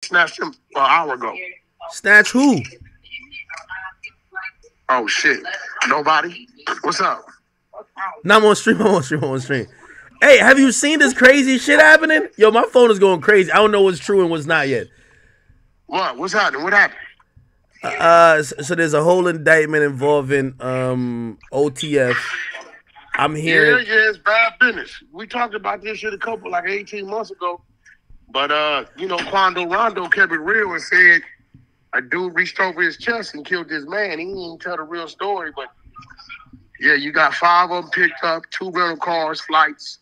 snatched him an hour ago. Snatch who? Oh shit. Nobody? What's up? No, I'm on stream. I'm on stream. Hey, have you seen this crazy shit happening? Yo, my phone is going crazy. I don't know what's true and what's not yet. What? What's happening? What happened? So there's a whole indictment involving OTF. I'm hearing. Yeah, it's bad business. We talked about this shit like 18 months ago. But Quando Rondo kept it real and said a dude reached over his chest and killed this man. He didn't tell the real story, but yeah, you got 5 of them picked up, 2 rental cars, flights.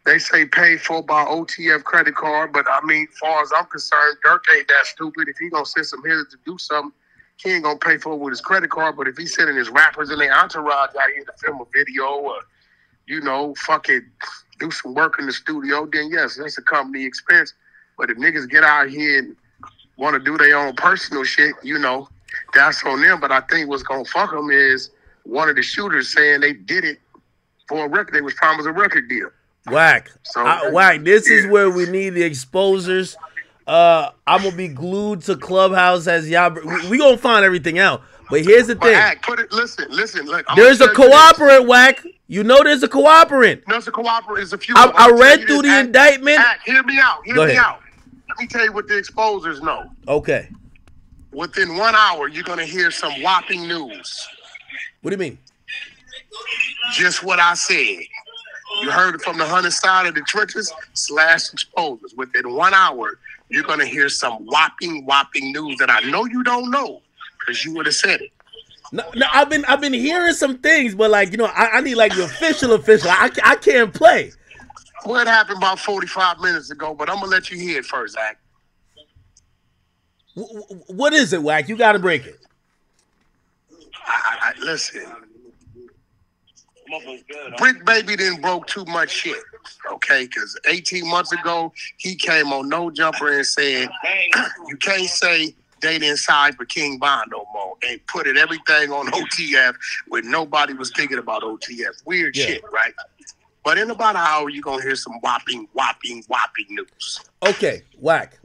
They say paid for by OTF credit card, but I mean, as far as I'm concerned, Durk ain't that stupid. If he gonna send some hitters to do something, he ain't gonna pay for it with his credit card. But if he's sending his rappers and their entourage out here to film a video or, fucking do some work in the studio, then yes, that's a company expense. But if niggas get out here and want to do their own personal shit, that's on them. But I think what's gonna fuck them is one of the shooters saying they did it for a record. They was promised a record deal. Wack. Wack, this is where we need the exposers. I'm gonna be glued to Clubhouse as y'all. We gonna find everything out. But here's the thing. Listen. Look, there's a cooperant, Wack. You know there's a cooperant. There's a cooperant. There's a few. I read through the indictment. Hear me out. Hear me out. Let me tell you what the exposers know. Okay. Within 1 hour, you're gonna hear some whopping news. What do you mean? Just what I said. You heard it from the 100 side of the trenches / exposers. Within 1 hour, you're going to hear some whopping news that I know you don't know because you would have said it. No, I've been hearing some things, but I need the official. I can't play. Well, it happened about 45 minutes ago, but I'm going to let you hear it first, Zach. What is it, Wack? You got to break it. Listen. Brick Baby didn't broke too much shit, okay? Because 18 months ago, he came on No Jumper and said, you can't say they didn't sign for King Von no more and put everything on OTF when nobody was thinking about OTF. Weird shit, right? But in about an hour, you're going to hear some whopping news. Okay, Wack.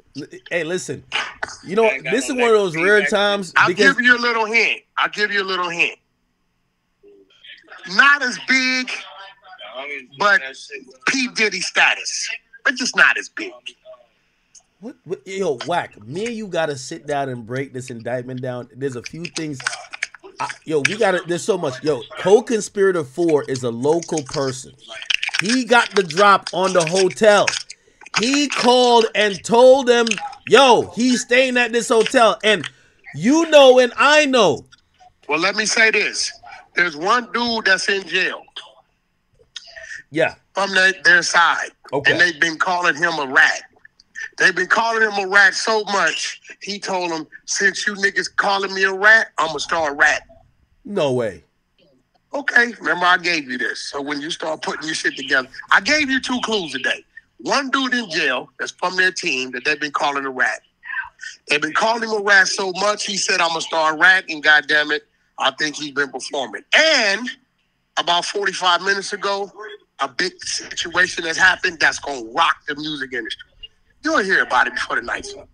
Hey, listen. This is one of those rare times. I'll give you a little hint. Not as big, but P. Diddy status. But just not as big. What? Yo, Wack, me and you got to sit down and break this indictment down. There's a few things. There's so much. Yo, co-conspirator 4 is a local person. He got the drop on the hotel. He called and told them, yo, he's staying at this hotel. And you know and I know. Well, let me say this. There's one dude that's in jail. Yeah. From their side. Okay. And they've been calling him a rat. They've been calling him a rat so much, he told them, since you niggas calling me a rat, I'm going to start ratting. No way. Okay. Remember, I gave you this. So when you start putting your shit together, I gave you 2 clues today. One dude in jail that's from their team that they've been calling a rat. They've been calling him a rat so much, he said, I'm going to start ratting, goddammit. I think he's been performing. And about 45 minutes ago, a big situation has happened that's going to rock the music industry. You'll hear about it before the night's up.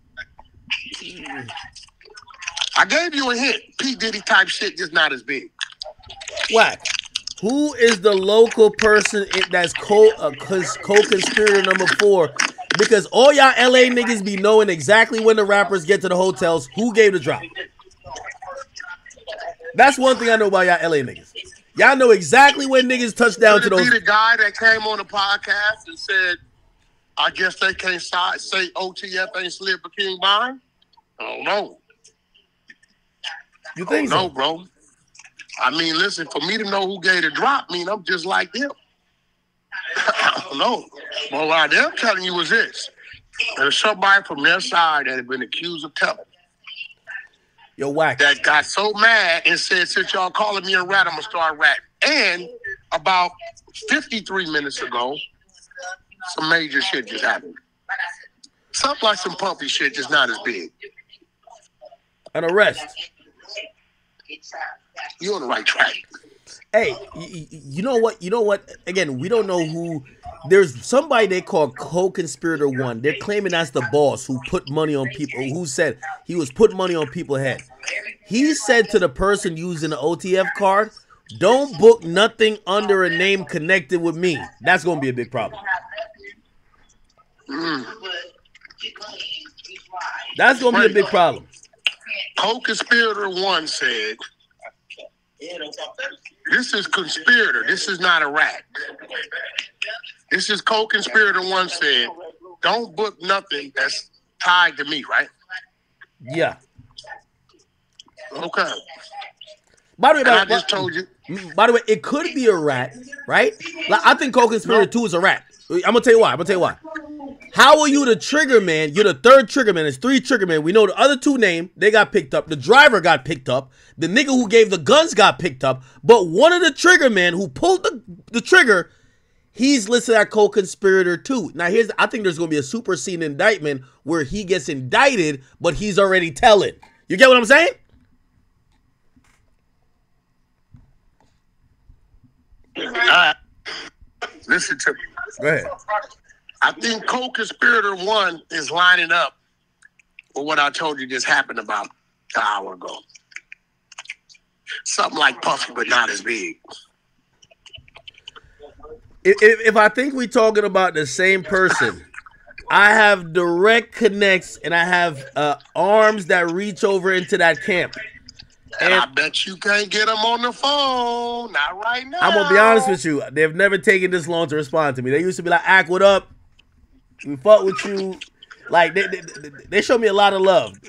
I gave you a hint. P. Diddy type shit, just not as big. Wack, who is the local person that's co-conspirator number 4? Because all y'all LA niggas be knowing exactly when the rappers get to the hotels, who gave the drop. That's one thing I know about y'all LA niggas. Y'all know exactly when niggas touch down to those. Could it be the guy that came on the podcast and said, I guess they can't say OTF ain't slid for King Von? I don't know. You think so? No, bro. I mean, listen, for me to know who gave the drop, I'm just like them. I don't know. Well, what I'm telling you is this. There's somebody from their side that had been accused of telling. Yo, Wack. That got so mad and said, since y'all calling me a rat, I'm going to start ratting. And about 53 minutes ago, some major shit just happened. Something like some pumpy shit, just not as big. An arrest. You're on the right track. Hey, you know what? You know what? Again, we don't know who. There's somebody they call co-conspirator one. They're claiming that's the boss who put money on people. Who said he was putting money on people's head. He said to the person using the OTF card, "Don't book nothing under a name connected with me." That's gonna be a big problem. That's gonna be a big problem. Co-conspirator one said, "This is conspirator. This is not a rat. This is co-conspirator one said, don't book nothing that's tied to me, right?" Yeah. Okay. By the way, I just told you. By the way, it could be a rat, right? Like, I think co-conspirator 2 is a rat. I'm gonna tell you why. How are you the trigger man? You're the third trigger man. There's 3 trigger men. We know the other 2 names. They got picked up. The driver got picked up. The nigga who gave the guns got picked up. But one of the trigger men who pulled the trigger, he's listed as co-conspirator 2. Now I think there's gonna be a superseding indictment where he gets indicted, but he's already telling. You get what I'm saying? Listen to me. Go ahead. I think co-conspirator one is lining up with what I told you just happened about an hour ago. Something like Puffy, but not as big. If I think we're talking about the same person, I have direct connects and I have arms that reach over into that camp. And I bet you can't get them on the phone. Not right now. I'm going to be honest with you. They've never taken this long to respond to me. They used to be like, Ak, what up? We fuck with you. Like, they show me a lot of love.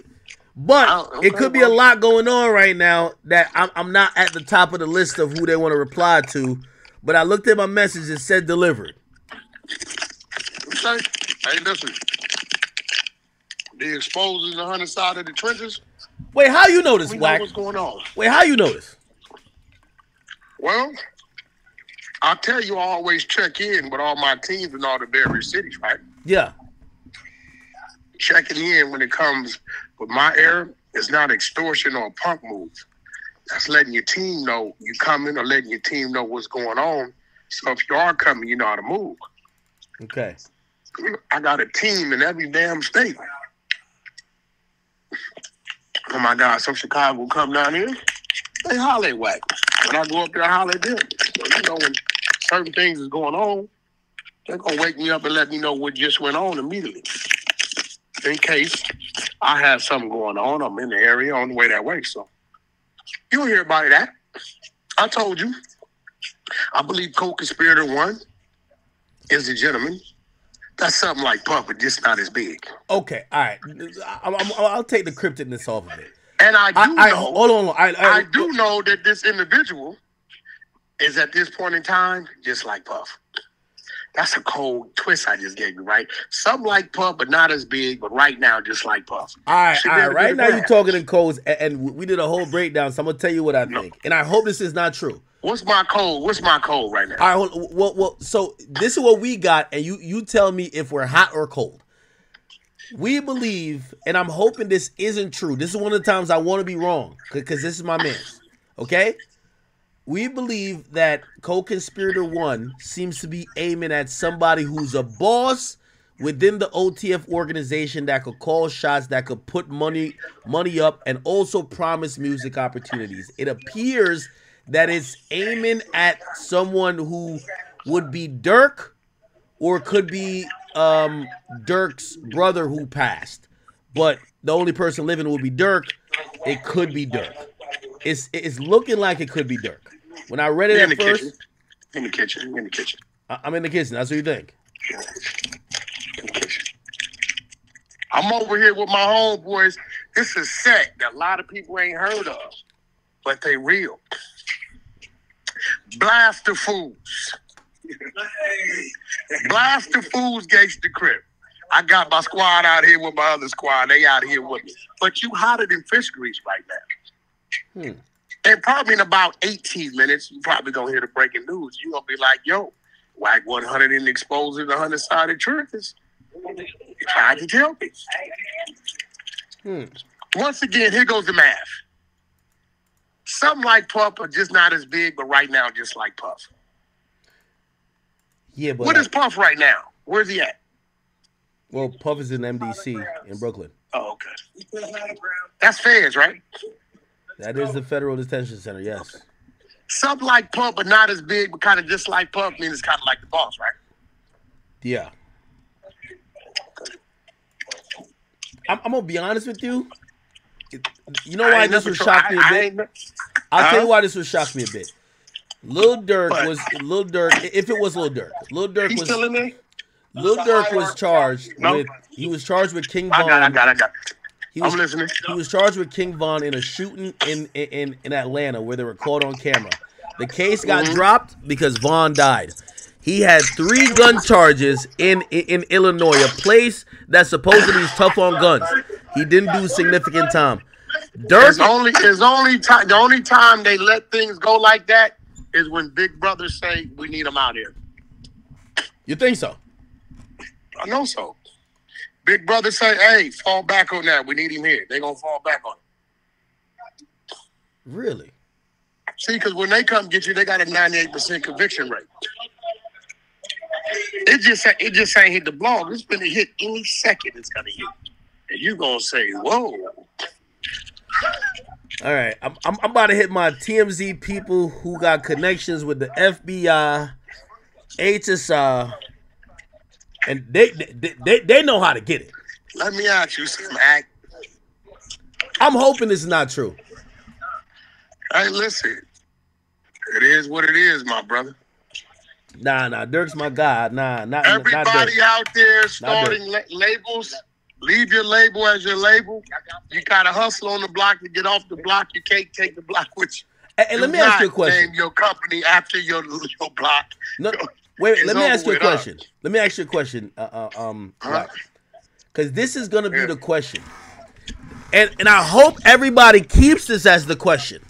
But it could be a lot going on right now that I'm not at the top of the list of who they want to reply to. But I looked at my message and said delivered. Okay. Hey, listen. The exposing the 100 side of the trenches. Wait, how you know this, We Wack? know what's going on. Wait, how you know this? Well, I'll tell you, I always check in with all my teams in all the various cities, right? Yeah. Checking in when it comes with my era is not extortion or a punk move. That's letting your team know you coming or letting your team know what's going on. So if you are coming, you know how to move. Okay. I got a team in every damn state. Oh my God, some Chicago come down here, they holler at Wack. When I go up there, I holler at them. So, you know, when certain things is going on, they're going to wake me up and let me know what just went on immediately. In case I have something going on, I'm in the area on the way that way. So you'll hear about that. I told you. I believe co-conspirator one is a gentleman. That's something like Puff, but just not as big. Okay, all right. I'll take the cryptidness off of it. And I do know. Hold on. I do know that this individual is at this point in time just like Puff. That's a cold twist I just gave you, right? Something like Puff, but not as big, but right now just like Puff. All right. Right now you're talking in codes, and we did a whole breakdown, so I'm going to tell you what I think. And I hope this is not true. What's my code? What's my code right now? All right, well, so this is what we got, and you tell me if we're hot or cold. We believe, and I'm hoping this isn't true. This is one of the times I want to be wrong, because this is my man. Okay? We believe that co-conspirator one seems to be aiming at somebody who's a boss within the OTF organization that could call shots, that could put money up, and also promise music opportunities. It appears that it's aiming at someone who would be Durk, or could be Durk's brother who passed. But the only person living would be Durk. It could be Durk. It's looking like it could be Durk. When I read it at first, in the kitchen. I'm in the kitchen. That's what you think. In the kitchen. I'm over here with my homeboys. This is set that a lot of people ain't heard of, but they real. Blaster Foods. Blaster Foods Gangsta Crib. I got my squad out here with my other squad. They out here with me. But you hotter than fish grease right now. And probably in about 18 minutes, you probably gonna hear the breaking news. You gonna be like, yo, Wack100 and exposing the 100-sided truthers. You tried to tell me. Once again, here goes the math. something like Puff, but just not as big. But right now, just like Puff. Yeah, but what is Puff right now? Where's he at? Well, Puff is in MDC in Brooklyn. Oh, okay. That's FEDS, right? That is the Federal Detention Center. Yes. Okay. Something like Puff, but not as big, but kind of just like Puff, means it's kind of like the boss, right? Yeah. I'm gonna be honest with you. You know why this would shock me a bit? I'll tell you why this would shock me a bit. Lil Durk was Lil Durk. If it was Lil Durk, Lil Durk was still in there. Lil Durk was charged with. He was charged with King Von. I got. I'm listening. He was charged with King Von in a shooting in Atlanta where they were caught on camera. The case got dropped because Von died. He had 3 gun charges in Illinois, a place that supposedly is tough on guns. He didn't do significant time. Durk. The only time they let things go like that is when big brothers say we need them out here. You think so? I know so. Big brother say, hey, fall back on that. We need him here. They're going to fall back on it. Really? See, because when they come get you, they got a 98% conviction rate. It just ain't hit the blog. It's going to hit any second it's going to hit. And you're going to say, whoa. All right. I'm about to hit my TMZ people who got connections with the FBI, HSI, and they know how to get it. Let me ask you something, Act. I'm hoping this is not true. Hey, listen. It is what it is, my brother. Nah, Durk's my guy. Not everybody Durk. out there starting labels. Leave your label as your label. You gotta hustle on the block to get off the block. You can't take the block with you. Hey, let me ask you a question. Name your company after your block. No, wait. Let me ask you a question. Let me ask you a question. Because this is gonna be the question, and I hope everybody keeps this as the question.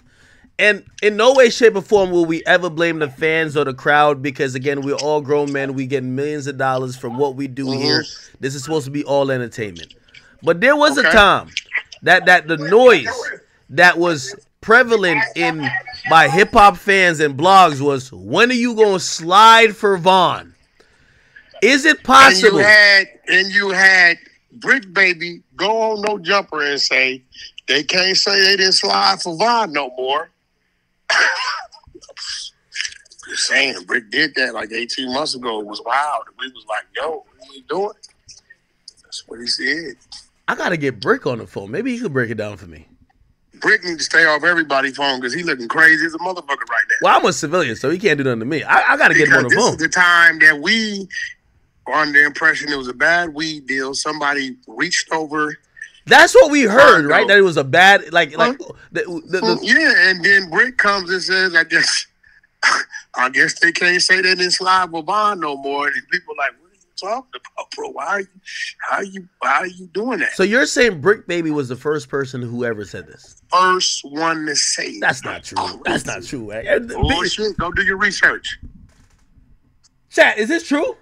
And in no way, shape, or form will we ever blame the fans or the crowd because, again, we're all grown men. We get millions of dollars from what we do here. This is supposed to be all entertainment. But there was a time that the noise that was prevalent by hip-hop fans and blogs was, when are you going to slide for Von? Is it possible? And you had Brick Baby go on No Jumper and say, they can't say they didn't slide for Von no more. Just saying, Brick did that like 18 months ago. It was wild. We was like, yo, what are you doing? That's what he said. I got to get Brick on the phone. Maybe he could break it down for me. Brick needs to stay off everybody's phone because he looking crazy as a motherfucker right now. Well, I'm a civilian, so he can't do nothing to me. I got to get him on the phone. This is the time that we were under the impression it was a bad weed deal. Somebody reached over. That's what we heard, right? That it was a bad, yeah. And then Brick comes and says, I guess they can't say they didn't slide with Bond no more. And people like, what are you talking about, bro? How are you doing that? So you're saying Brick Baby was the first person who ever said this? First one to say it. That's not true. That's not true. Bullshit. Go do your research. Chat, is this true?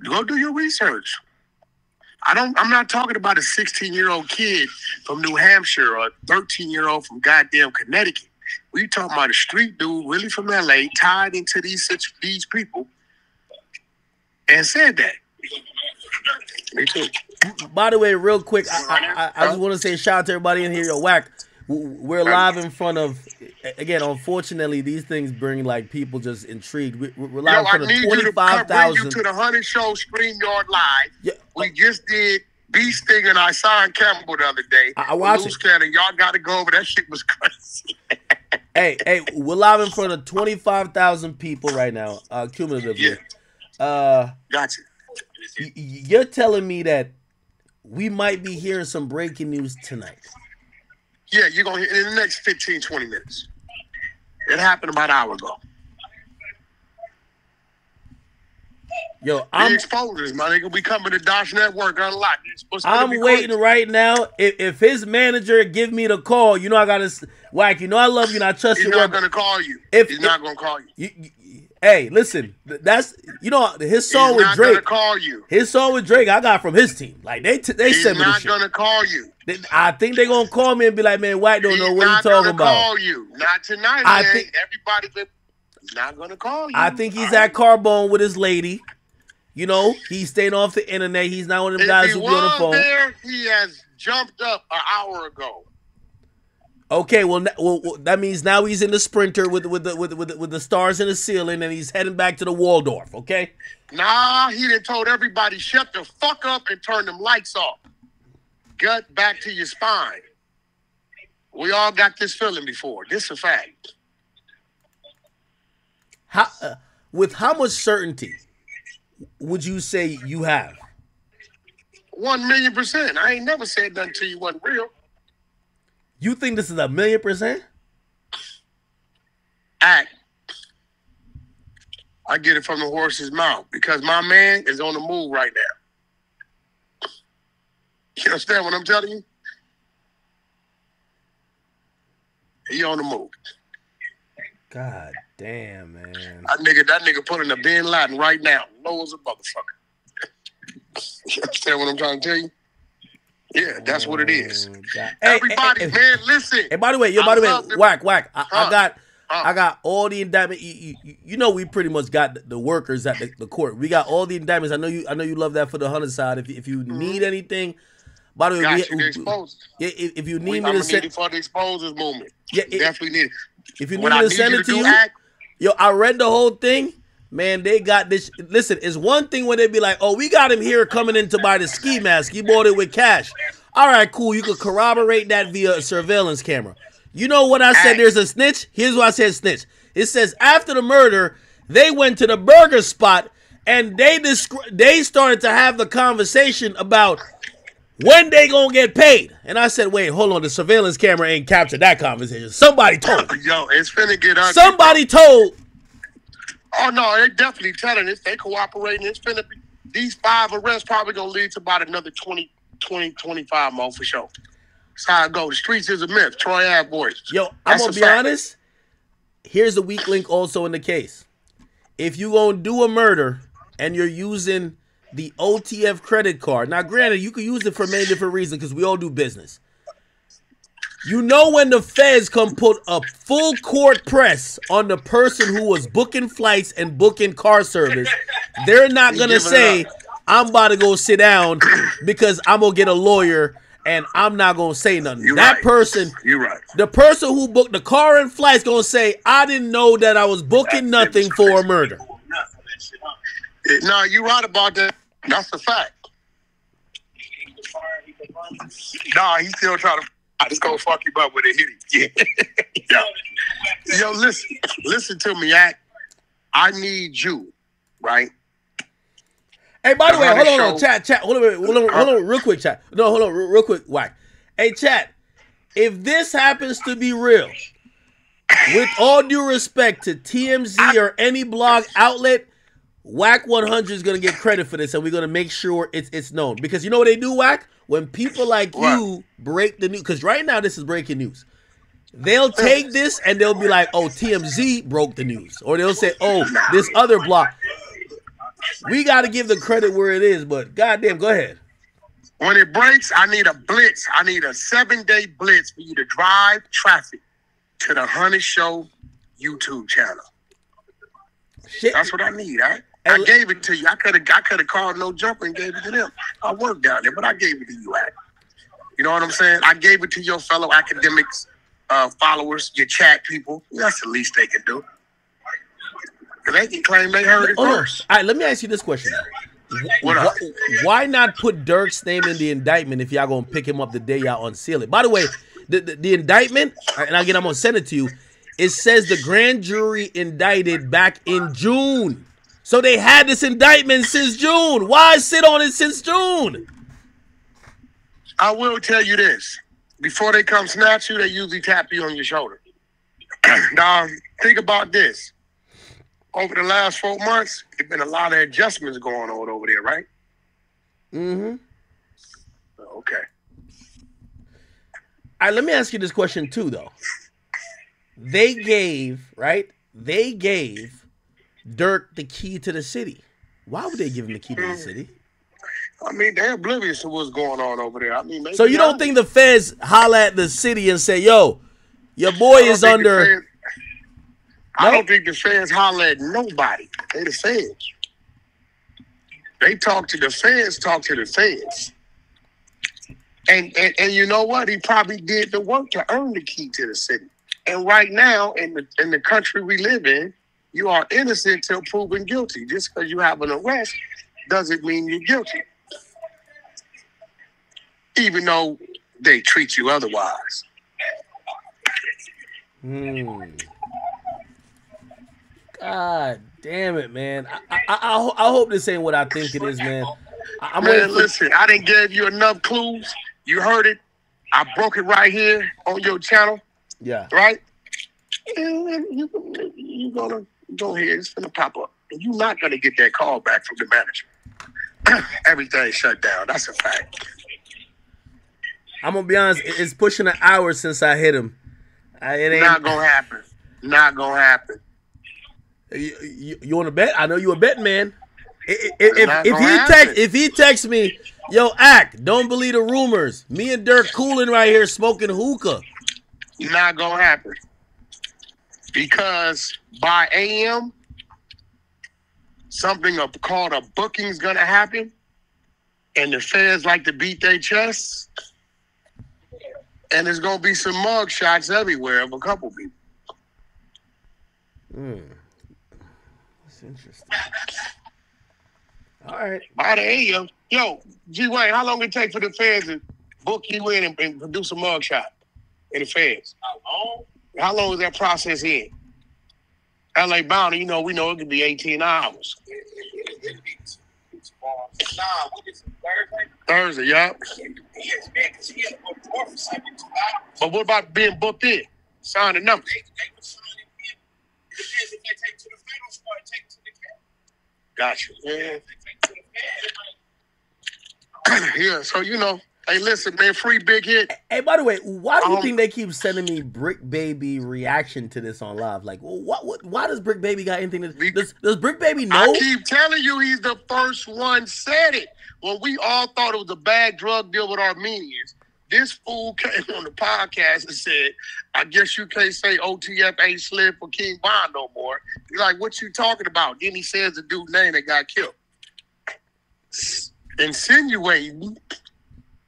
Go do your research. I'm not talking about a 16-year-old kid from New Hampshire or a 13-year-old from goddamn Connecticut. We talking about a street dude really from LA tied into these people and said that. Me too. By the way, real quick, I just want to say shout out to everybody in here. Yo, Wack, we're live in front of, again, unfortunately, these things bring like people just intrigued. We're live in front of 25,000. Bring you to the 100 Show StreamYard Live. Yeah. We just did Beast Thing and I signed Campbell the other day. I watched it. Y'all got to go over. That shit was crazy. Hey, we're live in front of 25,000 people right now, cumulatively. Yeah. Gotcha. You're telling me that we might be hearing some breaking news tonight. Yeah, you're going to hear in the next 15, 20 minutes. It happened about an hour ago. Yo, I'm exposed, my nigga. We coming to Dosh Network unlocked. I'm waiting right now. If his manager give me the call, you know I gotta Wack. You know I love you and I trust you. He's not gonna call you. He's not gonna call you. Hey, listen, that's his song He's with not Drake. gonna call you. His song with Drake, I got from his team. Like they sent me He's the not shit. gonna call you. I think they're gonna call me and be like, man, Wack don't know what he's talking about. He's not gonna call you. Not tonight, man. Everybody, he's not gonna call you. I think he's at Carbone with his lady. You know, he's staying off the internet. He's not one of them guys who be on the phone. There, he has jumped up an hour ago. Okay, well, that means now he's in the Sprinter with the stars in the ceiling, and he's heading back to the Waldorf. Okay. Nah, he done told everybody shut the fuck up and turn them lights off. Gut back to your spine. We all got this feeling before. This is a fact. With how much certainty would you say you have? 1,000,000%. I ain't never said nothing to you wasn't real. You think this is 1,000,000%? Act. I get it from the horse's mouth because my man is on the move right now. You understand what I'm telling you? He on the move. God damn, man. That nigga pulling a Bin Laden right now. Low as a motherfucker. You understand what I'm trying to tell you? Yeah, that's what it is. Everybody, man, listen. And by the way, Wack. I got all the indictments. You know, we pretty much got the workers at the court. We got all the indictments. I know you love that for the 100 side. If you need anything, by the way, if you need me to send it for the exposers movement, definitely need it. If you need me to send it to you, I read the whole thing. Man, they got this. Listen, it's one thing when they be like, oh, we got him here coming in to buy the ski mask. He bought it with cash. All right, cool. You could corroborate that via a surveillance camera. You know what I said? There's a snitch. Here's what I said snitch. It says after the murder, they went to the burger spot and they started to have the conversation about when they gonna get paid. And I said, wait, hold on. The surveillance camera ain't captured that conversation. Somebody told. Yo, it's finna get ugly. Somebody told. Oh, no, they definitely telling us. They cooperating. It's finna be, these 5 arrests probably gonna lead to about another 20, 25 more for sure. That's how it goes. The streets is a myth. Troy Ave boys. Yo, I'm gonna be honest. Here's the weak link also in the case. If you gonna do a murder and you're using the OTF credit card, now granted, you can use it for many different reasons because we all do business. You know when the feds come put a full court press on the person who was booking flights and booking car service, they're not going to say, I'm about to go sit down because I'm going to get a lawyer and I'm not going to say nothing. Person, you're right. The person who booked the car and flights going to say, I didn't know that I was booking nothing for a murder. No, you're right about that. That's a fact. Nah, he's still trying to. I just gonna fuck you up with a hitty. Yeah. Yo, listen to me, Act. I need you, right? Hey, by the way, hold on, chat. Hold on, real quick, chat. No, hold on, real quick, Wack. Hey, chat. If this happens to be real, with all due respect to TMZ or any blog outlet, Wack100 is gonna get credit for this, and we're gonna make sure it's known. Because you know what they do, Wack? When people like you break the news, because right now this is breaking news, they'll take this and they'll be like, oh, TMZ broke the news. Or they'll say, oh, this other blog. We got to give the credit where it is, but goddamn, go ahead. When it breaks, I need a blitz. I need a 7-day blitz for you to drive traffic to the 100 Show YouTube channel. Shit. That's what I need, right? I gave it to you. I could have called No Jumper and gave it to them. I worked down there, but I gave it to you, Act. You know what I'm saying? I gave it to your fellow Akademiks followers, your chat people. That's the least they can do. They can claim they heard it first. All right, let me ask you this question. Why not put Durk's name in the indictment if y'all gonna pick him up the day y'all unseal it? By the way, the indictment, and again, I'm gonna send it to you. It says the grand jury indicted back in June. So they had this indictment since June. Why sit on it since June? I will tell you this. Before they come snatch you, they usually tap you on your shoulder. Now, think about this. Over the last 4 months, there's been a lot of adjustments going on over there, right? Mm-hmm. Okay. All right, let me ask you this question too, though. They gave Durk the key to the city. Why would they give him the key to the city? I mean, they're oblivious to what's going on over there. I mean, maybe so you don't think the feds holler at the city and say, "Yo, your boy is under"? I don't think the feds holler at nobody. They the feds. They talk to the feds. Talk to the feds. And you know what? He probably did the work to earn the key to the city. And right now, in the country we live in, you are innocent till proven guilty. Just because you have an arrest doesn't mean you're guilty. Even though they treat you otherwise. God damn it, man. I hope this ain't what I think it is, man. Listen, I didn't give you enough clues. You heard it. I broke it right here on your channel. Yeah. Right? And you're going to go ahead. It's going to pop up. And you're not going to get that call back from the manager. Everything shut down. That's a fact. I'm going to be honest. It's pushing an hour since I hit him. It ain't not going to happen. Not going to happen. You want to bet? I know you a betting man. If he texts me, yo, Ak, don't believe the rumors. Me and Durk cooling right here smoking hookah. Not gonna happen. Because by AM, something called a booking's gonna happen, and the feds like to beat their chests, and there's gonna be some mug shots everywhere of a couple people. That's interesting. All right. By the AM, yo, G Wayne, how long it take for the feds to book you in and produce a mug shot in the feds? How long is that process in? LA Bounty, we know it could be 18 hours. Thursday, yeah. But what about being booked in? Sign the number. Gotcha. Yeah. Yeah, so hey, listen, man, free Big Hit. Hey, by the way, why do you think they keep sending me Brick Baby reaction to this on live? Like, why does Brick Baby got anything to does Brick Baby know? I keep telling you, he's the first one said it. When we all thought it was a bad drug deal with Armenians, this fool came on the podcast and said, I guess you can't say OTF ain't slid for King Von no more. He's like, what you talking about? Then he says the dude's name that got killed. Insinuating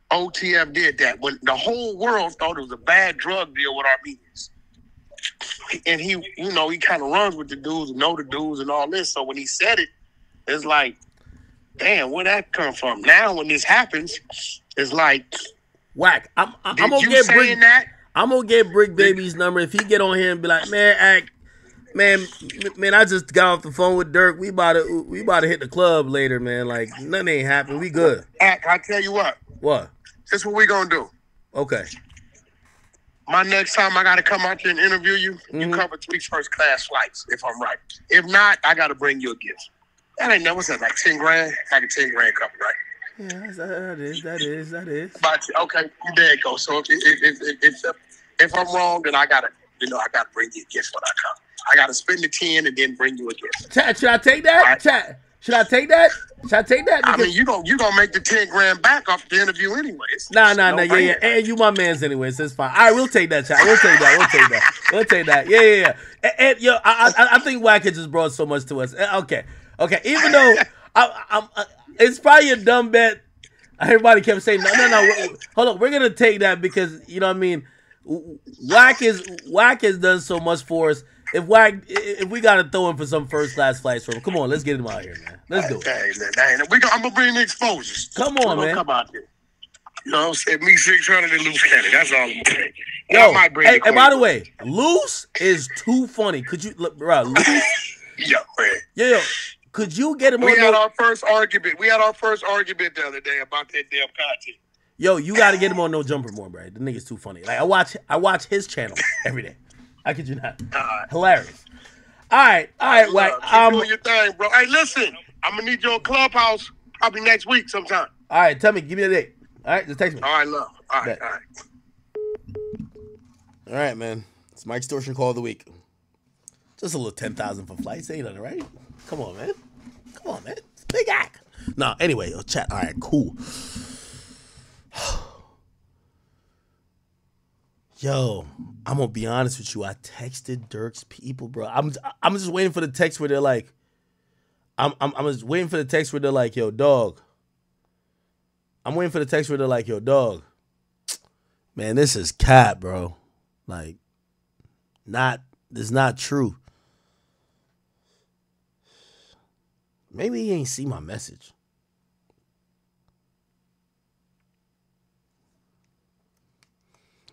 OTF did that when the whole world thought it was a bad drug deal with Armenians. And he, he kind of runs with the dudes and know the dudes and all this. So when he said it, it's like, damn, where'd that come from? Now when this happens, it's like, Wack, I'm gonna get Brick Baby's number. If he get on here and be like, man, I just got off the phone with Durk. We about to hit the club later, man. Like nothing ain't happened. We good. I tell you what. What? This is what we gonna do. Okay. My next time I gotta come out there and interview you, you cover 3 first-class flights, if I'm right. If not, I gotta bring you a gift. That ain't what's that, like 10 grand? Like a 10 grand cover, right? Yeah, that is. But okay, there you go. So if I'm wrong, then I gotta bring you a gift when I come. I gotta spend the 10 and then bring you a gift. Chat, should I take that? Right. Chat, should I take that? Because I mean, you gonna make the 10 grand back off the interview anyways. Nah, yeah. And you my man's anyway, so it's fine. All right, we'll take that, chat. We'll take that. Yeah. And yo, I think Wack100 just brought so much to us. Okay. Even though it's probably a dumb bet. Everybody kept saying, no. Hold on, we're gonna take that because Wack has done so much for us. If we gotta throw him for some first class flights for him, come on, let's get him out here, man. Let's do it. I'm gonna bring the exposures. Come on, man. Come out there. You know what I'm saying? Me 600 and Loose Cannon. That's all I'm gonna say. Yo, and by the way, Loose is too funny. Could you look, bro? Loose? Yo. Could you get him on? We had our first argument the other day about that damn content. Yo, you got to get him on No Jumper more, bro. The nigga's too funny. Like I watch his channel every day. I kid you not. Hilarious. All right, Wack. Keep doing your thing, bro. Hey, listen, I'm gonna need your Clubhouse probably next week sometime. All right, tell me. Give me a date. All right, just text me. All right, love. All right. All right, man. It's my extortion call of the week. Just a little 10,000 for flights. Ain't nothing, right? Come on, man. Come on, man. It's a big act. No, anyway, yo, chat. All right, cool. Yo, I'm gonna be honest with you. I texted Durk's people, bro. I'm just waiting for the text where they're like, I'm just waiting for the text where they're like, yo, dog. I'm waiting for the text where they're like, yo, dog. Man, this is cap, bro. Like, it's not true. Maybe he ain't see my message.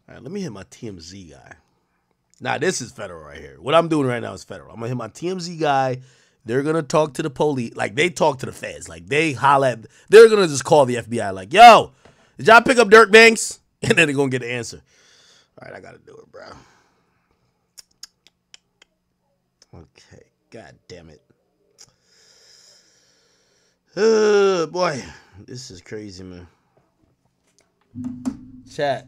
All right, let me hit my TMZ guy. Nah, this is federal right here. What I'm doing right now is federal. I'm going to hit my TMZ guy. They're going to talk to the police. Like, they talk to the feds. Like, they holla at... They're going to just call the FBI like, yo, did y'all pick up Durk Banks? And then they're going to get the answer. All right, I got to do it, bro. Okay. God damn it. Boy. This is crazy, man. Chat.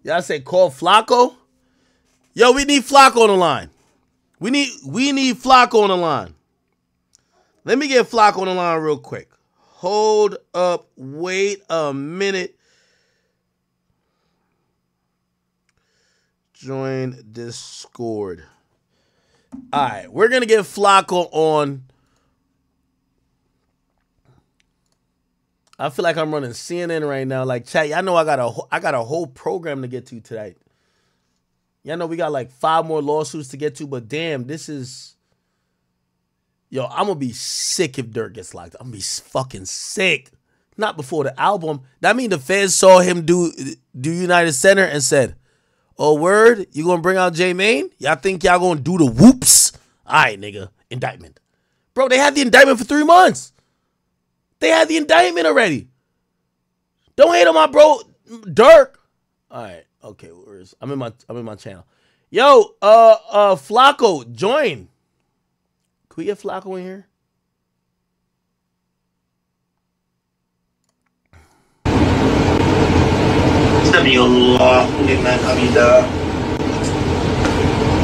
Y'all say call Flacco? Yo, we need Flacco on the line. We need Flacco on the line. Let me get Flacco on the line real quick. Hold up. Wait a minute. Join Discord. All right, we're going to get Flacco on. I feel like I'm running CNN right now. Like, chat, y'all know I got a whole program to get to tonight. Y'all know we got like 5 more lawsuits to get to, but damn, this is... Yo, I'm going to be sick if Durk gets locked up. I'm going to be fucking sick. Not before the album. That mean the feds saw him do United Center and said, oh, word? You going to bring out J-Main? Y'all think y'all going to do the whoops? All right, nigga. Indictment. Bro, they had the indictment for 3 months. They had the indictment already. Don't hate on my bro, Durk. All right. Okay, I'm in my channel. Yo, Flacco, join. Can we get Flacco in here? Samiallahu liman hamidah.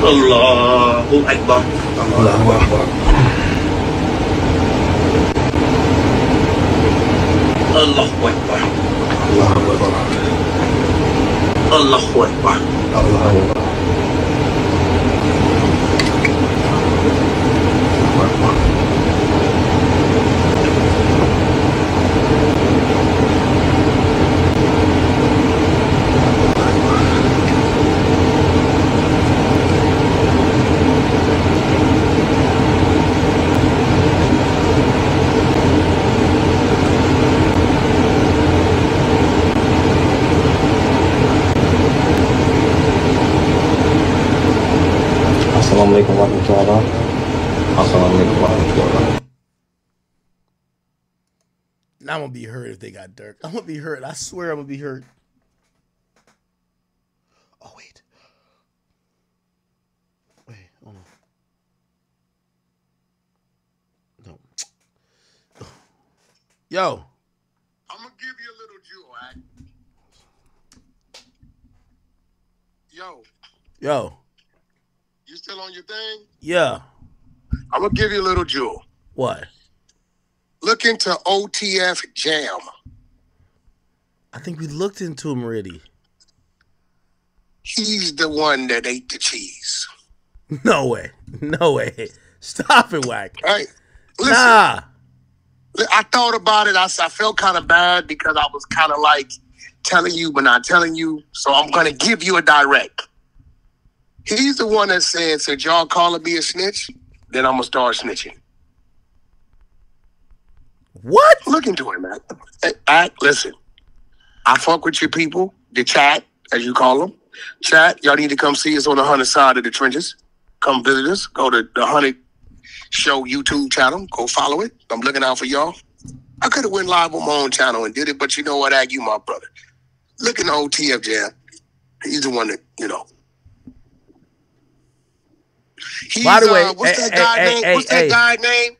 Allahu Akbar. Allahu Akbar. Allahu Akbar. Allahu Akbar. Allahu Akbar. Allahu Akbar. Assalamualaikum warahmatullahi wabarakatuh. Assalamualaikum warahmatullahi wabarakatuh. Now I'm going to be hurt if they got Durk. I'm going to be hurt. I swear I'm going to be hurt. Oh, wait. Wait, hold on. No. Yo. I'm going to give you a little jewel, Act. Yo. You still on your thing? Yeah. I'm going to give you a little jewel. What? Look into OTF Jam. I think we looked into him already. He's the one that ate the cheese. No way. No way. Stop it, Wack. Hey, listen. Nah. I thought about it. I felt kind of bad because I was kind of like telling you but not telling you. So I'm going to give you a direct. He's the one that said, since y'all calling me a snitch, then I'm going to start snitching. What? Look into it, man. Listen, I fuck with you people, the chat, as you call them. Chat, y'all need to come see us on the 100 side of the trenches. Come visit us. Go to the 100 Show YouTube channel. Go follow it. I'm looking out for y'all. I could have went live on my own channel and did it, but you know what, Ag, you my brother. Look in the OTF Jam. He's the one that, you know. By the way, what's that guy name? What's that guy name?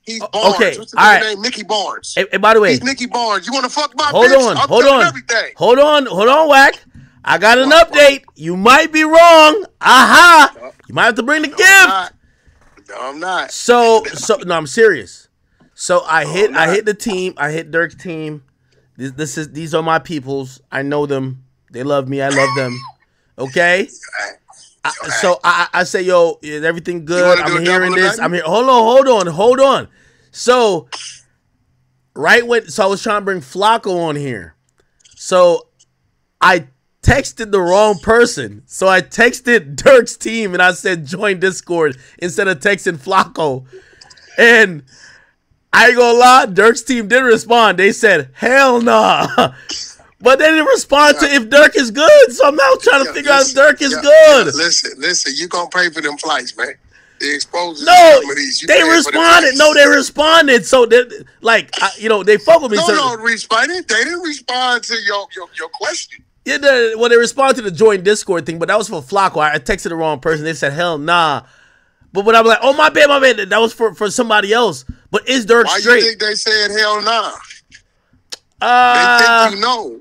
He's Barnes. Okay, what's the all right. name? Mickey Barnes. Hey, by the way, he's Mickey Barnes. You want to fuck my hold bitch? on, I'll hold tell on, you everything. hold on, Wack. I got an update. You might be wrong. Aha! You might have to bring the gift. No, I'm not. So no, I'm serious. So I hit the team. I hit Durk's team. These are my peoples. I know them. They love me. I love them. Okay. So I say, yo, is everything good? I'm hearing this. I'm here. Hold on. So I was trying to bring Flacco on here. So I texted the wrong person. So I texted Durk's team and I said join Discord instead of texting Flacco. And I ain't gonna lie, Durk's team didn't respond. They said, hell nah. But they didn't respond to if Durk is good. So I'm now trying to figure out if Durk is good. Listen, you gonna pay for them flights, man. They exposed they responded. No, they responded. So they they fuck with me. No, responded. They didn't respond to your question. Yeah, they responded to the join Discord thing, but that was for Flacco. I texted the wrong person. They said, hell nah. But when I was like, oh, my bad. That was for somebody else. But is Durk straight? Why you think they said hell nah? They think you know.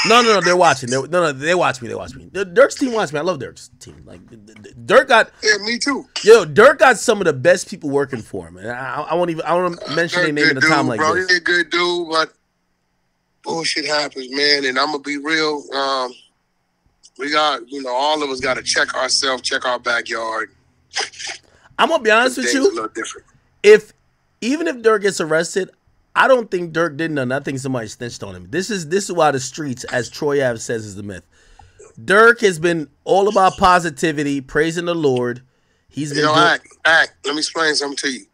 No, they're watching. They watch me. Durk's team watch me. I love Durk's team. Like Durk got. Yeah, me too. Yo, Durk got some of the best people working for him, and I won't mention their name in a time like this. He's a good dude, but bullshit happens, man. And I'm gonna be real. We got, all of us got to check ourselves, check our backyard. I'm gonna be honest with you. A little different. Even if Durk gets arrested, I don't think Durk did nothing. I think somebody snitched on him. This is why the streets, as Troy Ave says, is the myth. Durk has been all about positivity, praising the Lord. He's been Let me explain something to you.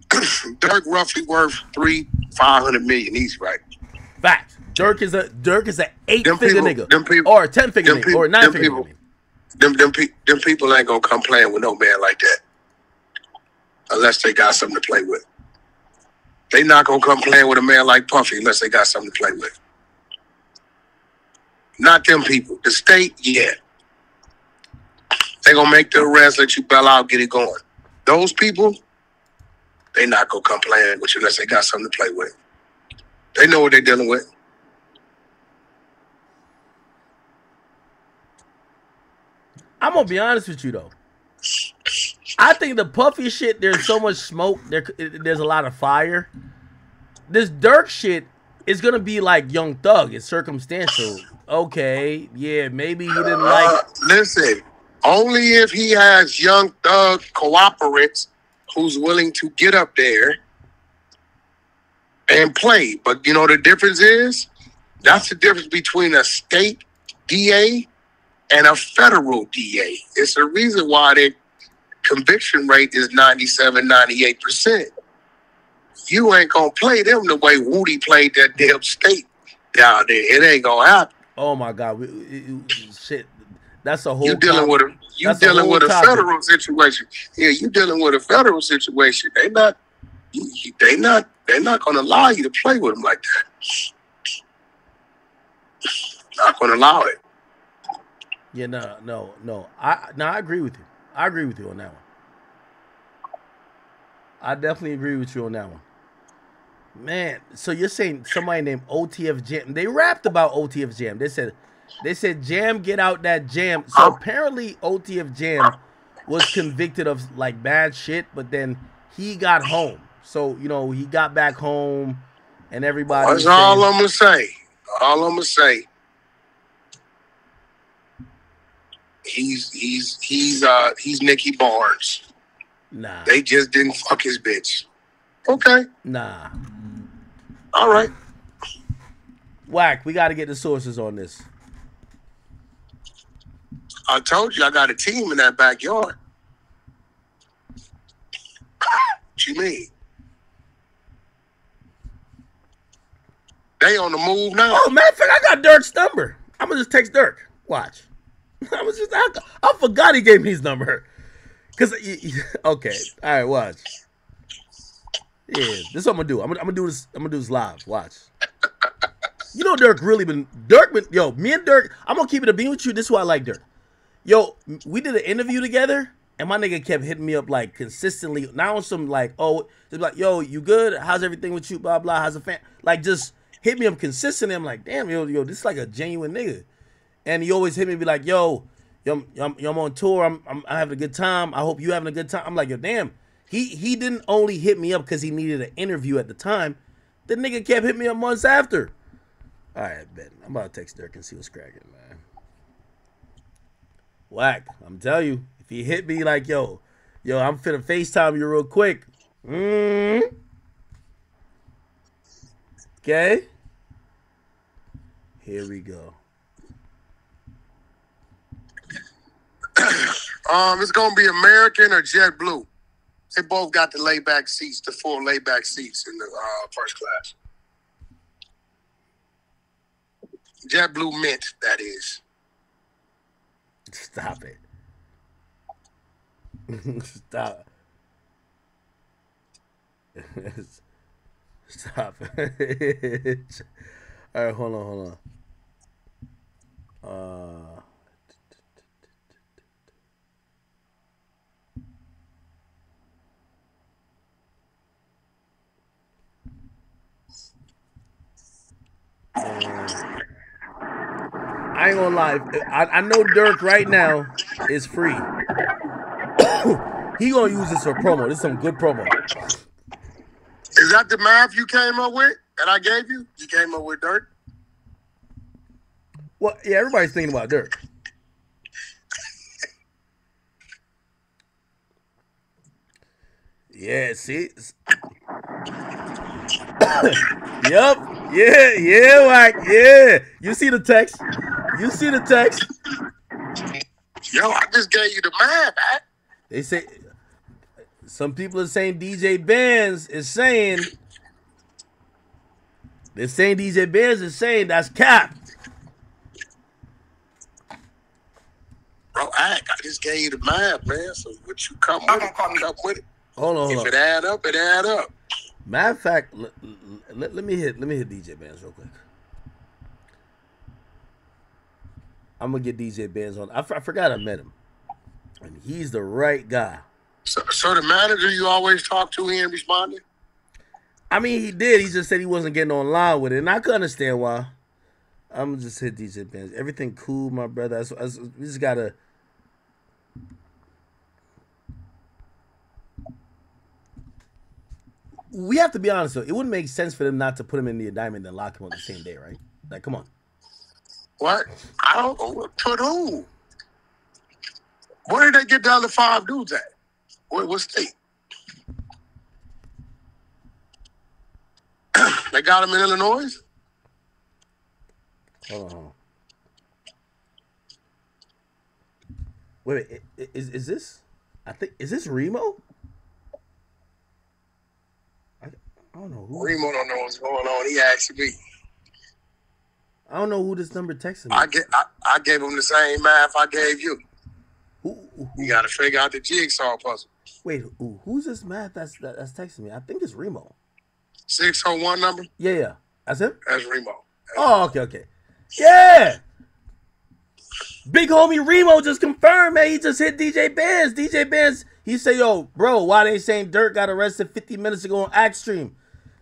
Durk roughly worth $500 million easy, right? Fact. Durk is a 8-figure nigga, or 10-figure nigga, or 9-figure nigga. Them people ain't gonna come playing with no man like that, unless they got something to play with. They not gonna come playing with a man like Puffy unless they got something to play with. Not them people. The state, yeah. They gonna make the arrest, let you bail out, get it going. Those people, they not gonna come playing with you unless they got something to play with. They know what they're dealing with. I'm gonna be honest with you though. I think the Puffy shit, there's so much smoke, there's a lot of fire. This Durk shit is gonna be like Young Thug. It's circumstantial. Okay, yeah, maybe he didn't like. Listen, only if he has Young Thug cooperates who's willing to get up there and play. But you know the difference is? That's the difference between a state DA and a federal DA. It's the reason why their conviction rate is 97, 98%. You ain't gonna play them the way Woody played that damn state down there. It ain't gonna happen. Oh my God, shit! That's a whole. You dealing with a federal situation. Yeah, you dealing with a federal situation. They not gonna allow you to play with them like that. Not gonna allow it. Yeah, no. I agree with you. I agree with you on that one. I definitely agree with you on that one. Man, so you're saying somebody named OTF Jam. They rapped about OTF Jam. They said Jam, get out that jam. So apparently OTF Jam was convicted of like bad shit, but then he got home. So, he got back home and everybody. That's all I'm gonna say. All I'm gonna say. He's Nicky Barnes. Nah. They just didn't fuck his bitch. Okay. Nah. All right. Wack, we got to get the sources on this. I told you I got a team in that backyard. What you mean? They on the move now. Oh, matter of fact, I got Durk's number. I'm going to just text Durk. Watch. I forgot he gave me his number. Okay. All right, watch. Yeah, this is what I'm gonna do. I'm gonna do this live. Watch. Durk really been yo, me and Durk, I'm gonna keep it a bean with you. This is why I like Durk. Yo, we did an interview together, and my nigga kept hitting me up like consistently. Not on some like, just like, yo, you good? How's everything with you? Blah blah. How's the fan? Like, just hit me up consistently. I'm like, damn, yo, this is like a genuine nigga. And he always hit me and be like, yo, I'm on tour. I'm having a good time. I hope you having a good time. I'm like, yo, damn. He didn't only hit me up because he needed an interview at the time. The nigga kept hitting me up months after. All right, Ben. I'm about to text Durk and see what's cracking, man. Wack, I'm telling you, if he hit me like, yo, I'm finna FaceTime you real quick. Okay. Here we go. It's gonna be American or JetBlue. They both got the layback seats, the full layback seats in the first class. JetBlue Mint, that is. Stop it. Stop. Stop it. All right, hold on. I ain't gonna lie. I know Durk right now is free. He gonna use this for promo. This is some good promo. Is that the math you came up with that I gave you? You came up with Durk? Well, yeah, everybody's thinking about Durk. Yeah, see? Yep. Yeah, Wack. Yeah. You see the text. Yo, I just gave you the math, man. They say some people are saying DJ Benz is saying that's cap. Bro, I just gave you the math, man. So what you come with it. Hold on. If it add up, it add up. Matter of fact, let me hit DJ Benz real quick. I'm gonna get DJ Benz on. I forgot I met him, and he's the right guy. So the manager you always talk to, he ain't responding? I mean, he did. He just said he wasn't getting online with it, and I could understand why. I'm gonna just hit DJ Benz. Everything cool, my brother. We just gotta. We have to be honest though. It wouldn't make sense for them not to put him in the indictment and lock him on the same day, right? Like, come on. What? I don't know. Put who? Where did they get the other 5 dudes at? What state? They got him in Illinois? Hold on. Wait, is this? Is this Remo? I don't know who. Remo don't know what's going on. He asked me. I don't know who this number texted me. I gave him the same math I gave you. Who? You got to figure out the jigsaw puzzle. Wait, who's this math that's texting me? I think it's Remo. 601 number? Yeah. That's him? That's Remo. Okay. Yeah. Big homie Remo just confirmed, man. He just hit DJ Benz. DJ Benz, he said, yo, bro, why they saying Durk got arrested 50 minutes ago on Axstream?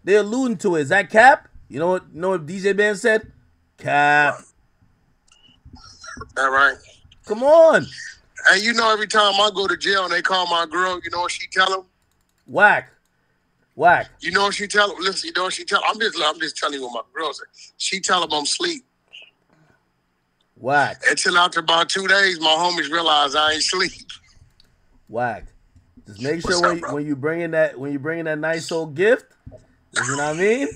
They alluding to it. Is that cap? You know what DJ Benz said? Cap. That right? Come on. And you know, every time I go to jail and they call my girl, you know what she tell them? Wack. You know what she tell them? Listen, you know what she tell them? I'm just telling you what my girl said. She tell them I'm asleep. Wack. Until after about 2 days, my homies realize I ain't sleep. Wack. Just make sure when you bring in that nice old gift, you know what I mean?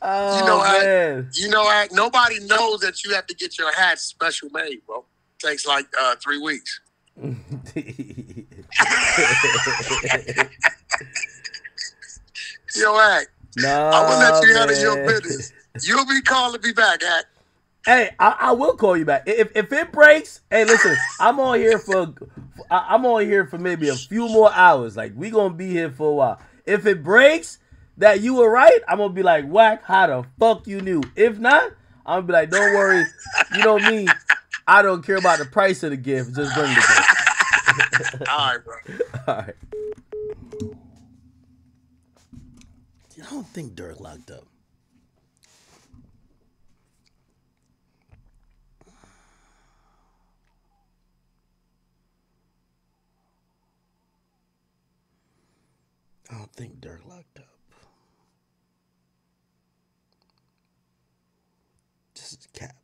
Man. Nobody knows that you have to get your hat special made, bro. It takes like 3 weeks. Yo, Ack. Nah, I will let you handle your business. You'll be calling me back, Ack. Hey, I will call you back. If it breaks, hey, listen, I'm on here for maybe a few more hours. Like, we gonna be here for a while. If it breaks that you were right, I'm gonna be like, Wack, how the fuck you knew? If not, I'm gonna be like, don't worry, you know me, I don't care about the price of the gift. Just bring the gift. All right, bro. All right. I don't think Durk locked up. I don't think Durk locked up. This is cap.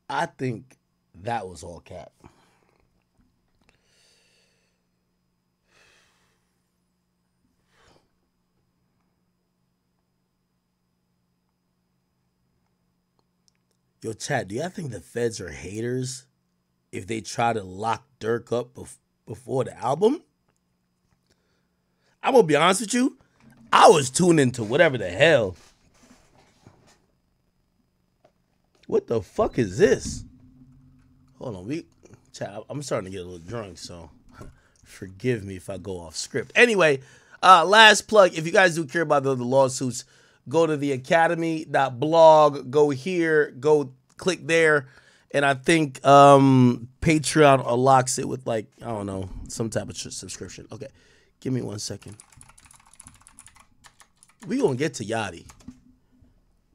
I think that was all cap. Yo, Chad, do y'all think the feds are haters if they try to lock Durk up before the album? I'm gonna be honest with you. I was tuned into whatever the hell. What the fuck is this? Hold on, Chad, I'm starting to get a little drunk, so forgive me if I go off script. Anyway, last plug. If you guys do care about the lawsuits, go to the academy.blog, go here, go click there, and I think Patreon unlocks it with, like, I don't know, some type of subscription. Okay, give me 1 second. We gonna get to Yachty.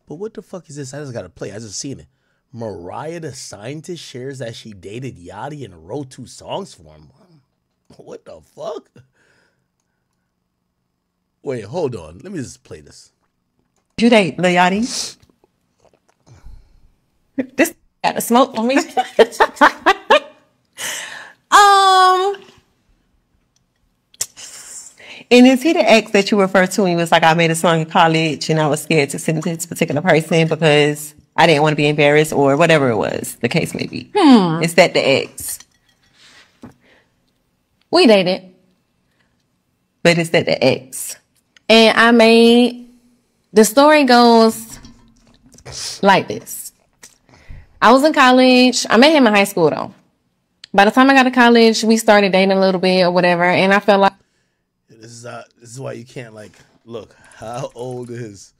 But what the fuck is this? I just gotta play. I just seen it. Mariah the Scientist shares that she dated Yachty and wrote 2 songs for him. What the fuck? Wait, hold on. Let me just play this. You date Lil Yachty? This got the smoke on me. And is he the ex that you refer to when he was like, I made a song in college and I was scared to send it to this particular person because I didn't want to be embarrassed, or whatever it was, the case may be. Is that the ex? We dated. But is that the ex? And the story goes like this. I was in college. I met him in high school though. By the time I got to college, we started dating a little bit or whatever. And I felt like, this is why you can't, like, look, how old is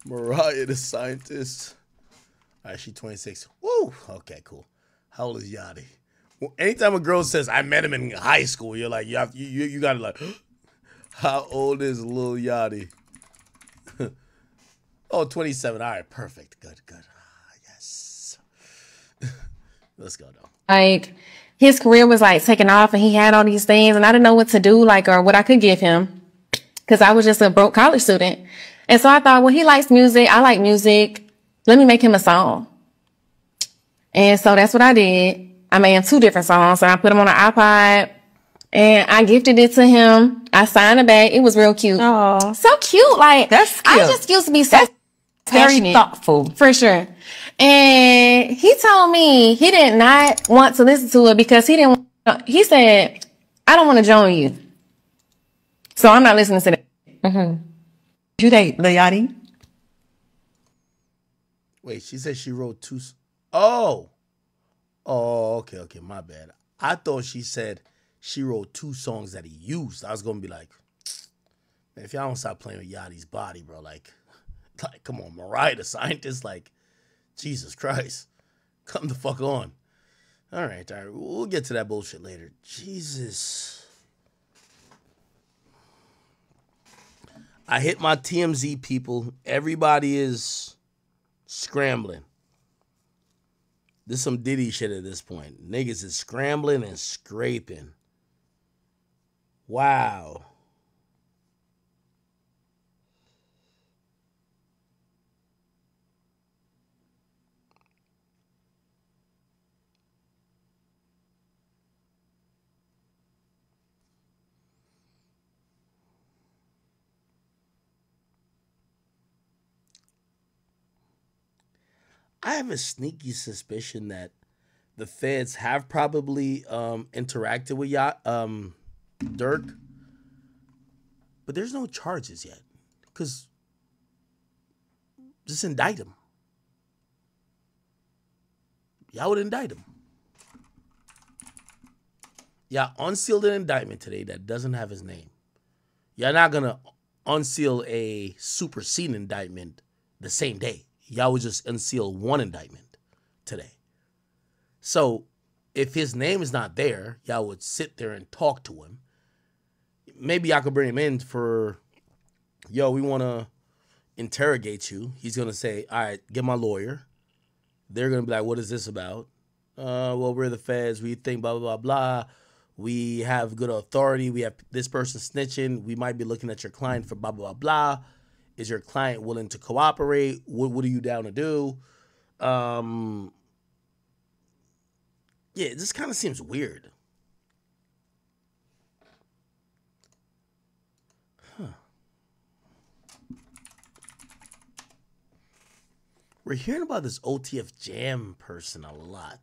Mariah the Scientist? All right, she's 26. Woo! Okay, cool. How old is Yachty? Well, anytime a girl says, I met him in high school, you're like, you gotta, like, how old is Lil Yachty? Oh, 27. All right, perfect. Good. Yes. Let's go, though. like, his career was like taking off and he had all these things and I didn't know what to do, like, or what I could give him because I was just a broke college student. And so I thought, well, he likes music. I like music. Let me make him a song. And so that's what I did. I made him 2 different songs and I put them on an iPod and I gifted it to him. I signed it back. It was real cute. Oh, So cute. Like, that's cute. I just used to be so Very passionate. thoughtful. For sure. And he told me he did not want to listen to it because he said, I don't want to join you. So I'm not listening to that. You date Lil Yachty? Wait, she said she wrote 2. Oh, okay, my bad. I thought she said she wrote 2 songs that he used. I was gonna be like, man, if y'all don't stop playing with Yachty's body, bro, like, come on, Mariah the Scientist, like, Jesus Christ, come the fuck on. All right, we'll get to that bullshit later. Jesus. I hit my TMZ people. Everybody is scrambling. This is some Diddy shit at this point. Niggas is scrambling and scraping. Wow. I have a sneaky suspicion that the feds have probably interacted with Durk, but there's no charges yet. Because just indict him. Y'all would indict him. Y'all unsealed an indictment today that doesn't have his name. Y'all not going to unseal a superseding indictment the same day. Y'all would just unseal one indictment today. So if his name is not there, y'all would sit there and talk to him. Maybe y'all could bring him in for yo, we want to interrogate you. He's going to say, all right, get my lawyer. They're going to be like, what is this about? Well, we're the feds. We think blah, blah, blah, blah. We have good authority. We have this person snitching. We might be looking at your client for blah, blah, blah, blah. Is your client willing to cooperate? What are you down to do? Yeah, this kind of seems weird. Huh. We're hearing about this OTF Jam person a lot.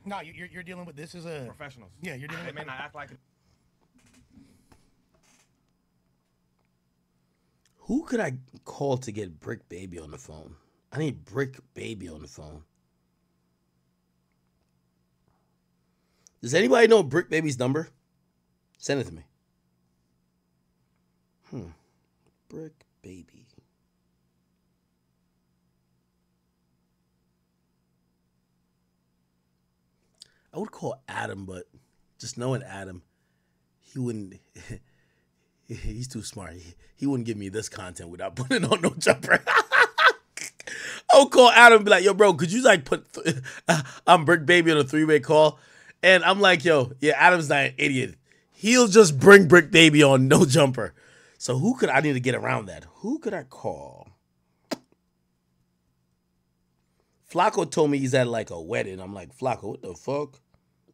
No, you're dealing with this as a professionals. Yeah, you're dealing They with. may not act like it. Who could I call to get Brick Baby on the phone? I need Brick Baby on the phone. Does anybody know Brick Baby's number? Send it to me. Brick Baby. I would call Adam, but just knowing Adam, he wouldn't. He's too smart. He wouldn't give me this content without putting on no jumper. I would call Adam and be like, yo, bro, could you like put I'm Brick Baby on a 3-way call? And I'm like, yo, yeah, Adam's not an idiot. He'll just bring Brick Baby on no jumper. So who could I need to get around that? Who could I call? Flacco told me he's at like a wedding. I'm like, Flacco, what the fuck?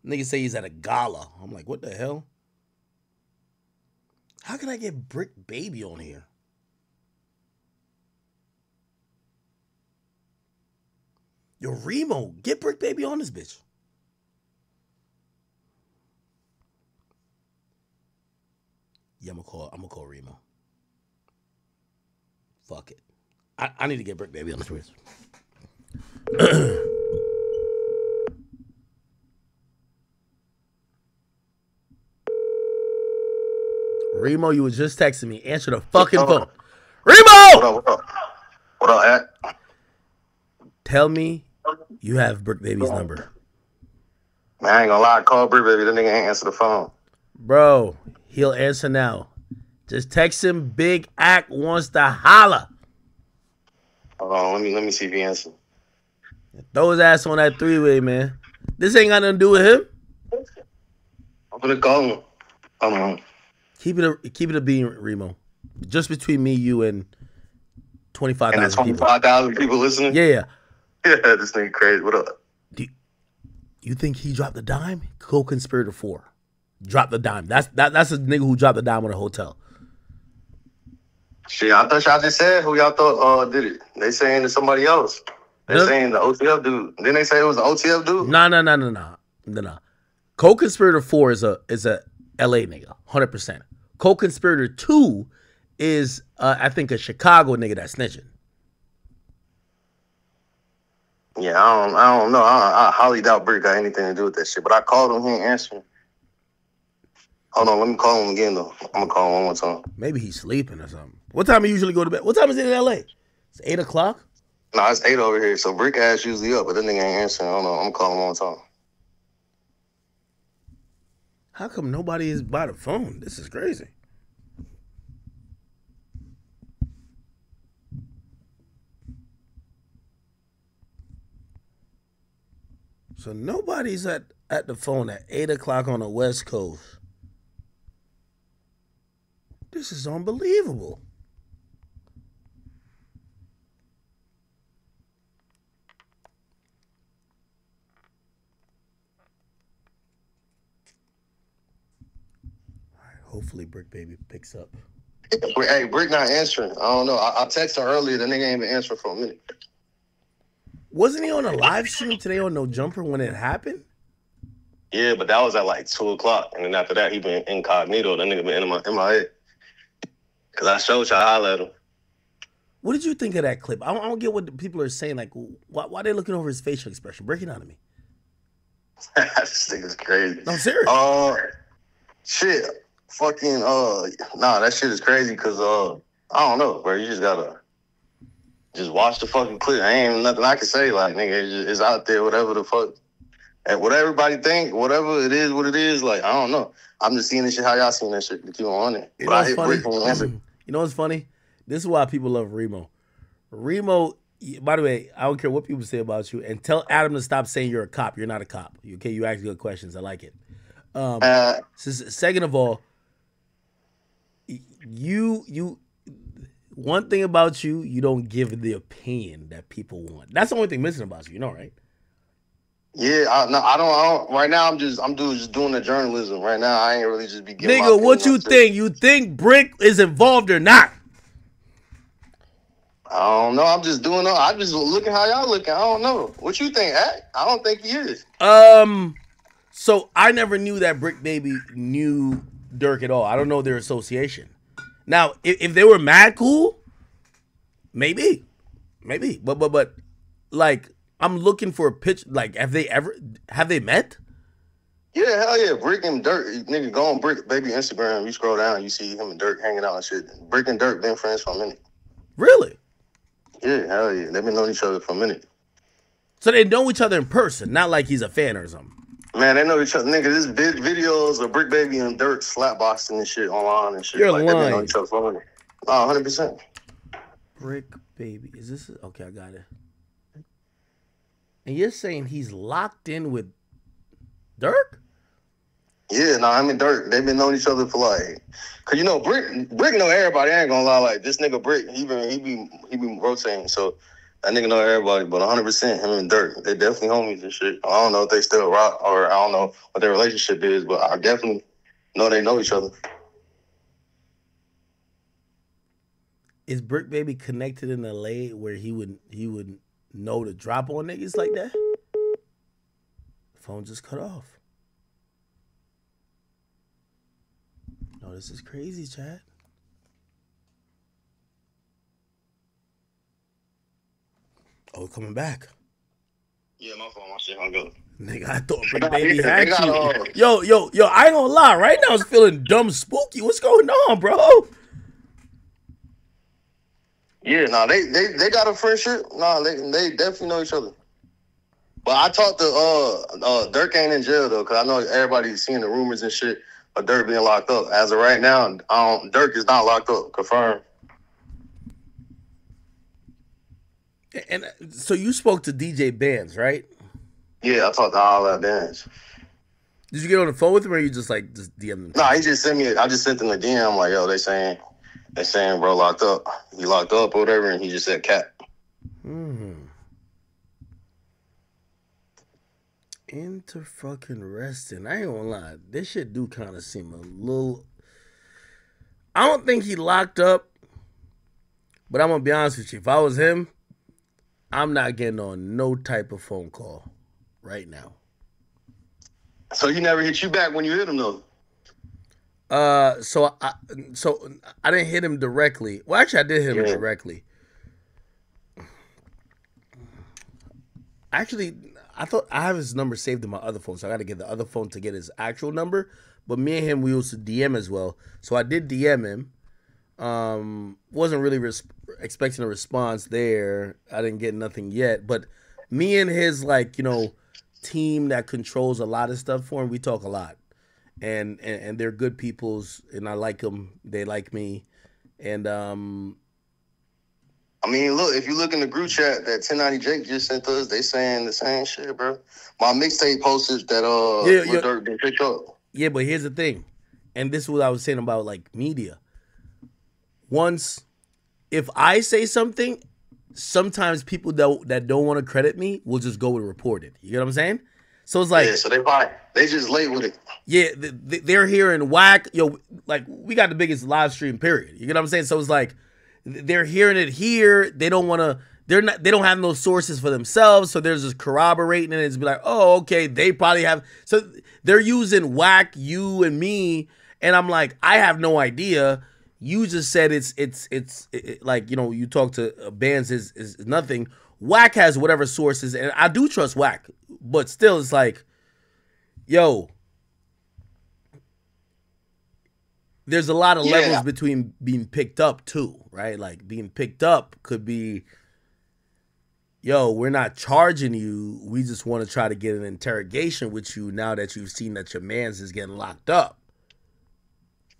Nigga say he's at a gala. I'm like, what the hell? How can I get Brick Baby on here? Yo, Remo, get Brick Baby on this bitch. Yeah, I'm gonna call Remo. Fuck it. I need to get Brick Baby on this bitch. Remo, you were just texting me. Answer the fucking phone. Remo! What up, At? Tell me you have Brick Baby's number. Man, I ain't gonna lie. I called Brick Baby. The nigga ain't answer the phone. Bro, he'll answer now. Just text him. Big Act wants to holla. Hold on. Let me see if he answers. Throw his ass on that 3-way, man. This ain't got nothing to do with him. I'm gonna call him. Hold on. Keep it a bean, Remo. Just between me, you, and 25,000 And people. 25,000 people listening? Yeah. Yeah, this nigga crazy. What up? You think he dropped the dime? Co-conspirator 4. Drop the dime. That's a nigga who dropped the dime on a hotel. Shit, I thought y'all just said who y'all thought did it. They saying it's somebody else. They saying the OTF dude. Didn't they say it was the OTF dude? No. Co-conspirator 4 is a LA nigga, 100%. Co-conspirator 2 is I think a Chicago nigga that's snitching. Yeah, I don't know. I highly doubt Brick got anything to do with that shit. But I called him, he ain't answering. Hold on, let me call him again though. I'm gonna call him one more time. Maybe he's sleeping or something. What time do you usually go to bed? What time is it in LA? It's 8 o'clock? No, it's 8 over here. So Brick ass usually up, but that nigga ain't answering. I don't know. I'm gonna call him one more time. How come nobody is by the phone? This is crazy. So nobody's at the phone at 8 o'clock on the West Coast. This is unbelievable. All right, hopefully Brick Baby picks up. Hey, Brick not answering. I don't know. I texted him earlier. The nigga ain't been answering for a minute. Wasn't he on a live stream today on No Jumper when it happened? Yeah, but that was at like 2 o'clock. And then after that, he been incognito. That nigga been in my head. Because I showed y'all, I hollered at him. What did you think of that clip? I don't get what the people are saying. Like, why they looking over his facial expression? Break it down to me. This nigga's crazy. No, I'm serious. Shit. Fucking, nah, that shit is crazy because, I don't know, bro. You just gotta just watch the fucking clip. Ain't nothing I can say. Like, nigga, it's out there, whatever the fuck. And what everybody think, whatever it is, what it is, like, I don't know. I'm just seeing this shit how y'all seeing that shit to keep on it. You But know I what's hit funny? Brick and answer. You know what's funny? This is why people love Remo. Remo, by the way, I don't care what people say about you, and tell Adam to stop saying you're a cop. You're not a cop. Okay, you ask good questions. I like it. Second of all, you one thing about you, you don't give the opinion that people want. That's the only thing missing about you. You know, right? Yeah, I don't. Right now, I'm just doing the journalism. Right now, I ain't really just be giving my Nigga, what opinion you on shit. think? You think Brick is involved or not? I don't know. I'm just doing. I'm just looking how y'all looking. I don't know. What you think, Act? I don't think he is. So I never knew that Brick Baby knew Durk at all. I don't know their association. Now, if they were mad cool, maybe, but like I'm looking for a pitch. Like, have they met? Yeah, hell yeah. Brick and Durk, nigga, go on Brick Baby Instagram. You scroll down, you see him and Durk hanging out and shit. Brick and Durk been friends for a minute. Really? Yeah, hell yeah. They've been knowing each other for a minute. So they know each other in person, not like he's a fan or something. Man, they know each other. Nigga, this videos of Brick Baby and Durk slapboxing and shit online and shit. You're like, lying. They've been knowing each other for a minute. Oh, 100%. Brick Baby. Is this... Okay, I got it. And you're saying he's locked in with Durk? Yeah, I mean Durk, they've been knowing each other for like, cause you know Brick know everybody. I ain't gonna lie, like this nigga Brick, he be rotating, so that nigga know everybody. But 100%, him and Durk, they definitely homies and shit. I don't know if they still rock or I don't know what their relationship is, but I definitely know they know each other. Is Brick Baby connected in LA where he would know to drop on niggas like that? Phone just cut off. No, this is crazy, Chad. Oh, coming back. Yeah, my phone, my shit hung up. Nigga, I thought Brick Baby had got, you. Yo, I ain't gonna lie. Right now, it's feeling dumb spooky. What's going on, bro? Yeah, they got a friendship. They definitely know each other. But I talked to Durk ain't in jail though, cause I know everybody's seeing the rumors and shit of Durk being locked up. As of right now, Durk is not locked up. Confirmed. And so you spoke to DJ Bands, right? Yeah, I talked to all that bands. Did you get on the phone with him, or you just DM him? Nah, he just sent me. I just sent him a DM. I'm like, yo, they saying bro locked up. He locked up or whatever, and he just said cat. Inter-fucking-resting. I ain't gonna lie. This shit do kind of seem a little... I don't think he locked up, but I'm gonna be honest with you. If I was him, I'm not getting on no type of phone call right now. So he never hit you back when you hit him though? So I didn't hit him directly. Well, actually, I did hit him directly. Actually, I thought I have his number saved in my other phone, so I got to get the other phone to get his actual number. But me and him, we used to DM as well. So I did DM him. Wasn't really expecting a response there. I didn't get nothing yet. But me and his, team that controls a lot of stuff for him, we talk a lot. And they're good peoples, and I like them. They like me. And I mean, look, if you look in the group chat that 1090 Jake just sent us, they saying the same shit, bro. My mixtape posted that Durk been picked up. Yeah, but here's the thing, and this is what I was saying about media. Once, if I say something, sometimes people that don't want to credit me will just go and report it. You get what I'm saying? So it's like, yeah, so they just late with it. Yeah, they're hearing whack. We got the biggest live stream period. You get what I'm saying? So it's like they're hearing it here. They don't want to. They don't have no sources for themselves. So they're just corroborating it. And it's be like, oh, okay, they probably have. So they're using whack, you and me, and I'm like, I have no idea. You just said it's you talk to bands is nothing. Wack has whatever sources, and I do trust Wack, but still, it's like, yo, there's a lot of levels between being picked up too, right? Like being picked up could be, yo, we're not charging you. We just want to try to get an interrogation with you now that you've seen that your man's is getting locked up.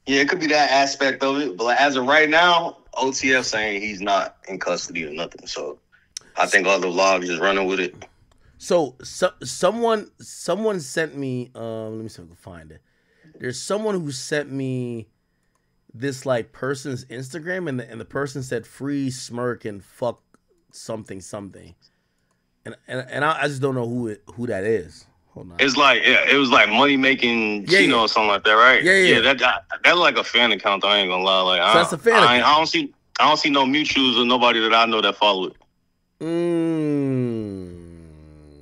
Yeah, it could be that aspect of it. But as of right now, OTF saying he's not in custody or nothing. So I think all the logs is running with it. So someone sent me, let me see if I can find it. There's someone who sent me this like person's Instagram, and the person said free smirk and fuck something, and I just don't know who that is. Hold on. It's like it was like money making Chino or something like that, right? Yeah. That like a fan account. I ain't gonna lie. Like so that's a fan account. I don't see no mutuals or nobody that I know that follow it.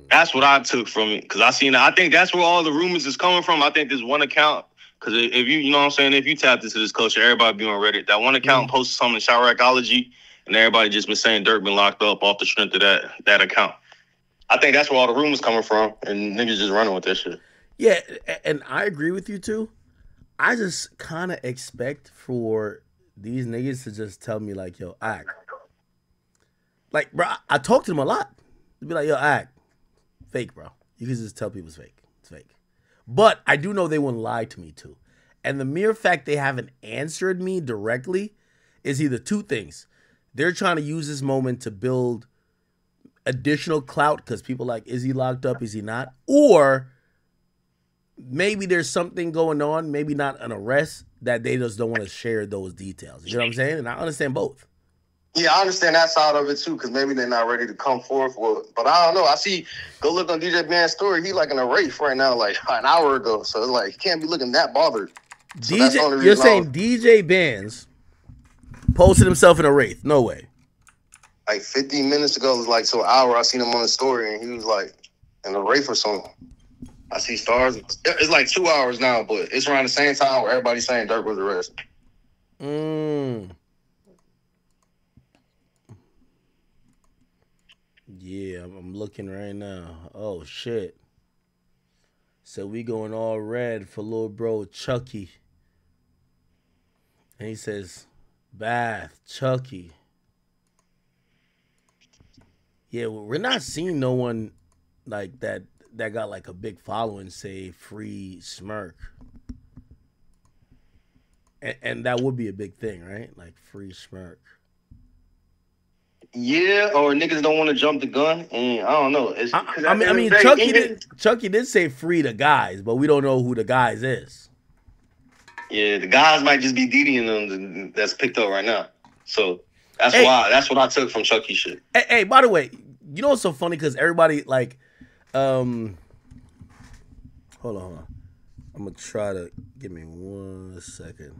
That's what I took from it, because I seen. I think that's where all the rumors is coming from. I think this one account, because if you know what I'm saying, if you tapped into this culture, everybody be on Reddit. That one account posted something in Chiracology, and everybody just been saying Durk been locked up off the strength of that account. I think that's where all the rumors coming from, and niggas just running with that shit. Yeah, and I agree with you too. I just kind of expect for these niggas to just tell me like, yo, act. Like, bro, I talk to them a lot. They'd be like, yo, act. Fake, bro. You can just tell people it's fake. It's fake. But I do know they wouldn't lie to me too. And the mere fact they haven't answered me directly is either two things. They're trying to use this moment to build additional clout because people like, is he locked up? Is he not? Or maybe there's something going on, maybe not an arrest, that they just don't want to share those details. You know what I'm saying? And I understand both. Yeah, I understand that side of it too, because maybe they're not ready to come forth with it. But I don't know. I see, go look on DJ Band's story. He like in a race right now, like an hour ago. So it's like, he can't be looking that bothered. So you're saying DJ Bands posted himself in a wraith? No way. Like 15 minutes ago, it was like, so an hour, I seen him on the story, and he was like in a wraith or something. I see stars. It's like 2 hours now, but it's around the same time where everybody's saying Durk was arrested. Yeah, I'm looking right now. Oh, shit. So we going all red for little bro Chucky. And he says, Bath, Chucky. Yeah, we're not seeing no one like that got like a big following say free smirk. And that would be a big thing, right? Like free smirk. Yeah, or niggas don't want to jump the gun, and I don't know. I mean, Chucky did say free the guys, but we don't know who the guys is. Yeah, the guys might just be Didi and them that's picked up right now. So that's what I took from Chucky shit. Hey, by the way, you know what's so funny? Because everybody like, hold on. I'm gonna try to give me 1 second.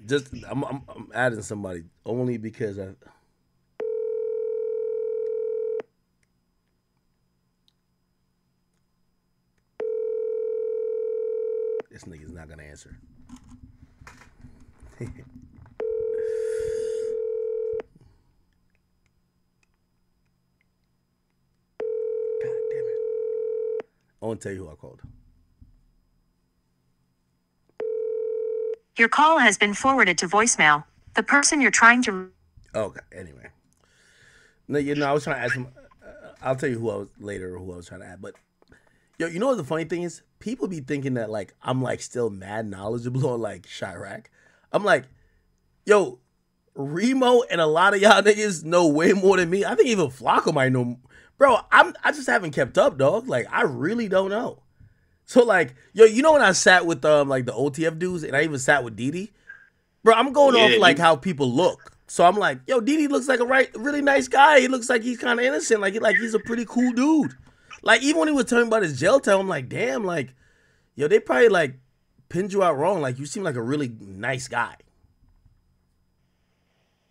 Just I'm adding somebody only because this nigga's not gonna answer. God damn it. I won't tell you who I called. Your call has been forwarded to voicemail. The person you're trying to... Okay, anyway. No, I was trying to ask him. I'll tell you who I was trying to add. But, yo, you know what the funny thing is? People be thinking that, like, I'm, like, still mad knowledgeable on, like, Chirac. I'm like, yo, Remo and a lot of y'all niggas know way more than me. I think even Flocko might know. Bro, I just haven't kept up, dog. Like, I really don't know. So, like, yo, you know when I sat with, like, the OTF dudes, and I even sat with Didi? Bro, I'm going off, like, how people look. So I'm like, yo, Didi looks like a really nice guy. He looks like he's kind of innocent. Like he's a pretty cool dude. Like, even when he was talking about his jail time, I'm like, damn, like, yo, they probably, like, pinned you out wrong. Like, you seem like a really nice guy.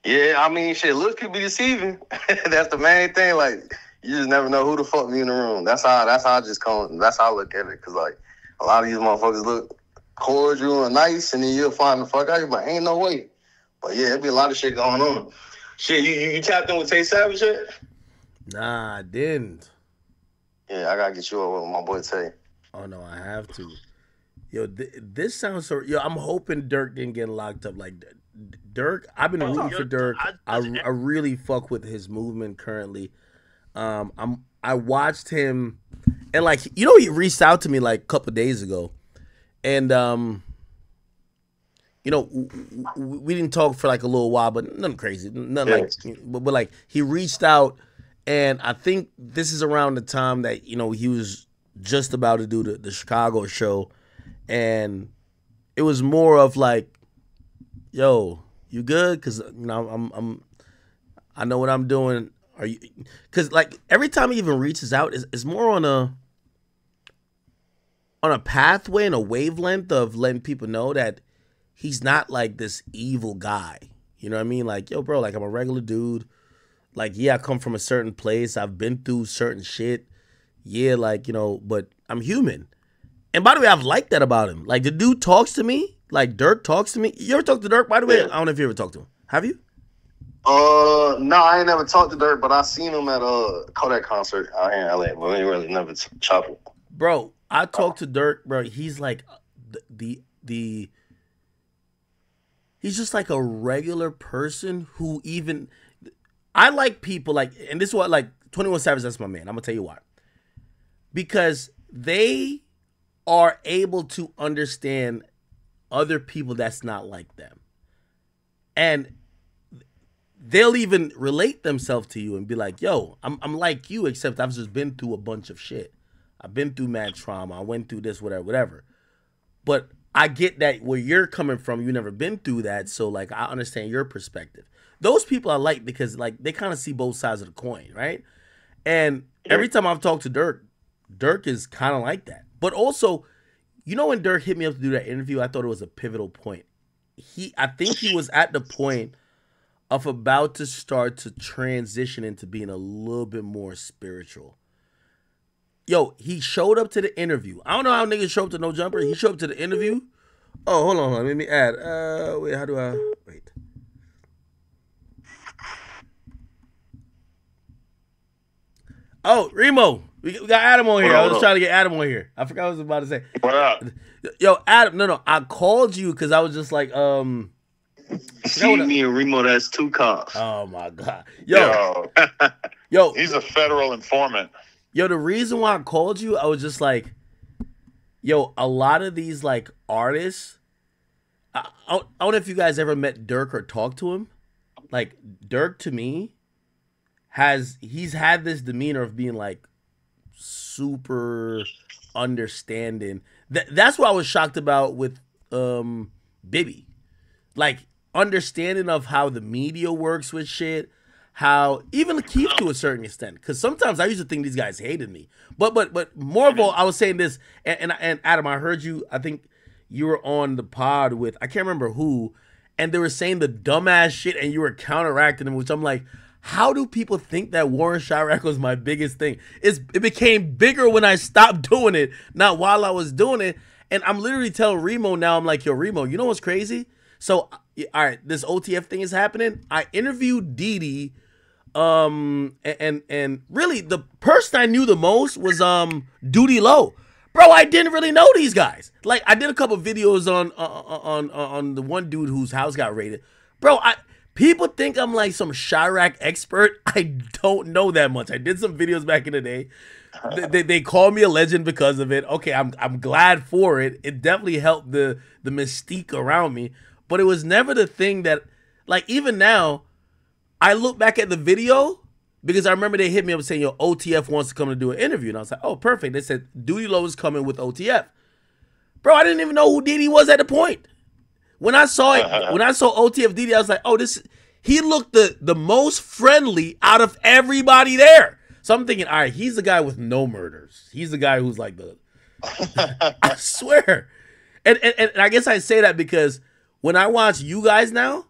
Yeah, I mean, shit, looks could be deceiving. That's the main thing. Like, you just never know who the fuck be in the room. That's how I look at it. Cause like a lot of these motherfuckers look cordial and nice, and then you'll find the fuck out. You're like, ain't no way. But yeah, it'd be a lot of shit going on. Shit, you tapped in with Tay Savage yet? Nah, I didn't. Yeah, I gotta get you over with my boy Tay. Oh no, I have to. Yo, this sounds so. Yo, I'm hoping Durk didn't get locked up. Like, Dirk, I've been rooting for Dirk. I really fuck with his movement currently. I watched him, and like he reached out to me like a couple of days ago, and we didn't talk for like a little while, but nothing crazy, nothing but like he reached out, and I think this is around the time that he was just about to do the Chicago show, and it was more of like, yo, you good? Because I know what I'm doing. Are you? Because like every time he even reaches out, it's more on a pathway and a wavelength of letting people know that he's not like this evil guy. You know what I mean? Like, yo, bro, like I'm a regular dude. Like, yeah, I come from a certain place. I've been through certain shit. Yeah, like, but I'm human. And by the way, I've liked that about him. Like, the dude talks to me. Like, Dirk talks to me. You ever talk to Dirk, by the way? I don't know if you ever talked to him. Have you? No, I ain't never talked to Dirk, but I seen him at a Kodak concert out here in LA. But we ain't really never chopping. Bro, I talked to Dirk, bro. He's like he's just like a regular person who even, I like people like, and this is what, like 21 Savage, that's my man. I'm gonna tell you why. Because they are able to understand other people that's not like them. And they'll even relate themselves to you and be like, yo, I'm like you, except I've just been through a bunch of shit. I've been through mad trauma. I went through this, whatever. But I get that where you're coming from, you've never been through that. So like, I understand your perspective. Those people I like because like they kind of see both sides of the coin, right? And every time I've talked to Dirk, Dirk is kind of like that. But also, when Dirk hit me up to do that interview, I thought it was a pivotal point. I think he was at the point of about to start to transition into being a little bit more spiritual. Yo, he showed up to the interview. I don't know how niggas show up to No Jumper. He showed up to the interview. Oh, hold on. Let me add. Wait, how do I... Wait. Oh, Remo. We got Adam on here. I was trying to get Adam on here. I forgot what I was about to say. What up? Yo, Adam. No. I called you because I was just like, See me and Remo, that's two cops. Oh, my God. Yo. He's a federal informant. Yo, the reason why I called you, I was just like, yo, a lot of these like artists, I don't know if you guys ever met Dirk or talked to him. Like Dirk to me he's had this demeanor of being like super understanding. That's what I was shocked about with Bibby. Like understanding of how the media works with shit. How even Keith to a certain extent, because sometimes I used to think these guys hated me, but more of all, I was saying this, and Adam, I heard you. I think you were on the pod with I can't remember who, and they were saying the dumbass shit, and you were counteracting them, which I'm like, how do people think that Warren Chirac was my biggest thing? It became bigger when I stopped doing it, not while I was doing it, and I'm literally telling Remo now. I'm like, yo, Remo, you know what's crazy? So, all right, this OTF thing is happening. I interviewed Didi. And really the person I knew the most was Duty Low. Bro, I didn't really know these guys. Like I did a couple videos on the one dude whose house got raided. Bro, people think I'm like some Chirac expert. I don't know that much. I did some videos back in the day. They call me a legend because of it. Okay, I'm glad for it. It definitely helped the mystique around me, but it was never the thing that like even now I look back at the video because I remember they hit me up saying, yo, OTF wants to come to do an interview. And I was like, oh, perfect. They said, Duty Low is coming with OTF. Bro, I didn't even know who Didi was at the point. When I saw it, when I saw OTF Didi, I was like, oh, he looked the most friendly out of everybody there. So I'm thinking, all right, he's the guy with no murders. He's the guy who's like I swear. And I guess I say that because when I watch you guys now,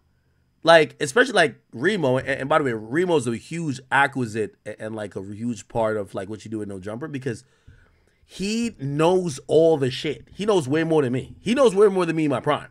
like, especially like Remo, and by the way, Remo's a huge acquisite and like a huge part of like what you do in No Jumper because he knows all the shit. He knows way more than me. He knows way more than me in my prime.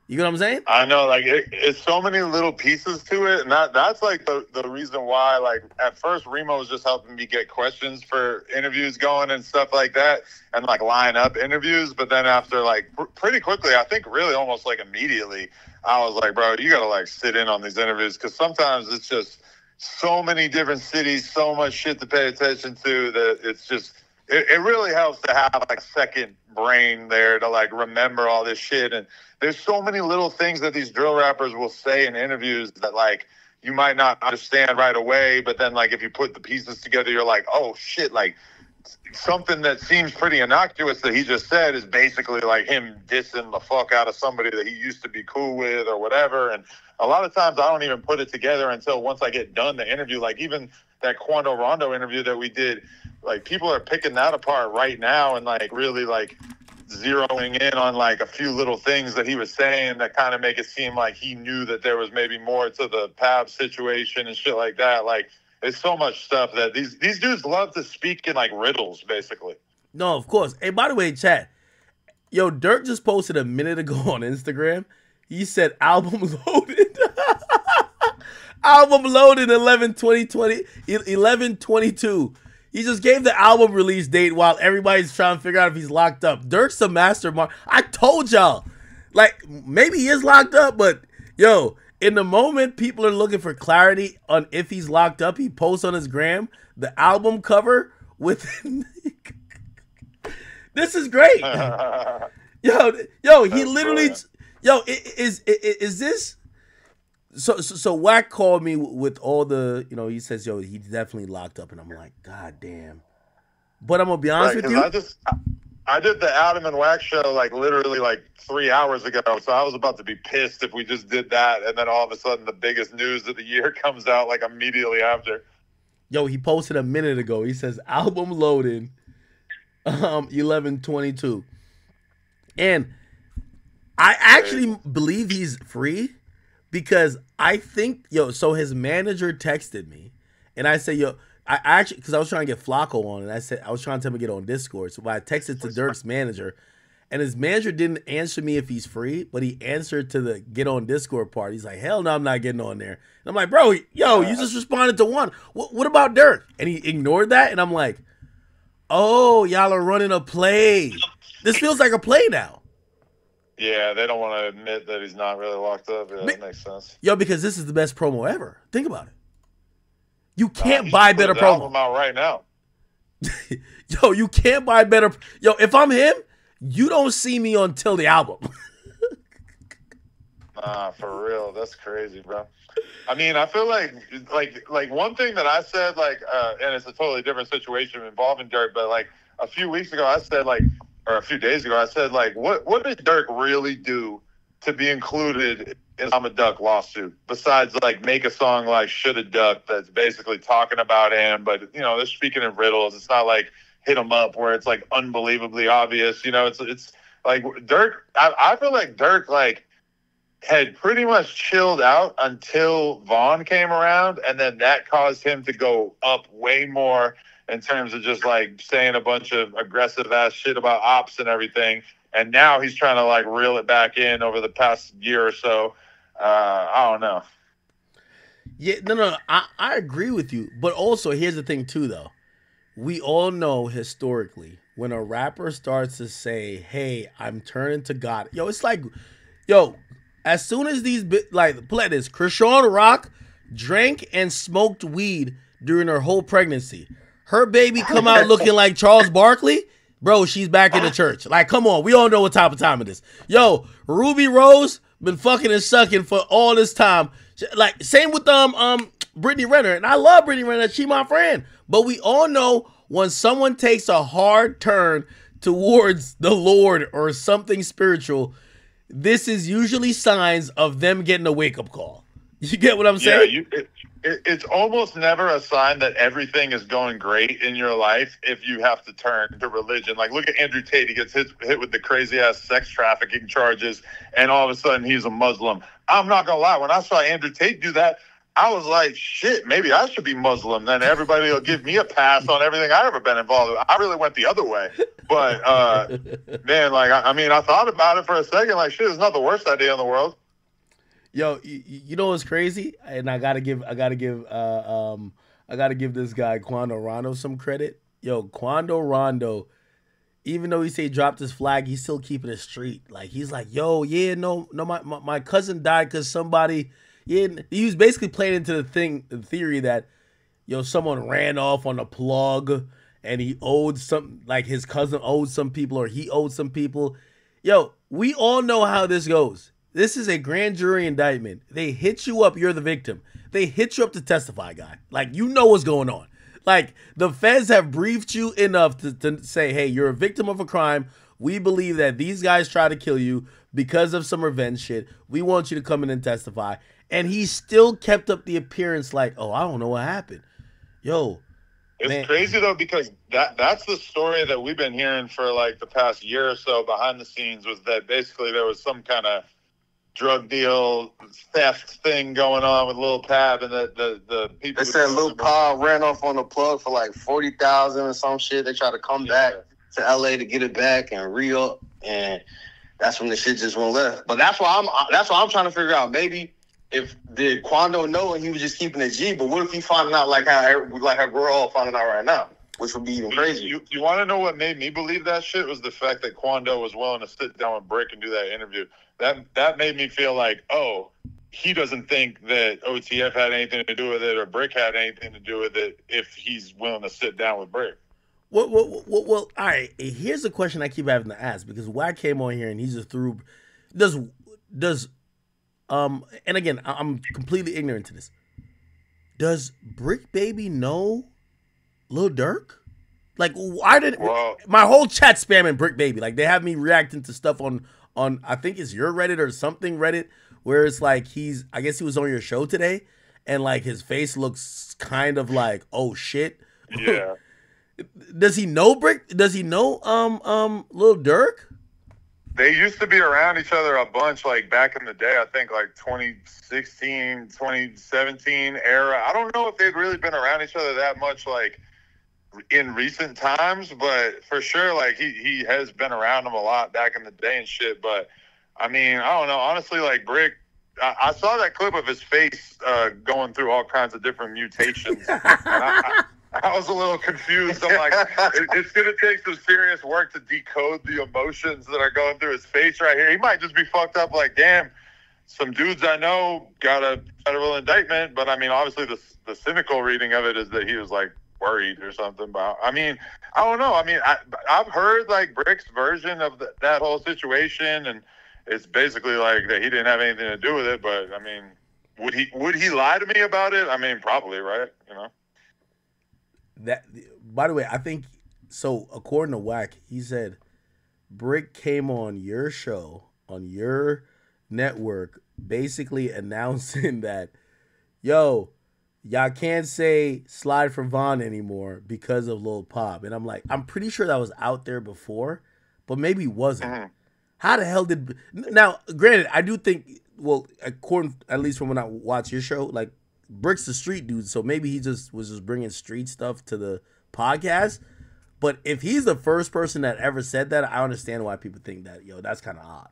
You know what I'm saying? I know, like it's so many little pieces to it, and that's like the reason why. Like at first, Remo was just helping me get questions for interviews going and stuff like that, and like line up interviews. But then after like pretty quickly, I think really almost like immediately, I was like, bro, you gotta like sit in on these interviews because sometimes it's just so many different cities, so much shit to pay attention to that it's just. It really helps to have like second brain there to like remember all this shit. And there's so many little things that these drill rappers will say in interviews that like you might not understand right away. But then like if you put the pieces together, you're like, oh shit, like something that seems pretty innocuous that he just said is basically like him dissing the fuck out of somebody that he used to be cool with or whatever. And a lot of times I don't even put it together until once I get done the interview. Like even that Quando Rondo interview that we did, like people are picking that apart right now and like really like zeroing in on like a few little things that he was saying that kind of make it seem like he knew that there was maybe more to the Pab situation and shit like that. Like there's so much stuff that these dudes love to speak in like riddles, basically. No, of course. Hey, by the way, chat, yo, Durk just posted a minute ago on Instagram. He said album loaded. Album loaded 11/20/20 He just gave the album release date while everybody's trying to figure out if he's locked up. Durk's the mastermind. I told y'all, like, maybe he is locked up, but yo, in the moment people are looking for clarity on if he's locked up, he posts on his gram the album cover with. This is great. Yo, he literally, yo, is this? So Wack called me with all the, you know, he says, yo, he's definitely locked up. And I'm like, God damn. But I'm going to be honest with you. I did the Adam and Wack show like literally like 3 hours ago. So I was about to be pissed if we just did that. And then all of a sudden the biggest news of the year comes out like immediately after. Yo, he posted a minute ago. He says, album loaded 11/22. And I actually believe he's free. Because I think, yo, so his manager texted me, and I said, yo, I actually, because I was trying to get Flacco on, and I said, I was trying to tell him to get on Discord. So I texted to Durk's manager, and his manager didn't answer me if he's free, but he answered to the get on Discord part. He's like, hell no, I'm not getting on there. And I'm like, bro, yo, you just responded to one. What about Durk? And he ignored that, and I'm like, oh, y'all are running a play. This feels like a play now. Yeah, they don't want to admit that he's not really locked up. Yeah, that makes sense. Yo, because this is the best promo ever. Think about it. You can't buy better promo. Album out right now. Yo, you can't buy better. Yo, if I'm him, you don't see me until the album. Nah, for real. That's crazy, bro. I mean, I feel like one thing that I said, like, and it's a totally different situation involving Durk, but like a few weeks ago, I said like, or a few days ago, I said, like, what did Durk really do to be included in I'm a Duck lawsuit? Besides, like, make a song like Shoulda Duck that's basically talking about him, but, you know, they're speaking in riddles. It's not like Hit 'Em Up where it's, like, unbelievably obvious. You know, it's like, Durk, I feel like Durk, like, had pretty much chilled out until Vaughn came around, and then that caused him to go up way more in terms of just like saying a bunch of aggressive ass shit about ops and everything. And now he's trying to like reel it back in over the past year or so. I don't know. Yeah, no, I agree with you. But also here's the thing too, though. We all know historically when a rapper starts to say, hey, I'm turning to God. Yo, it's like, yo, as soon as these, like, play this, Krishan Rock drank and smoked weed during her whole pregnancy. Her baby come out looking like Charles Barkley, bro, she's back in the church. Like, come on, we all know what type of time it is. Yo, Ruby Rose been fucking and sucking for all this time. Like, same with Brittany Renner, and I love Brittany Renner, she my friend. But we all know when someone takes a hard turn towards the Lord or something spiritual, this is usually signs of them getting a wake-up call. You get what I'm saying? Yeah, it's almost never a sign that everything is going great in your life if you have to turn to religion. Like, look at Andrew Tate. He gets hit with the crazy-ass sex trafficking charges, and all of a sudden he's a Muslim. I'm not going to lie. When I saw Andrew Tate do that, I was like, shit, maybe I should be Muslim. Then everybody will give me a pass on everything I've ever been involved with. I really went the other way. But man, like I mean, I thought about it for a second. Like, shit, it's not the worst idea in the world. Yo, you know what's crazy? And I gotta give this guy Quando Rondo some credit. Yo, Quando Rondo, even though he say dropped his flag, he's still keeping it street. Like, he's like, yo, yeah, no, my cousin died because somebody, yeah, he was basically playing into the theory that, yo, someone ran off on a plug and he owed some, like his cousin owed some people or he owed some people. Yo, we all know how this goes. This is a grand jury indictment. They hit you up, you're the victim. They hit you up to testify, guy. Like, you know what's going on. Like, the feds have briefed you enough to say, hey, you're a victim of a crime. We believe that these guys try to kill you because of some revenge shit. We want you to come in and testify. And he still kept up the appearance like, oh, I don't know what happened. Yo, it's crazy, though, because that's the story that we've been hearing for, like, the past year or so behind the scenes, was that basically there was some kind of drug deal theft thing going on with Lil Pab, and the people. They said Lil Pab ran off on the plug for like 40,000 or some shit. They tried to come back to LA to get it back and re-up, and that's when the shit just went left. But that's why I'm trying to figure out. Maybe if did Quando know and he was just keeping it G, but what if he finding out like how we're all finding out right now, which would be even crazy. You want to know what made me believe that shit was the fact that Quando was willing to sit down with Brick and do that interview. That made me feel like, oh, he doesn't think that OTF had anything to do with it or Brick had anything to do with it if he's willing to sit down with Brick. Well, all right. Here's a question I keep having to ask, because Wack came on here and he just threw. And again, I'm completely ignorant to this. Does Brick Baby know Lil Durk? Like, why did my whole chat spamming Brick Baby? Like, they have me reacting to stuff on I think it's your Reddit or something Reddit, where it's like I guess he was on your show today, and like his face looks kind of like, oh shit. Yeah. Does he know Brick? Does he know Lil Durk? They used to be around each other a bunch, like back in the day. I think like 2016, 2017 era. I don't know if they'd really been around each other that much, like in recent times, but for sure, like he has been around them a lot back in the day and shit. But I mean, I don't know, honestly, like Brick, I saw that clip of his face going through all kinds of different mutations. And I was a little confused. I'm like, it's gonna take some serious work to decode the emotions that are going through his face right here. He might just be fucked up, like, damn, some dudes I know got a federal indictment. But I mean, obviously the cynical reading of it is that he was like worried or something. But I mean, I don't know. I mean, I've heard like Brick's version of that whole situation, and it's basically like that he didn't have anything to do with it. But I mean, would he lie to me about it? I mean, probably, right? You know. That, by the way, I think so. According to Wack, he said Brick came on your show on your network, basically announcing that, yo, y'all can't say Slide for Vaughn anymore because of Lil Pop. And I'm like, I'm pretty sure that was out there before, but maybe it wasn't. Mm-hmm. How the hell did... Now, granted, I do think, well, according, at least from when I watch your show, like, Brick's the street dude, so maybe he was just bringing street stuff to the podcast. But if he's the first person that ever said that, I understand why people think that, yo, that's kind of odd.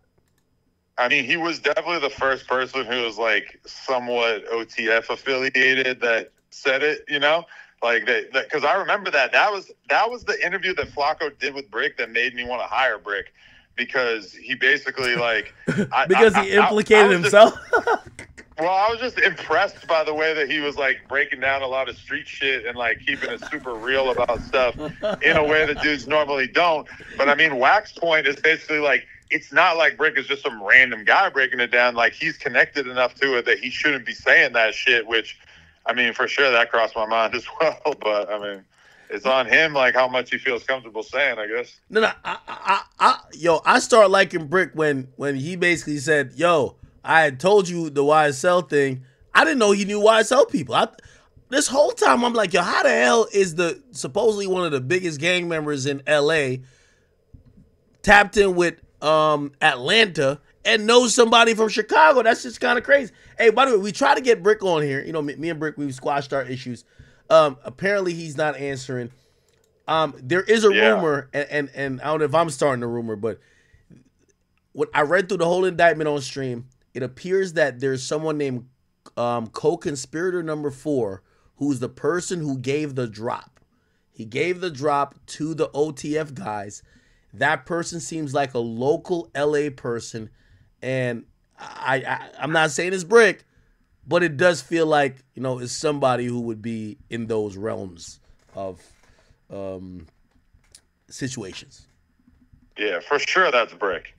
I mean, he was definitely the first person who was like somewhat OTF affiliated that said it, you know, like because I remember that was the interview that Flacco did with Brick that made me want to hire Brick, because he basically like he implicated himself. Well, I was just impressed by the way that he was like breaking down a lot of street shit and like keeping it super real about stuff in a way that dudes normally don't. But I mean, Wack's point is basically like, it's not like Brick is just some random guy breaking it down. Like, he's connected enough to it that he shouldn't be saying that shit, which, I mean, for sure that crossed my mind as well. But I mean, it's on him, like, how much he feels comfortable saying, I guess. No, I start liking Brick when he basically said, yo, I had told you the YSL thing. I didn't know he knew YSL people. This whole time I'm like, yo, how the hell is supposedly one of the biggest gang members in LA tapped in with Atlanta and knows somebody from Chicago? That's just kind of crazy. Hey, by the way, we try to get Brick on here. You know, me and Brick, we've squashed our issues. Apparently he's not answering. There is a rumor, and I don't know if I'm starting a rumor, but when I read through the whole indictment on stream, it appears that there's someone named co-conspirator number 4 who's the person who gave the drop. He gave the drop to the OTF guys. That person seems like a local LA person, and I'm not saying it's Brick, but it does feel like, you know, it's somebody who would be in those realms of situations. Yeah, for sure that's Brick.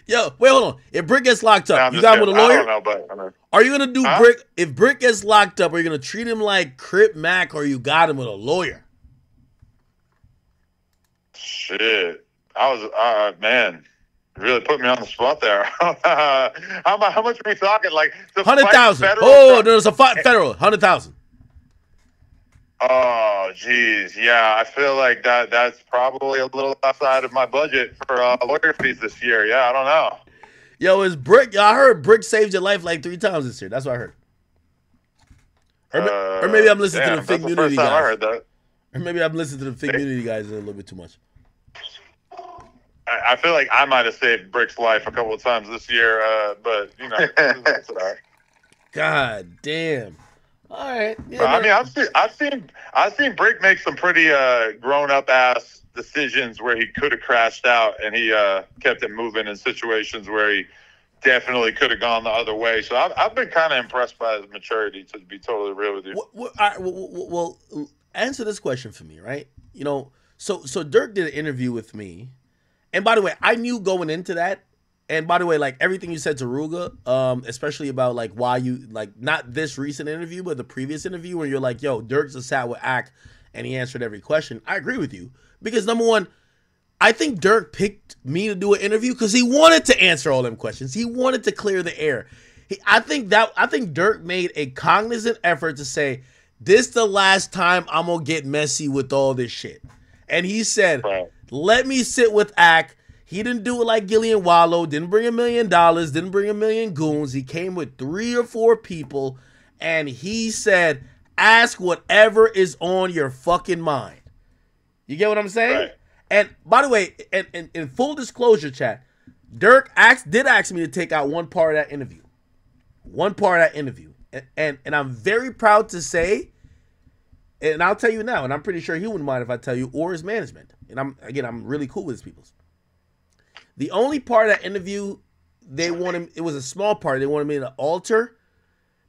Yo, wait, hold on. If Brick gets locked up, you got him with a lawyer? I don't know, but are you gonna do Brick? If Brick gets locked up, are you gonna treat him like Crip Mac, or you got him with a lawyer? Shit, I was man, really put me on the spot there. How much are we talking? Like 100,000. Oh, there's a federal 100,000. Oh, geez. Yeah, I feel like that's probably a little outside of my budget for lawyer fees this year. Yeah, I don't know. Yo, is Brick? I heard Brick saved your life like 3 times this year. That's what I heard. Or maybe I'm listening to the Fig Community guys. I heard that. Or maybe I'm listening to the Fig Community guys a little bit too much. I feel like I might have saved Brick's life a couple of times this year, but, you know, that's all right. God damn. All right. Yeah, I mean, I've seen Brick make some pretty grown up ass decisions where he could have crashed out, and he kept it moving in situations where he definitely could have gone the other way. So I've been kind of impressed by his maturity, to be totally real with you. Well, answer this question for me, right? You know, so Durk did an interview with me, and by the way, I knew going into that. And by the way, like everything you said to Ruga, especially about like why you like not this recent interview, but the previous interview where you're like, yo, Durk's just sat with Ak and he answered every question. I agree with you because number one, I think Durk picked me to do an interview because he wanted to answer all them questions. He wanted to clear the air. I think Durk made a cognizant effort to say, this the last time I'm gonna get messy with all this shit. And he said, let me sit with Ak. He didn't do it like Gillian Wallow, didn't bring $1 million, didn't bring a million goons. He came with 3 or 4 people, and he said, ask whatever is on your fucking mind. You get what I'm saying? Right. And by the way, and in full disclosure, chat, Durk did ask me to take out one part of that interview. One part of that interview. And I'm very proud to say, and I'll tell you now, and I'm pretty sure he wouldn't mind if I tell you, or his management. And I'm really cool with his peoples. The only part of that interview it was a small part. They wanted me to alter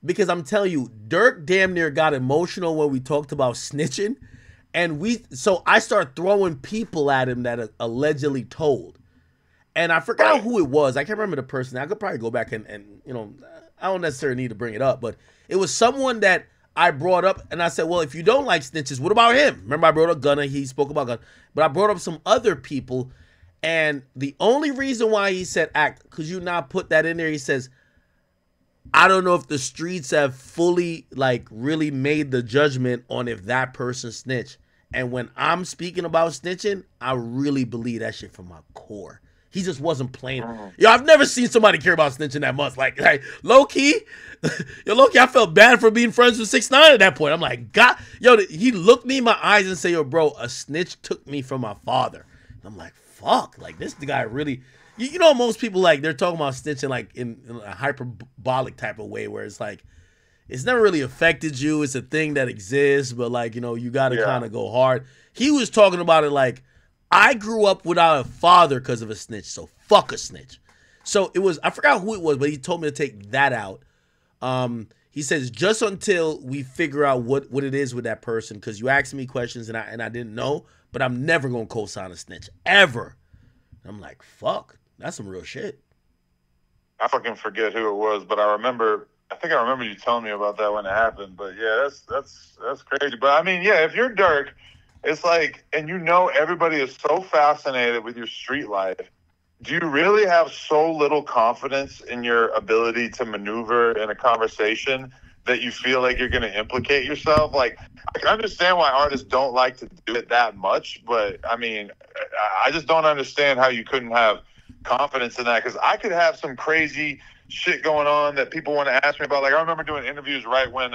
because I'm telling you, Durk damn near got emotional when we talked about snitching. And so I start throwing people at him that allegedly told. And I forgot who it was. I can't remember the person. I could probably go back and you know, I don't necessarily need to bring it up, but it was someone that I brought up and I said, well, if you don't like snitches, what about him? Remember I brought up Gunna, he spoke about Gunna, but I brought up some other people. And the only reason why he said act, because you not put that in there, he says, I don't know if the streets have fully, like, really made the judgment on if that person snitched. And when I'm speaking about snitching, I really believe that shit from my core. He just wasn't playing. Yo, I've never seen somebody care about snitching that much. Like low-key, I felt bad for being friends with 6ix9ine at that point. I'm like, God, yo, he looked me in my eyes and said, yo, bro, a snitch took me from my father. And I'm like, fuck, like this guy really, you know, most people like they're talking about snitching like in a hyperbolic type of way where it's like it's never really affected you. It's a thing that exists, but like, you know, you got to kind of go hard. He was talking about it like I grew up without a father because of a snitch, so fuck a snitch. So it was, I forgot who it was, but he told me to take that out. He says just until we figure out what it is with that person, because you asked me questions and I didn't know. But I'm never going to co-sign a snitch, ever. I'm like, fuck, that's some real shit. I fucking forget who it was, but I think I remember you telling me about that when it happened. But yeah, that's crazy. But I mean, yeah, if you're Durk, it's like, and you know everybody is so fascinated with your street life. Do you really have so little confidence in your ability to maneuver in a conversation that you feel like you're going to implicate yourself? Like, I can understand why artists don't like to do it that much, but I mean, I just don't understand how you couldn't have confidence in that, because I could have some crazy shit going on that people want to ask me about. Like, I remember doing interviews right when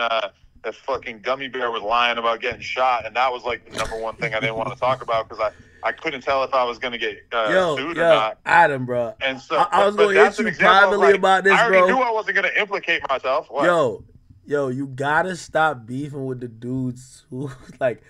that fucking gummy bear was lying about getting shot, and that was like the number one thing I didn't want to talk about because I couldn't tell if I was going to get sued or not. Adam, bro. And so I was going to hit you privately about this, bro. I already knew I wasn't going to implicate myself. What? Yo, you gotta stop beefing with the dudes who, like,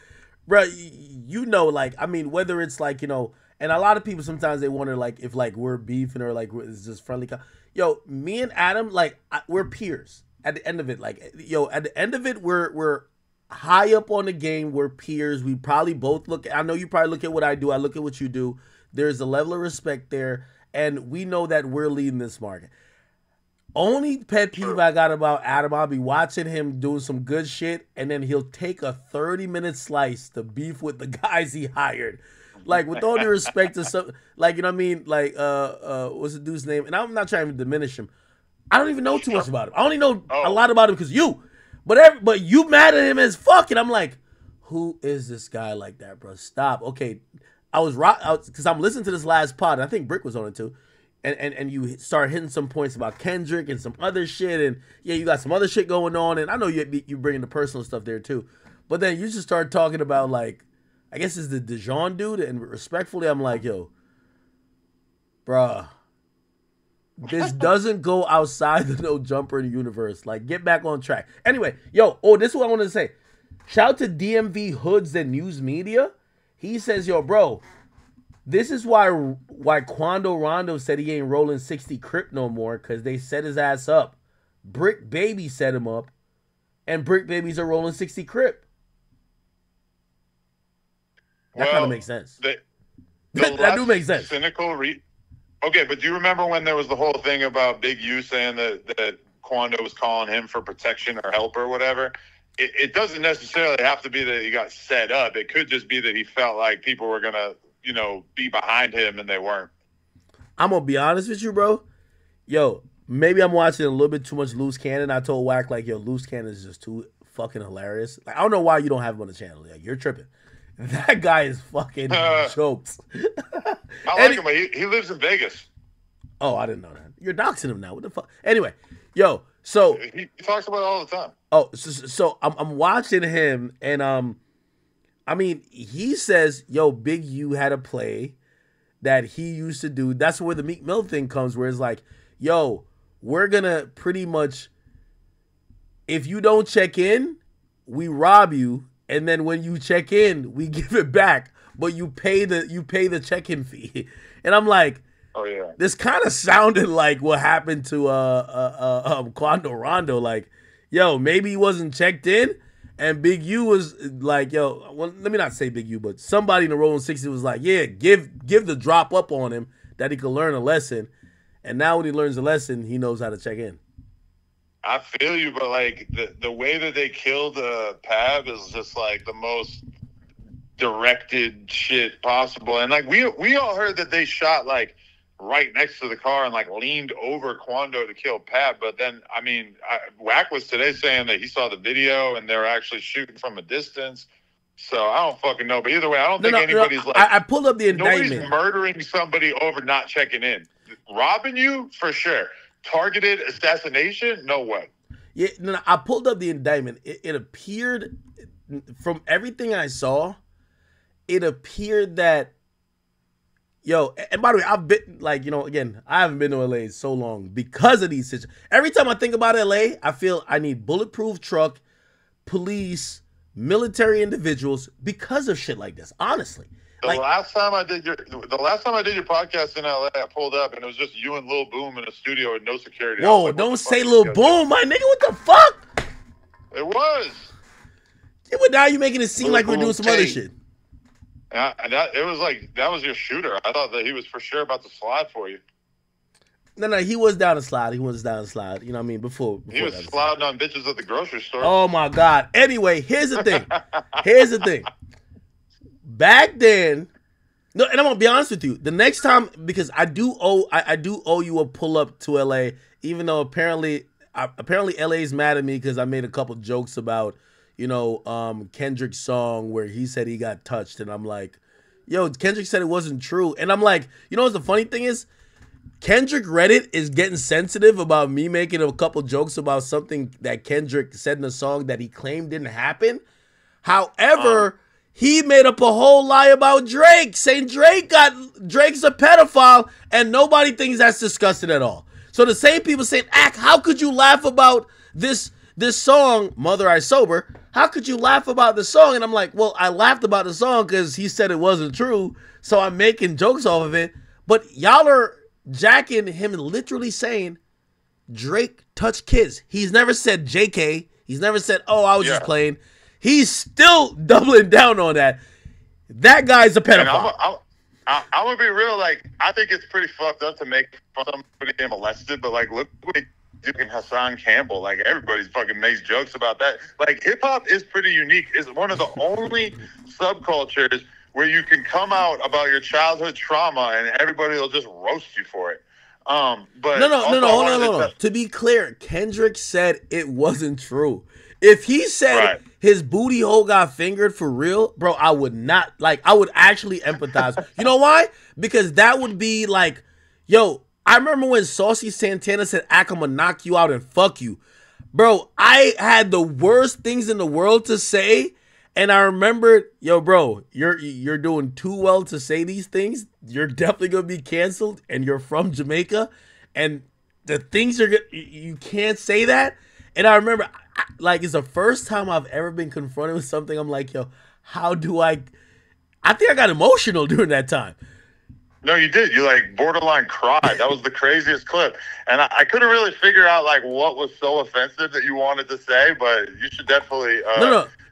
bro, you know, like, I mean, whether it's like, you know, and a lot of people sometimes they wonder, like, if, like, we're beefing or, like, it's just friendly. Yo, me and Adam, like, we're peers at the end of it. Like, yo, at the end of it, we're high up on the game. We're peers. We probably both look, I know you probably look at what I do. I look at what you do. There's a level of respect there, and we know that we're leading this market. Only pet peeve I got about Adam, I'll be watching him doing some good shit, and then he'll take a 30-minute slice to beef with the guys he hired. Like, with all due respect to some, like, you know what I mean? Like, what's the dude's name? And I'm not trying to diminish him. I don't even know too much about him. I only know a lot about him because you. But you mad at him as fuck, and I'm like, who is this guy like that, bro? Stop. Okay, I was because I'm listening to this last pod, and I think Brick was on it too. And you start hitting some points about Kendrick and some other shit, and yeah, you got some other shit going on, and I know you bringing the personal stuff there too, but then you just start talking about, like, I guess it's the Dijon dude, and respectfully, I'm like, yo, bruh, this doesn't go outside the no jumper universe. Like, get back on track. Anyway, yo, this is what I wanted to say. Shout out to DMV Hoods and News Media. He says, yo, bro, this is why Quando Rondo said he ain't rolling 60 Crip no more, because they set his ass up. Brick Baby set him up, and Brick Babies are rolling 60 Crip. That kind of makes sense. That do make sense. Okay, but do you remember when there was the whole thing about Big U saying that Quando was calling him for protection or help or whatever? It doesn't necessarily have to be that he got set up. It could just be that he felt like people were going to, you know, be behind him and they weren't. I'm going to be honest with you, bro. Yo, maybe I'm watching a little bit too much Loose Cannon. I told Wack, like, yo, Loose Cannon is just too fucking hilarious. Like, I don't know why you don't have him on the channel. Like, you're tripping. That guy is fucking jokes. I like him, but he lives in Vegas. Oh, I didn't know that. You're doxing him now. What the fuck? Anyway, yo, so he talks about it all the time. Oh, so I'm watching him, and I mean, he says, yo, Big U had a play that he used to do. That's where the Meek Mill thing comes, where it's like, yo, we're gonna pretty much, if you don't check in, we rob you, and then when you check in, we give it back, but you pay the check-in fee. And I'm like, oh yeah, this kind of sounded like what happened to Quando Rondo. Like, yo, maybe he wasn't checked in, and Big U was like, yo, well, let me not say Big U, but somebody in the Rolling 60 was like, yeah, give the drop up on him that he could learn a lesson. And now when he learns a lesson, he knows how to check in. I feel you, but like the way that they killed Pab is just like the most directed shit possible. And like we all heard that they shot like right next to the car and like leaned over Quando to kill Pab. But then, I mean, Wack was today saying that he saw the video and they were actually shooting from a distance. So I don't fucking know. But either way, I don't think anybody's like... I pulled up the indictment. Nobody's murdering somebody over not checking in. Robbing you? For sure. Targeted assassination? No way. Yeah, no, I pulled up the indictment. It appeared, from everything I saw, it appeared that, yo, and by the way, I've been, like, you know, again, I haven't been to LA in so long because of these situations. Every time I think about LA, I feel I need bulletproof truck, police, military individuals because of shit like this, honestly. The last time I did your podcast in LA, I pulled up and it was just you and Lil Boom in a studio with no security. Whoa, like, don't say Lil Boom, my nigga. What the fuck? It was. Yeah, but now you're making it seem like we're doing some other shit. It was like, that was your shooter. I thought that he was for sure about to slide for you. No, he was down to slide. He was down to slide. You know what I mean? Before he was sliding on bitches at the grocery store. Oh my God. Anyway, here's the thing. Back then, no, and I'm gonna be honest with you. The next time, because I do owe you a pull up to LA, even though apparently LA's mad at me because I made a couple jokes about, you know, Kendrick's song where he said he got touched, and I'm like, yo, Kendrick said it wasn't true, and I'm like, you know what the funny thing is? Kendrick Reddit is getting sensitive about me making a couple jokes about something that Kendrick said in a song that he claimed didn't happen. However, he made up a whole lie about Drake, saying Drake's a pedophile, and nobody thinks that's disgusting at all. So the same people saying, how could you laugh about this song, Mother I Sober? How could you laugh about the song? And I'm like, well, I laughed about the song because he said it wasn't true, so I'm making jokes off of it. But y'all are jacking him literally saying Drake touched kids. He's never said JK. He's never said, oh, I was just playing. He's still doubling down on that. That guy's a pedophile. I'm gonna be real. Like, I think it's pretty fucked up to make fun of somebody getting molested, but like, look what he did in Hassan Campbell. Like, everybody's fucking makes jokes about that. Like, hip hop is pretty unique. It's one of the only subcultures where you can come out about your childhood trauma and everybody will just roast you for it. But no. Hold on. To be clear, Kendrick said it wasn't true. If he said his booty hole got fingered for real, bro, I would not, like, I would actually empathize. You know why? Because that would be like, yo, I remember when Saucy Santana said, I'm gonna knock you out and fuck you. Bro, I had the worst things in the world to say, and I remembered, yo, bro, you're doing too well to say these things. You're definitely gonna be canceled, and you're from Jamaica, and the things you can't say that. And I remember, like, it's the first time I've ever been confronted with something. I'm like, yo, how do I think I got emotional during that time. No, you did. You, like, borderline cried. That was the craziest clip. And I couldn't really figure out, like, what was so offensive that you wanted to say, but you should definitely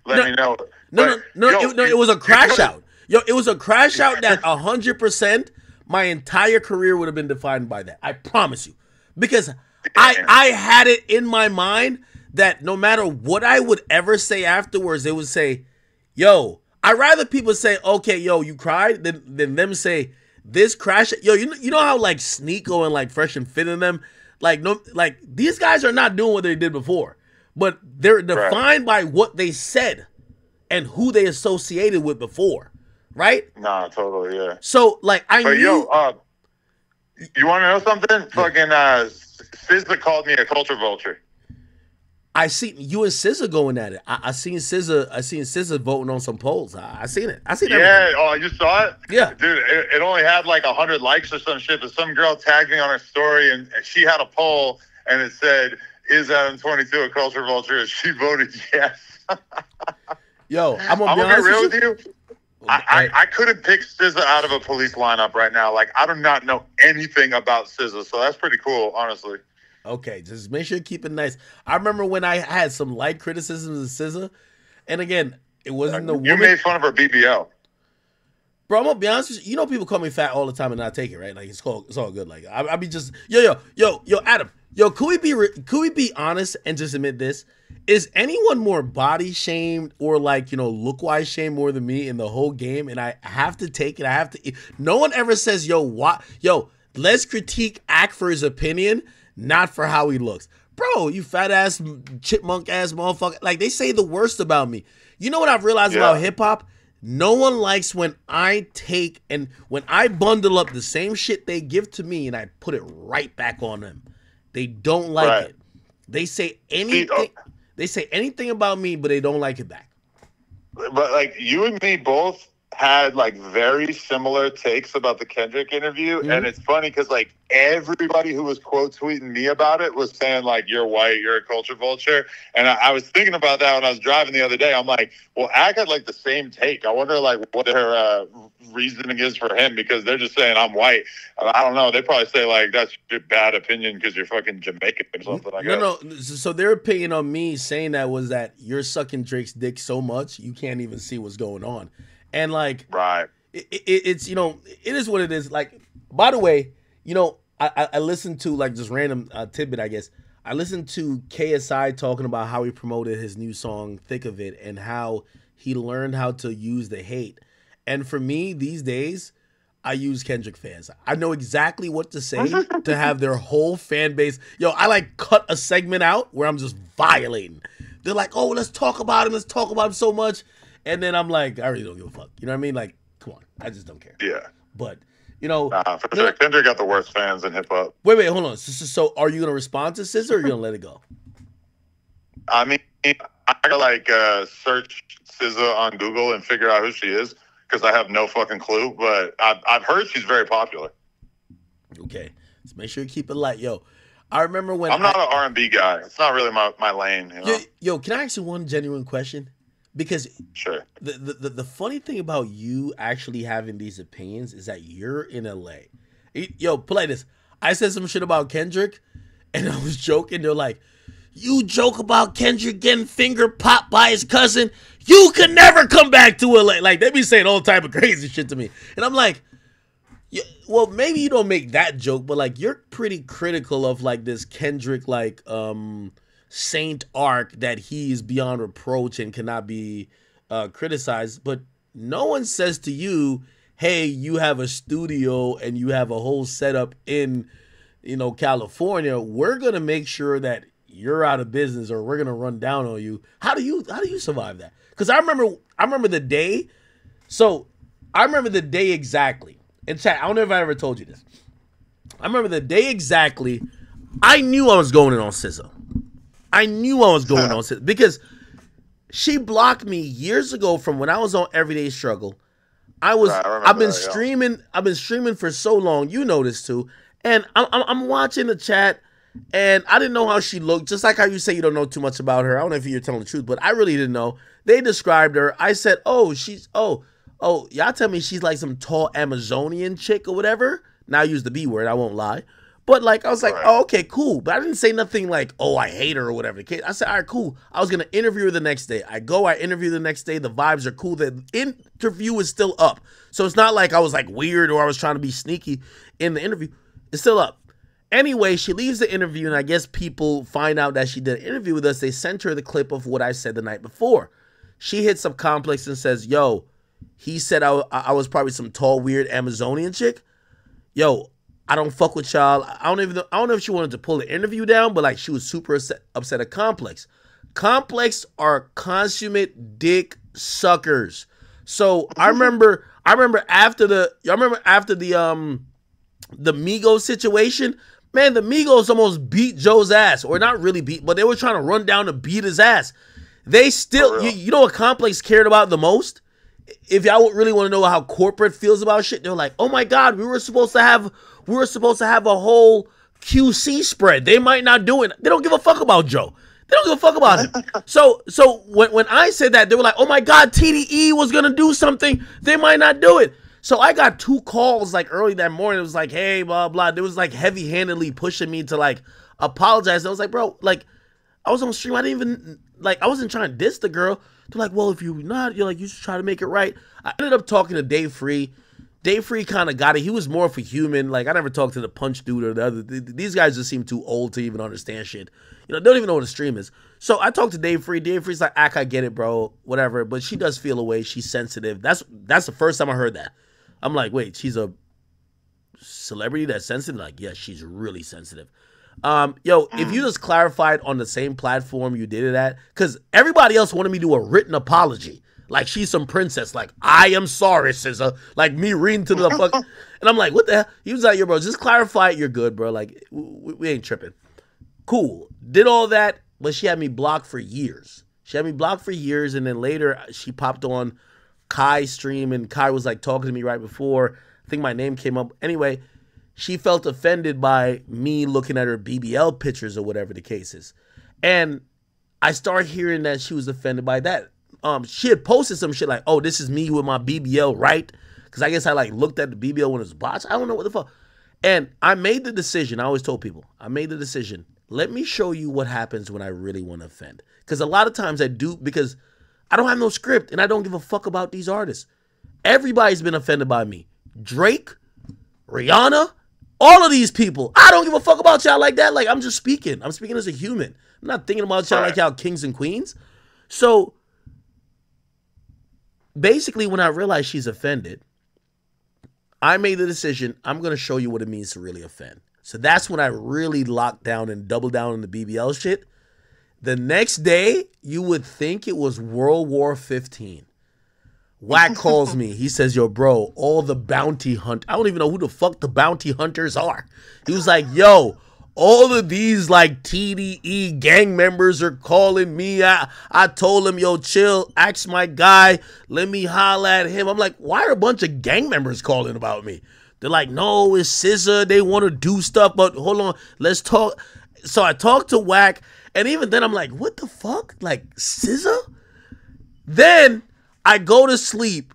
let me know. It was a crash out. Yo, it was a crash out that 100% my entire career would have been defined by that. I promise you. Because I had it in my mind that no matter what I would ever say afterwards, they would say, yo, I'd rather people say, okay, yo, you cried, than them say, this crash. Yo, you know how, like, Sneeko and, like, Fresh and Fit in them, like, no, like, these guys are not doing what they did before, but they're defined by what they said and who they associated with before, right? Nah, totally, yeah. So, like, I knew. Yo, you want to know something? Yeah. Fucking SZA called me a culture vulture. I seen you and SZA going at it. I seen SZA voting on some polls. I seen it. Yeah. Everything. Oh, you saw it? Yeah. Dude, it only had like 100 likes or some shit, but some girl tagged me on her story and she had a poll and it said, is Adam 22 a culture vulture? And she voted yes. Yo, I'm gonna be real with you. I couldn't pick SZA out of a police lineup right now. Like, I do not know anything about SZA, so that's pretty cool, honestly. Okay, just make sure you keep it nice. I remember when I had some light criticisms of SZA, and again, it wasn't the woman. You made fun of her BBL. Bro, I'm gonna be honest with you. You know people call me fat all the time and not take it, right? Like, it's all good. Like, I be just yo, Adam, yo, could we be honest and just admit this? Is anyone more body shamed or, like, you know, look wise shamed more than me in the whole game? And I have to take it. No one ever says, yo, let's critique Ack for his opinion, not for how he looks. Bro, you fat ass, chipmunk ass motherfucker. Like, they say the worst about me. You know what I've realized about hip hop? No one likes when I take and when I bundle up the same shit they give to me and I put it right back on them. They don't like it. They say anything. They say anything about me, but they don't like it back. But, like, you and me both had, like, very similar takes about the Kendrick interview. Mm-hmm. And it's funny because, like, everybody who was quote tweeting me about it was saying, like, you're white, you're a culture vulture. And I was thinking about that when I was driving the other day. I'm like, well, Ack had, like, the same take. I wonder, like, what their reasoning is for him, because they're just saying I'm white. I don't know. They probably say, like, that's your bad opinion because you're fucking Jamaican or something like that. No. So their opinion on me saying that was that you're sucking Drake's dick so much you can't even see what's going on. And, like, it's, you know, it is what it is. Like, by the way, you know, I listened to, like, just random tidbit, I guess. I listened to KSI talking about how he promoted his new song, Thick of It, and how he learned how to use the hate. And for me, these days, I use Kendrick fans. I know exactly what to say to have their whole fan base. Yo, I, like, cut a segment out where I'm just violating. They're like, oh, let's talk about him. Let's talk about him so much. And then I'm like, I really don't give a fuck. You know what I mean? Like, come on. I just don't care. Yeah. But You know, For sure. Kendrick got the worst fans in hip hop. Wait, hold on. So are you gonna respond to SZA or are you gonna let it go? I mean, I gotta like search SZA on Google and figure out who she is because I have no fucking clue. But I've heard she's very popular. Okay, let's make sure you keep it light, yo. I remember when I'm not an R&B guy. It's not really my lane. You know? Yo, can I ask you one genuine question? Because sure. The funny thing about you actually having these opinions is that you're in LA. Yo, play this. I said some shit about Kendrick, and I was joking. They're like, you joke about Kendrick getting finger popped by his cousin. You could never come back to LA. Like, they be saying all type of crazy shit to me. And I'm like, yeah, well, maybe you don't make that joke, but like you're pretty critical of like this Kendrick like saint arc that he is beyond reproach and cannot be criticized. But no one says to you, hey, you have a studio and you have a whole setup in, you know, California. We're gonna make sure that you're out of business or we're gonna run down on you. How do you survive that? Because I remember the day. So I remember the day exactly. In chat, I don't know if I ever told you this. I remember the day exactly. I knew I was going in on SZA. I knew I was going on SZA because she blocked me years ago from when I was on Everyday Struggle. I've been streaming. I've been streaming for so long. You know this too. And I'm watching the chat, and I didn't know how she looked. Just like how you say you don't know too much about her. I don't know if you're telling the truth, but I really didn't know. They described her. I said, oh, y'all tell me she's like some tall Amazonian chick or whatever. Now I use the B word, I won't lie. But like, I was like, oh, okay, cool. But I didn't say nothing like, oh, I hate her or whatever the case. I said, all right, cool. I was going to interview her the next day. I interview the next day. The vibes are cool. The interview is still up. So it's not like I was like weird or I was trying to be sneaky in the interview. It's still up. Anyway, she leaves the interview, and I guess people find out that she did an interview with us. They sent her the clip of what I said the night before. She hits up Complex and says, yo, he said I was probably some tall, weird Amazonian chick. Yo, I don't fuck with y'all. I don't know if she wanted to pull the interview down, but like she was super upset at Complex. Complex are consummate dick suckers. So I remember after the Migos situation, man, the Migos almost beat Joe's ass, or not really beat, but they were trying to run down to beat his ass. They still, you know what Complex cared about the most? If y'all really want to know how corporate feels about shit, they're like, oh my God, we were supposed to have a whole QC spread. They might not do it. They don't give a fuck about Joe. They don't give a fuck about him. So when I said that, they were like, oh my God, TDE was gonna do something. They might not do it. So I got 2 calls like early that morning. It was like, hey, blah, blah. There was like heavy-handedly pushing me to like apologize. I was like, bro, like I was on stream. I didn't even like, I wasn't trying to diss the girl. They're like, well, if you're not, you're like, you should try to make it right. I ended up talking to Dave Free. Dave Free kind of got it. He was more of a human. Like, I never talked to the Punch dude or the other. These guys just seem too old to even understand shit. You know, they don't even know what a stream is. So I talked to Dave Free. Dave Free's like, I get it, bro. Whatever. But she does feel away. She's sensitive. That's the first time I heard that. I'm like, wait, she's a celebrity that's sensitive? Like, yeah, she's really sensitive. If you just clarified on the same platform you did it at, because everybody else wanted me to do a written apology. Like she's some princess. Like, I am sorry, SZA. Like me reading to the fuck. And I'm like, what the hell? He was like, yo, bro, just clarify it. You're good, bro. Like, we ain't tripping. Cool. Did all that, but she had me blocked for years. And then later she popped on Kai's stream, and Kai was like talking to me right before. I think my name came up. Anyway, she felt offended by me looking at her BBL pictures or whatever the case is. And I started hearing that she was offended by that. She had posted some shit like, oh, this is me with my BBL, right? Because I guess I like looked at the BBL when it was botched. I don't know what the fuck. And I made the decision. I always told people, I made the decision. Let me show you what happens when I really want to offend. Because a lot of times I do, because I don't have no script and I don't give a fuck about these artists. Everybody's been offended by me. Drake, Rihanna, all of these people. I don't give a fuck about y'all like that. Like, I'm just speaking. I'm speaking as a human. I'm not thinking about y'all like y'all kings and queens. So basically, when I realized she's offended, I made the decision, I'm going to show you what it means to really offend. So that's when I really locked down and doubled down on the BBL shit. The next day, you would think it was World War 15. Wack calls me. He says, yo, bro, all the bounty hunt. I don't even know who the fuck the bounty hunters are. He was like, yo, all of these like TDE gang members are calling me. I told him, yo, chill, ask my guy, let me holla at him. I'm like, why are a bunch of gang members calling about me? They're like, no, it's SZA. They want to do stuff, but hold on, let's talk. So I talked to Wack, and even then I'm like, what the fuck? Like, SZA? Then I go to sleep.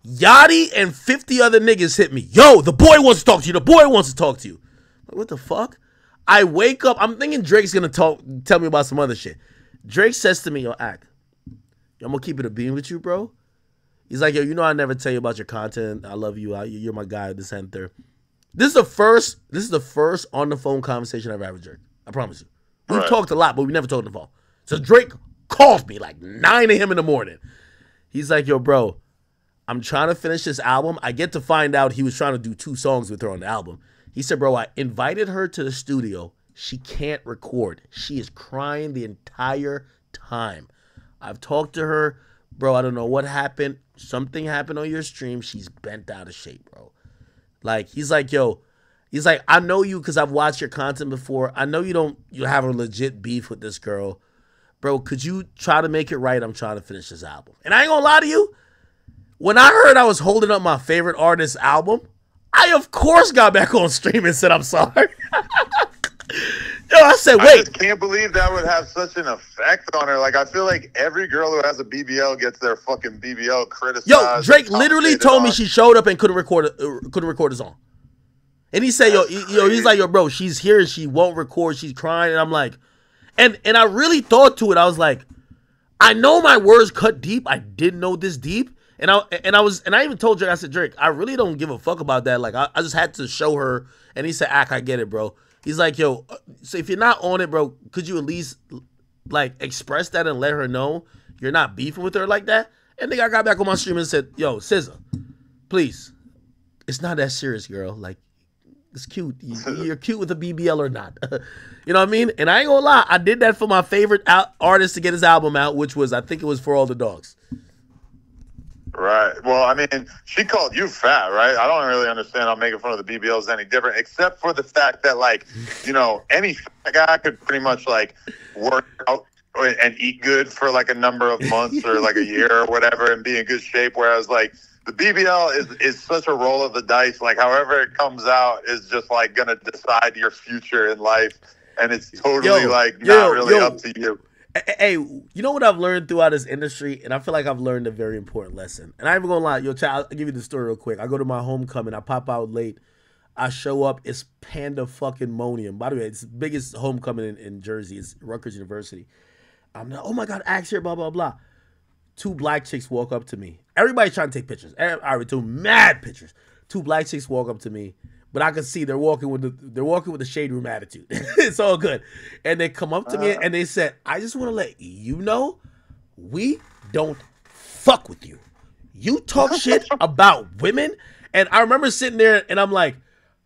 Yachty and 50 other niggas hit me. Yo, the boy wants to talk to you. The boy wants to talk to you. Like, what the fuck? I wake up. I'm thinking Drake's going to tell me about some other shit. Drake says to me, yo, Ak, I'm going to keep it a beam with you, bro. He's like, yo, you know I never tell you about your content. I love you. You're my guy, this and third. This is the first on the phone conversation I've ever had with Drake. I promise you. We've talked a lot, but we never talked on the phone. So Drake calls me like 9 a.m. in the morning. He's like, yo, bro, I'm trying to finish this album. I get to find out he was trying to do 2 songs with her on the album. He said, bro, I invited her to the studio. She can't record. She is crying the entire time. I've talked to her. Bro, I don't know what happened. Something happened on your stream. She's bent out of shape, bro. Like, he's like, yo, he's like, I know you because I've watched your content before. I know you have a legit beef with this girl. Bro, could you try to make it right? I'm trying to finish this album. And I ain't gonna lie to you. When I heard I was holding up my favorite artist's album, I, of course, got back on stream and said, I'm sorry. Yo, I said, wait. I just can't believe that would have such an effect on her. Like, I feel like every girl who has a BBL gets their fucking BBL criticized. Yo, Drake literally told me she showed up and couldn't record a song. And he said, he's like, yo, bro, she's here and she won't record. She's crying. And I'm like, and I really thought to it. I was like, I know my words cut deep. I didn't know this deep. And I even told Drake, I said, Drake, I really don't give a fuck about that. Like, I just had to show her. And he said, I get it, bro. He's like, yo, so if you're not on it, bro, could you at least, like, express that and let her know you're not beefing with her like that? And then I got back on my stream and said, yo, SZA, please, it's not that serious, girl. Like, it's cute. You're cute with a BBL or not. You know what I mean? And I ain't gonna lie, I did that for my favorite artist to get his album out, which was, I think it was For All the Dogs. Right. Well, I mean, she called you fat, right? I don't really understand how making fun of the BBLs any different, except for the fact that, like, you know, any fat guy could pretty much, like, work out and eat good for, like, a number of months or, like, a year or whatever and be in good shape, whereas, like, the BBL is such a roll of the dice. Like, however it comes out is just, like, going to decide your future in life, and it's totally, not really up to you. Hey, you know what I've learned throughout this industry? And I feel like I've learned a very important lesson. And I ain't even gonna lie, yo, child, I'll give you the story real quick. I go to my homecoming, I pop out late, I show up, it's Panda fucking Monium. By the way, it's the biggest homecoming in Jersey, it's Rutgers University. I'm like, oh my God, Axe here, blah, blah, blah. 2 black chicks walk up to me. Everybody's trying to take pictures. I would do mad pictures. 2 black chicks walk up to me. But I can see they're walking with the shade room attitude. It's all good. And they come up to me and they said, I just want to let you know, we don't fuck with you. You talk shit about women. And I remember sitting there and I'm like,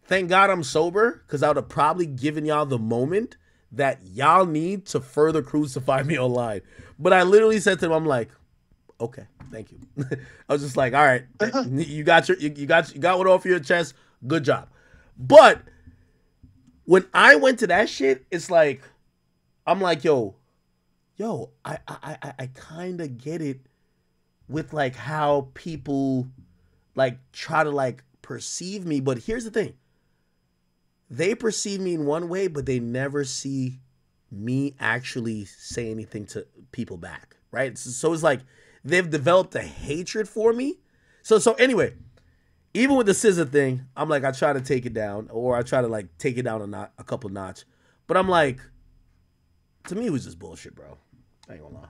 thank God I'm sober, because I would have probably given y'all the moment that y'all need to further crucify me online. But I literally said to them, I'm like, okay, thank you. I was just like, all right, you got one off your chest. Good job. But when I went to that shit, it's like, I'm like, yo, I kind of get it with like how people like try to like perceive me. But here's the thing. They perceive me in one way, but they never see me actually say anything to people back. Right. So it's like they've developed a hatred for me. So anyway, even with the SZA thing, I'm like, I try to take it down, or I try to like take it down a couple notch. But I'm like, to me, it was just bullshit, bro. I ain't gonna lie.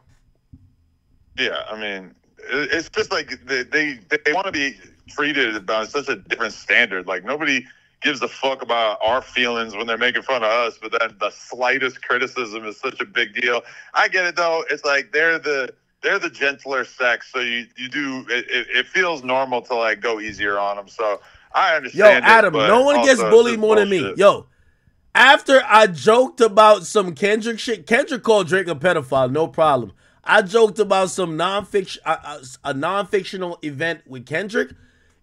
Yeah, I mean, it's just like they want to be treated on such a different standard. Like, nobody gives a fuck about our feelings when they're making fun of us, but then the slightest criticism is such a big deal. I get it though. It's like they're the gentler sex, so you do it feels normal to like go easier on them. So I understand. Yo, Adam, no one gets bullied more than me. Yo, after I joked about some Kendrick shit, Kendrick called Drake a pedophile, no problem. I joked about some non-fiction, a non-fictional event with Kendrick.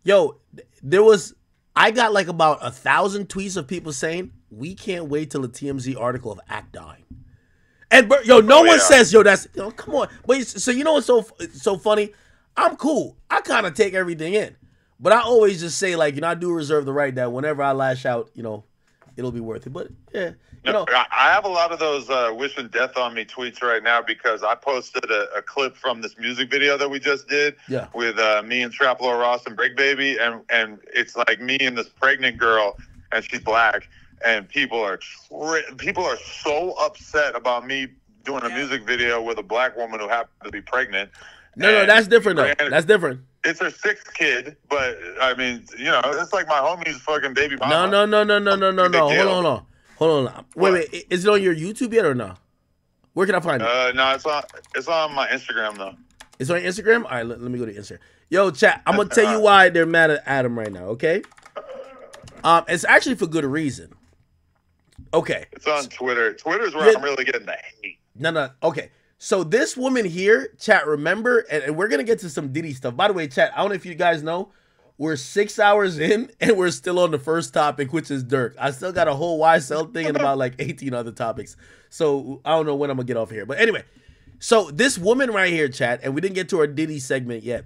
Yo, I got like about 1,000 tweets of people saying, we can't wait till the TMZ article of Act dying. And no one says, that's, come on. But so you know what's so funny? I'm cool. I kind of take everything in. But I always just say, like, I do reserve the right that whenever I lash out, it'll be worth it. But yeah, I have a lot of those wishing death on me tweets right now because I posted a clip from this music video that we just did with me and Trap Lil Ross and Break Baby, and it's like me and this pregnant girl, and she's black, and people are so upset about me doing a music video with a black woman who happened to be pregnant. No, that's different though. That's different. It's her sixth kid, but I mean, it's like my homie's fucking baby mama. No. Hold on. Wait. Is it on your YouTube yet or no? Where can I find it? No, it's on my Instagram though. It's on Instagram? All right, let me go to Instagram. Yo, chat, I'm gonna tell you why they're mad at Adam right now, okay? It's actually for good reason. Okay. It's on Twitter. Twitter's where I'm really getting the hate. No. Okay. So this woman here, chat, remember, and we're going to get to some Diddy stuff. By the way, chat, I don't know if you guys know, we're 6 hours in, and we're still on the first topic, which is Durk. I still got a whole YSL thing and about like 18 other topics. So I don't know when I'm going to get off here. But anyway, so this woman right here, chat, and we didn't get to our Diddy segment yet.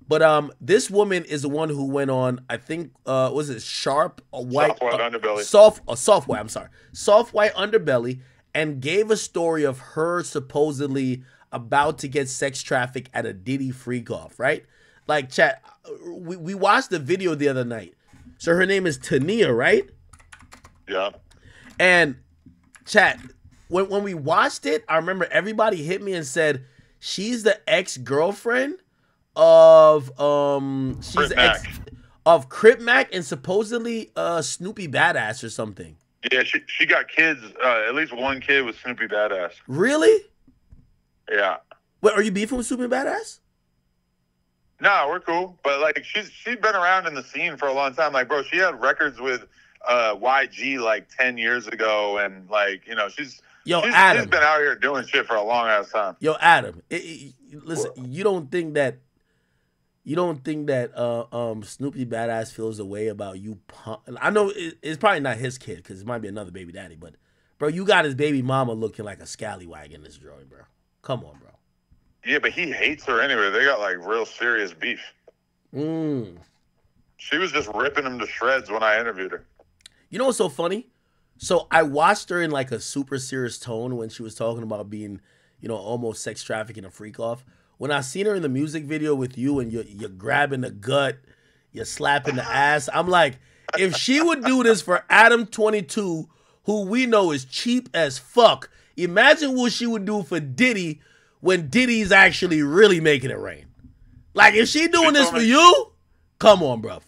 But this woman is the one who went on, I think, was it Sharp? Soft White Underbelly. Soft White, I'm sorry. Soft White Underbelly. And gave a story of her supposedly about to get sex trafficked at a Diddy freak off, right? Like, chat, we watched the video the other night. So her name is Tania, right? Yeah. And chat, when we watched it, I remember everybody hit me and said she's the ex-girlfriend of Crip Mac and supposedly Snoopy Badass or something. Yeah, she got kids. At least one kid with Snoopy Badass. Really? Yeah. Wait, are you beefing with Snoopy Badass? No, we're cool. But like, she's been around in the scene for a long time. Like, bro, she had records with YG like 10 years ago, and like, she's been out here doing shit for a long ass time. Yo, Adam, listen, you don't think that Snoopy Badass feels a way about you? I know it's probably not his kid because it might be another baby daddy, but bro, you got his baby mama looking like a scallywag in this drawing, bro. Come on, bro. Yeah, but he hates her anyway. They got like real serious beef. She was just ripping him to shreds when I interviewed her. You know what's so funny? So I watched her in like a super serious tone when she was talking about being, almost sex trafficking a freak off. When I seen her in the music video with you and you're grabbing the gut, you're slapping the ass, I'm like, if she would do this for Adam 22, who we know is cheap as fuck, imagine what she would do for Diddy when Diddy's actually really making it rain. Like, if she doing this for you, come on, bruv.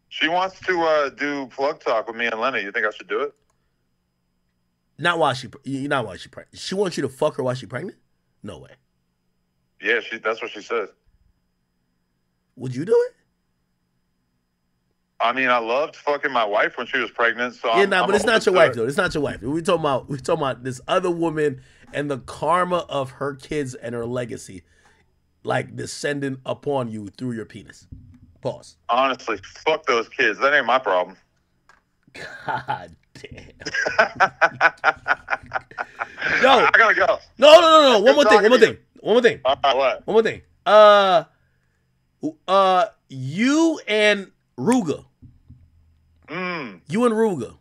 She wants to do plug talk with me and Lenny. You think I should do it? Not while she's pregnant. She wants you to fuck her while she's pregnant? No way. Yeah, that's what she said. Would you do it? I mean, I loved fucking my wife when she was pregnant. So but it's not your wife though. It's not your wife. We're talking about this other woman and the karma of her kids and her legacy, like descending upon you through your penis. Pause. Honestly, fuck those kids. That ain't my problem. God damn. Yo, I gotta go. No. One more thing. What? One more thing. You and Ruga. You and Ruga.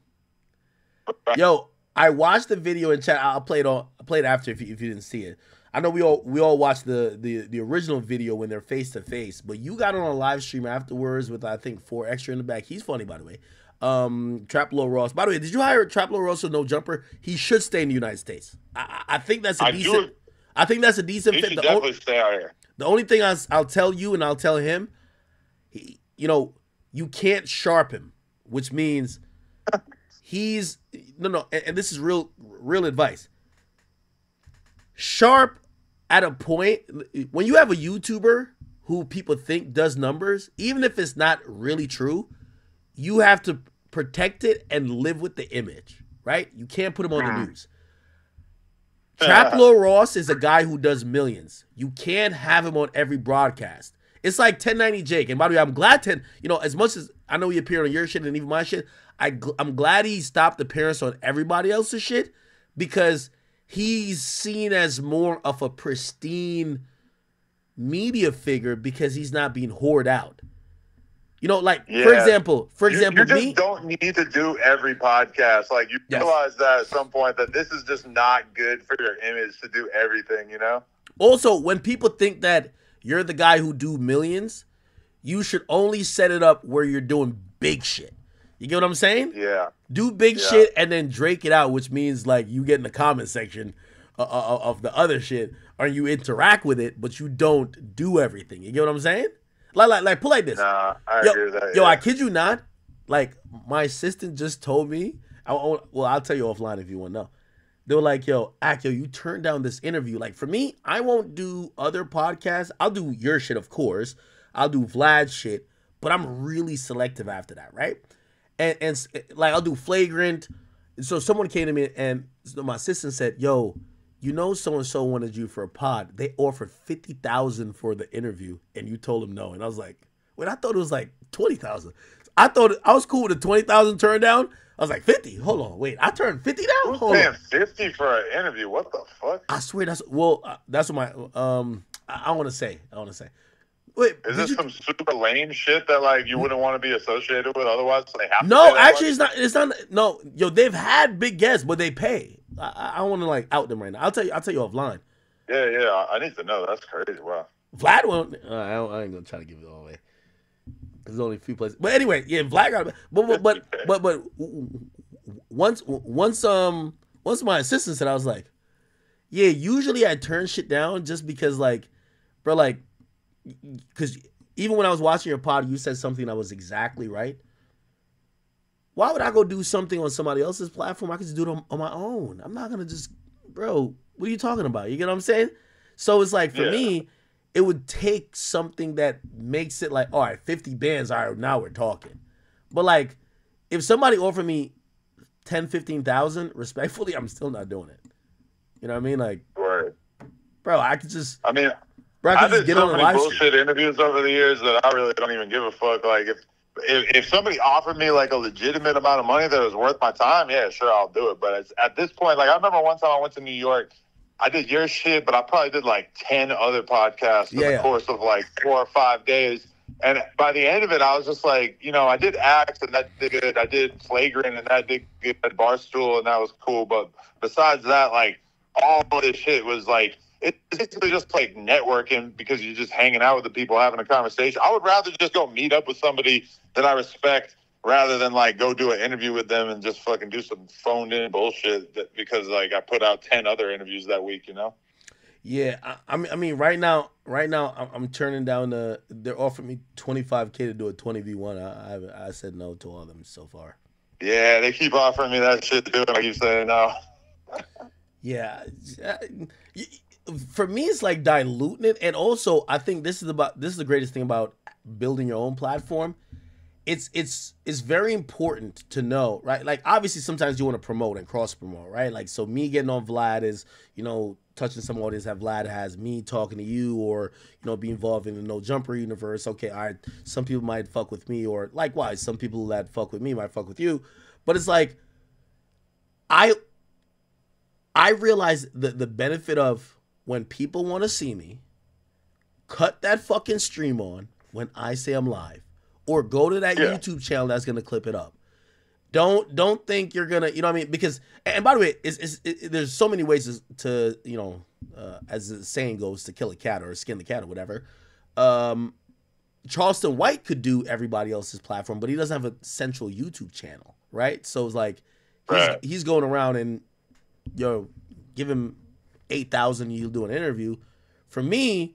Yo, I watched the video in chat. I'll play it after if you didn't see it. I know we all watched the original video when they're face to face, but you got on a live stream afterwards with I think 4 extra in the back. He's funny, by the way. Trap Lil Ross. By the way, did you hire Trap Lil Ross or No Jumper? He should stay in the United States. I think that's a decent. I think that's a decent fit. He should definitely stay out here. The only thing I'll tell you and I'll tell him, you can't sharp him, which means he's no, and this is real advice. Sharp at a point when you have a YouTuber who people think does numbers, even if it's not really true, you have to protect it and live with the image, right? You can't put him on the news. Trap Lord Ross is a guy who does millions. You can't have him on every broadcast. It's like 1090 Jake. And by the way, I'm glad as much as I know he appeared on your shit and even my shit, I'm glad he stopped appearance on everybody else's shit because he's seen as more of a pristine media figure because he's not being whored out. For example, you just me don't need to do every podcast. Like you realize that at some point that this is just not good for your image to do everything, Also, when people think that you're the guy who do millions, you should only set it up where you're doing big shit. You get what I'm saying? Yeah. Do big shit and then drake it out, which means like you get in the comment section of the other shit or you interact with it, but you don't do everything. You get what I'm saying? Like pull like this. Nah, I agree with that. Yo, I kid you not. Like my assistant just told me. I'll tell you offline if you want to know. They were like, yo, you turned down this interview. Like for me, I won't do other podcasts. I'll do your shit, of course. I'll do Vlad's shit, but I'm really selective after that, right? And like I'll do Flagrant. So someone came to me and my assistant said, yo, so-and-so wanted you for a pod. They offered $50,000 for the interview, and you told them no. And I was like, wait, I thought it was like $20,000. I thought I was cool with the $20,000 turn down. I was like, 50? Hold on, wait, I turned 50 down? Who's paying 50 for an interview? What the fuck? I swear that's what my I want to say. Wait, is this some super lame shit that like you wouldn't want to be associated with otherwise? So they have to no, actually, it's not. No, yo, they've had big guests, but they pay. I don't want to like out them right now. I'll tell you offline. Yeah, I need to know. That's crazy. Wow. Vlad won't. I ain't gonna try to give it all away. There's only a few places. But anyway, yeah, Vlad got it. But once my assistant said, I was like, yeah, usually I turn shit down just because like, bro, like, because even when I was watching your pod, you said something that was exactly right. Why would I go do something on somebody else's platform? I could just do it on my own. I'm not going to just, bro, what are you talking about? You get what I'm saying? So it's like, for me, it would take something that makes it like, all right, 50 bands, all right, now we're talking. But like, if somebody offered me 10, 15,000, respectfully, I'm still not doing it. You know what I mean? Like, right. Bro, I could just, I mean, bro, I did so many bullshit interviews over the years that I really don't even give a fuck. Like, if somebody offered me like a legitimate amount of money that was worth my time, yeah, sure, I'll do it. But at this point, like I remember one time I went to New York, I did your shit, but I probably did like 10 other podcasts in the course of like 4 or 5 days. And by the end of it, I was just like, I did Axe and that did good. I did Flagrant and that did good. Barstool and that was cool. But besides that, like all of this shit was like, it's basically just like networking because you're just hanging out with the people having a conversation. I would rather just go meet up with somebody that I respect rather than like go do an interview with them and just fucking do some phoned in bullshit because like I put out 10 other interviews that week, Yeah, I mean, right now, I'm turning down they're offering me $25K to do a 20v1. I said no to all of them so far. Yeah, they keep offering me that shit too, and I keep saying no. Yeah, for me, it's like diluting it, and also I think this is the greatest thing about building your own platform. It's very important to know, right? Like obviously sometimes you want to promote and cross promote, right? Like so me getting on Vlad is, touching some audience that Vlad has, me talking to you, or be involved in the No Jumper universe. Okay, all right, some people might fuck with me, or likewise, some people that fuck with me might fuck with you. But it's like I realize the benefit of when people want to see me, cut that fucking stream on when I say I'm live. Or go to that YouTube channel that's gonna clip it up. Don't think you're gonna, you know what I mean? Because, and by the way, there's so many ways to as the saying goes, to kill a cat or skin the cat or whatever. Charleston White could do everybody else's platform, but he doesn't have a central YouTube channel, right? So it's like he's going around and give him 8,000, you'll do an interview. For me,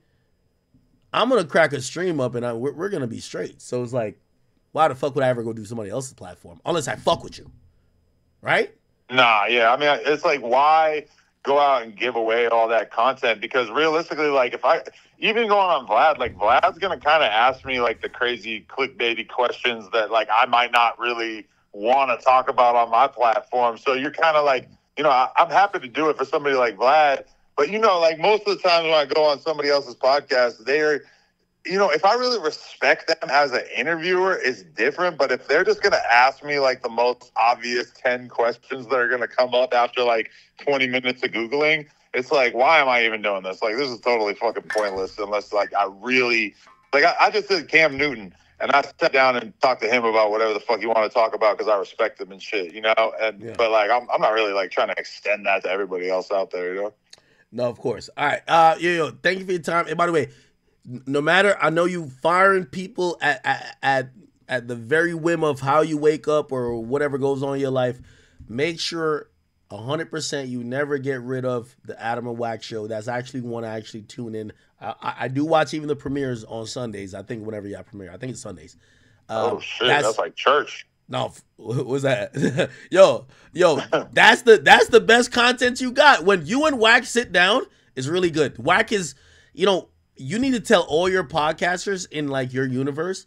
I'm going to crack a stream up and we're going to be straight. So it's like, why the fuck would I ever go do somebody else's platform? Unless I fuck with you. Right? Nah, yeah. I mean, it's like, why go out and give away all that content? Because realistically, like, if I, even going on Vlad, like, Vlad's going to kind of ask me, like, the crazy clickbaity questions that, like, I might not really want to talk about on my platform. So you're kind of, like, you know, I'm happy to do it for somebody like Vlad. But, you know, like most of the times when I go on somebody else's podcast, they're, you know, if I really respect them as an interviewer, it's different. But if they're just going to ask me like the most obvious 10 questions that are going to come up after like 20 minutes of Googling, it's like, why am I even doing this? Like, this is totally fucking pointless unless like I really, like I just did Cam Newton and I sat down and talked to him about whatever the fuck you want to talk about because I respect him and shit, you know? And Yeah. But like, I'm not really like trying to extend that to everybody else out there, you know? No, of course. All right. Yo, thank you for your time. And by the way, no matter, I know you firing people at the very whim of how you wake up or whatever goes on in your life. Make sure 100% you never get rid of the Adam and Wack show. That's actually one I actually tune in. I do watch even the premieres on Sundays. I think whenever y'all premiere, I think it's Sundays. Oh shit, that's like church. No, what was that? yo, that's the best content you got. When you and Wack sit down, it's really good. Wack is, you know, you need to tell all your podcasters in like your universe,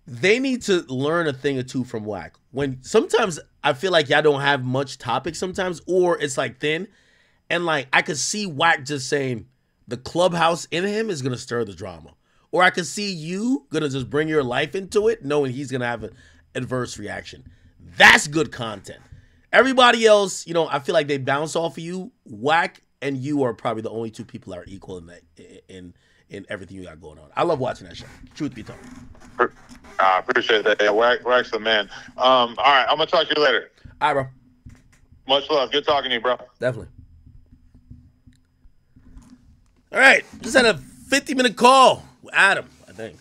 they need to learn a thing or two from Wack. When sometimes I feel like y'all don't have much topic sometimes, or it's like thin, and like I could see Wack just saying the clubhouse in him is gonna stir the drama. Or I could see you gonna just bring your life into it, knowing he's gonna have an adverse reaction. That's good content. Everybody else, you know, I feel like they bounce off of you. Wack and you are probably the only two people that are equal in that in everything you got going on. I love watching that show. Truth be told. I appreciate that. Yeah, Wack's the man. All right, I'm gonna talk to you later. All right, bro. Much love. Good talking to you, bro. Definitely. All right, just had a 50-minute call with Adam, I think.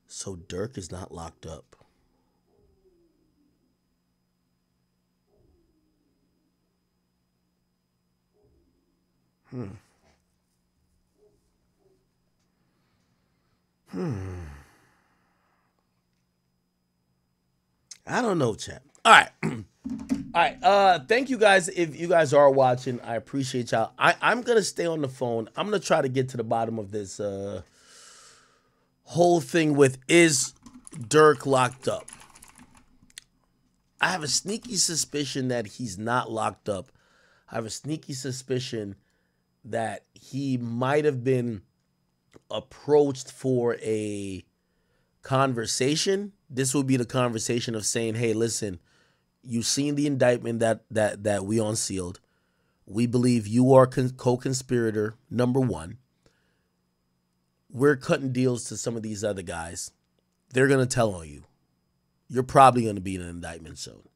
So Durk is not locked up. I don't know, chat. All right. All right. Thank you guys. If you guys are watching, I appreciate y'all. I'm going to stay on the phone. I'm going to try to get to the bottom of this whole thing with, is Durk locked up? I have a sneaky suspicion that he's not locked up. I have a sneaky suspicion that he might have been approached for a conversation. This would be the conversation of saying, hey, listen, you've seen the indictment that we unsealed. We believe you are co-conspirator, number one. We're cutting deals to some of these other guys. They're going to tell on you. You're probably going to be in an indictment soon.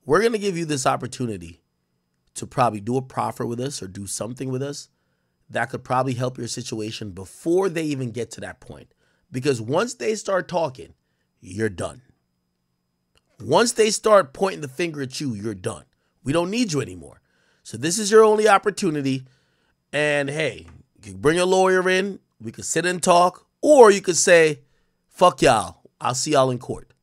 We're going to give you this opportunity to probably do a proffer with us or do something with us that could probably help your situation before they even get to that point. Because once they start talking, you're done. Once they start pointing the finger at you, you're done. We don't need you anymore. So this is your only opportunity. And hey, you can bring a lawyer in. We could sit and talk. Or you could say, fuck y'all. I'll see y'all in court.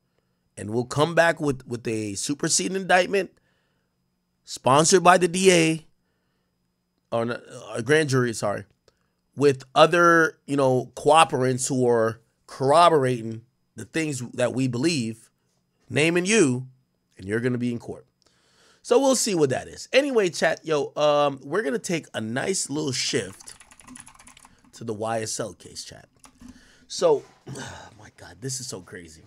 And we'll come back with a superseding indictment sponsored by the DA, or a grand jury, sorry, with other, you know, cooperants who are corroborating the things that we believe, naming you, and you're going to be in court. So we'll see what that is. Anyway, chat, yo, we're going to take a nice little shift to the YSL case, chat. So, oh my God, this is so crazy.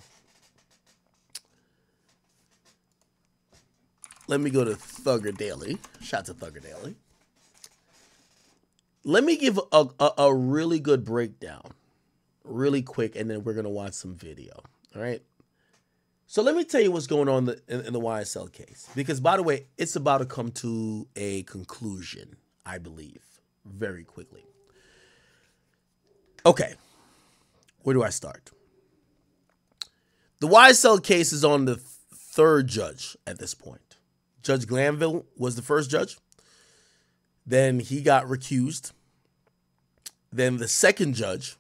Let me go to Thugger Daily. Shout out to Thugger Daily. Let me give a really good breakdown, really quick, and then we're going to watch some video. All right? So let me tell you what's going on in the YSL case. Because, by the way, it's about to come to a conclusion, I believe, very quickly. Okay. Where do I start? The YSL case is on the third judge at this point. Judge Glanville was the first judge. Then he got recused. Then the second judge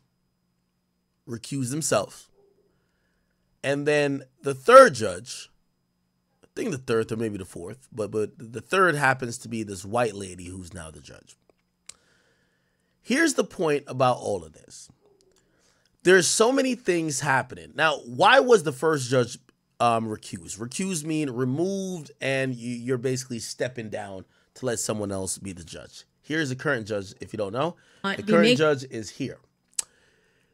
recused himself. And then the third judge, I think the third or maybe the fourth, but the third happens to be this white lady who's now the judge. Here's the point about all of this. there's so many things happening. Now, why was the first judge recused? Recused mean removed, and you're basically stepping down to let someone else be the judge. Here's the current judge, if you don't know. The current judge is here.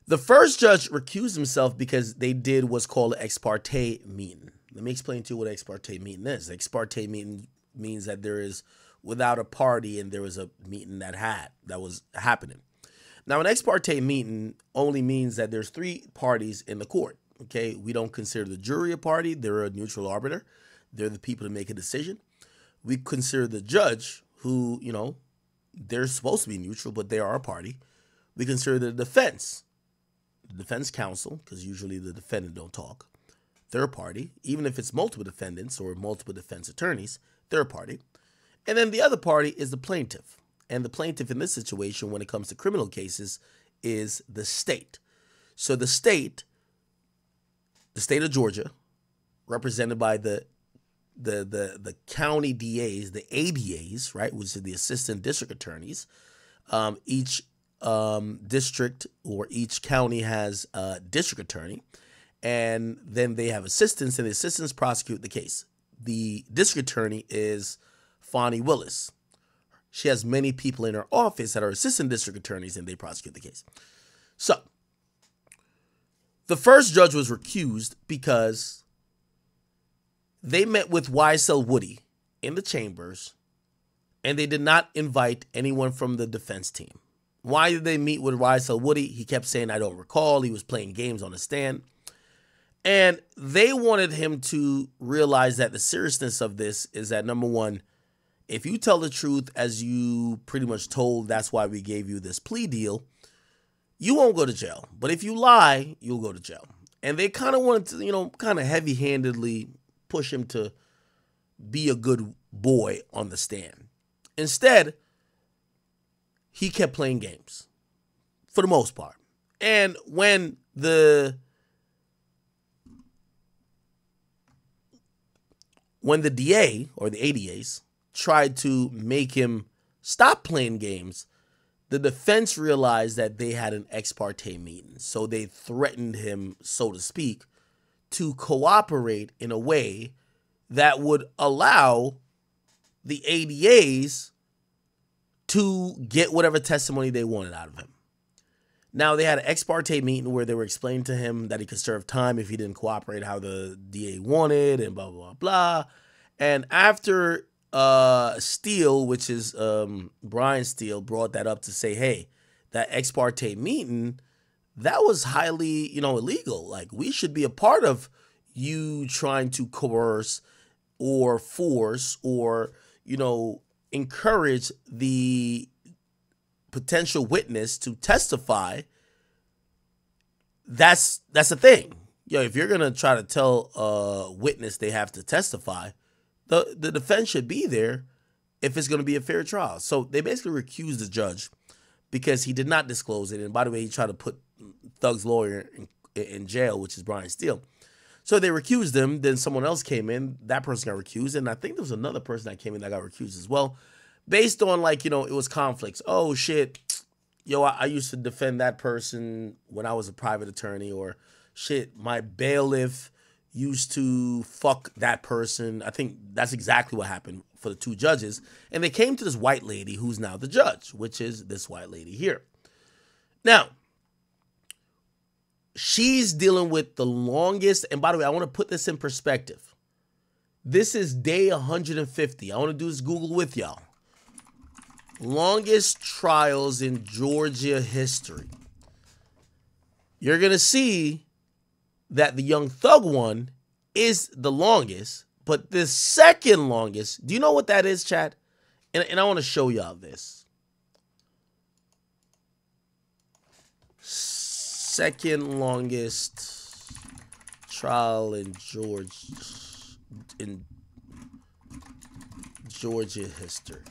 The first judge recused himself because they did what's called an ex parte meeting. Let me explain to you what ex parte meeting is. Ex parte meeting means that there is without a party and there was a meeting that was happening. Now, an ex parte meeting only means that there's 3 parties in the court. Okay, we don't consider the jury a party. They're a neutral arbiter. They're the people to make a decision. We consider the judge, who, you know, they're supposed to be neutral, but they are a party. We consider the defense counsel, because usually the defendant don't talk. They're a party. Even if it's multiple defendants or multiple defense attorneys, they're a party. And then the other party is the plaintiff. And the plaintiff in this situation, when it comes to criminal cases, is the state. So the state of Georgia, represented by the county DAs, the ADAs, right, which are the assistant district attorneys. Each district or each county has a district attorney, and then they have assistants, and the assistants prosecute the case. The district attorney is Fonnie Willis. She has many people in her office that are assistant district attorneys, and they prosecute the case. So the first judge was recused because they met with YSL Woody in the chambers, and they did not invite anyone from the defense team. Why did they meet with YSL Woody? He kept saying, I don't recall. He was playing games on the stand. And they wanted him to realize that the seriousness of this is that, number one, if you tell the truth as you pretty much told, that's why we gave you this plea deal, you won't go to jail. But if you lie, you'll go to jail. And they kind of wanted to, you know, kind of heavy-handedly push him to be a good boy on the stand. Instead, he kept playing games for the most part. And when the DA or the ADAs tried to make him stop playing games, the defense realized that they had an ex parte meeting. So they threatened him, so to speak, to cooperate in a way that would allow the ADAs to get whatever testimony they wanted out of him. Now, they had an ex parte meeting where they were explaining to him that he could serve time if he didn't cooperate how the DA wanted and blah, blah, blah, blah. And after Steele, which is Brian Steele, brought that up to say, hey, that ex parte meeting, that was highly, you know, illegal. Like, we should be a part of you trying to coerce or force or, you know, encourage the potential witness to testify. That's the thing. You know, if you're going to try to tell a witness they have to testify, the defense should be there if it's going to be a fair trial. So they basically recused the judge because he did not disclose it. And by the way, he tried to put Thug's lawyer in jail, which is Brian Steele. So they recused him. Then someone else came in. That person got recused. And I think there was another person that came in that got recused as well. Based on, like, you know, it was conflicts. Oh, shit. Yo, I used to defend that person when I was a private attorney. Or, shit, my bailiff used to fuck that person. I think that's exactly what happened for the 2 judges. And they came to this white lady who's now the judge, which is this white lady here. Now, she's dealing with the longest. And by the way, I want to put this in perspective. This is day 150. I want to do this Google with y'all. Longest trials in Georgia history. You're going to see that the Young Thug one is the longest, but the second longest, do you know what that is, chat? And I want to show y'all this. Second longest trial in Georgia history.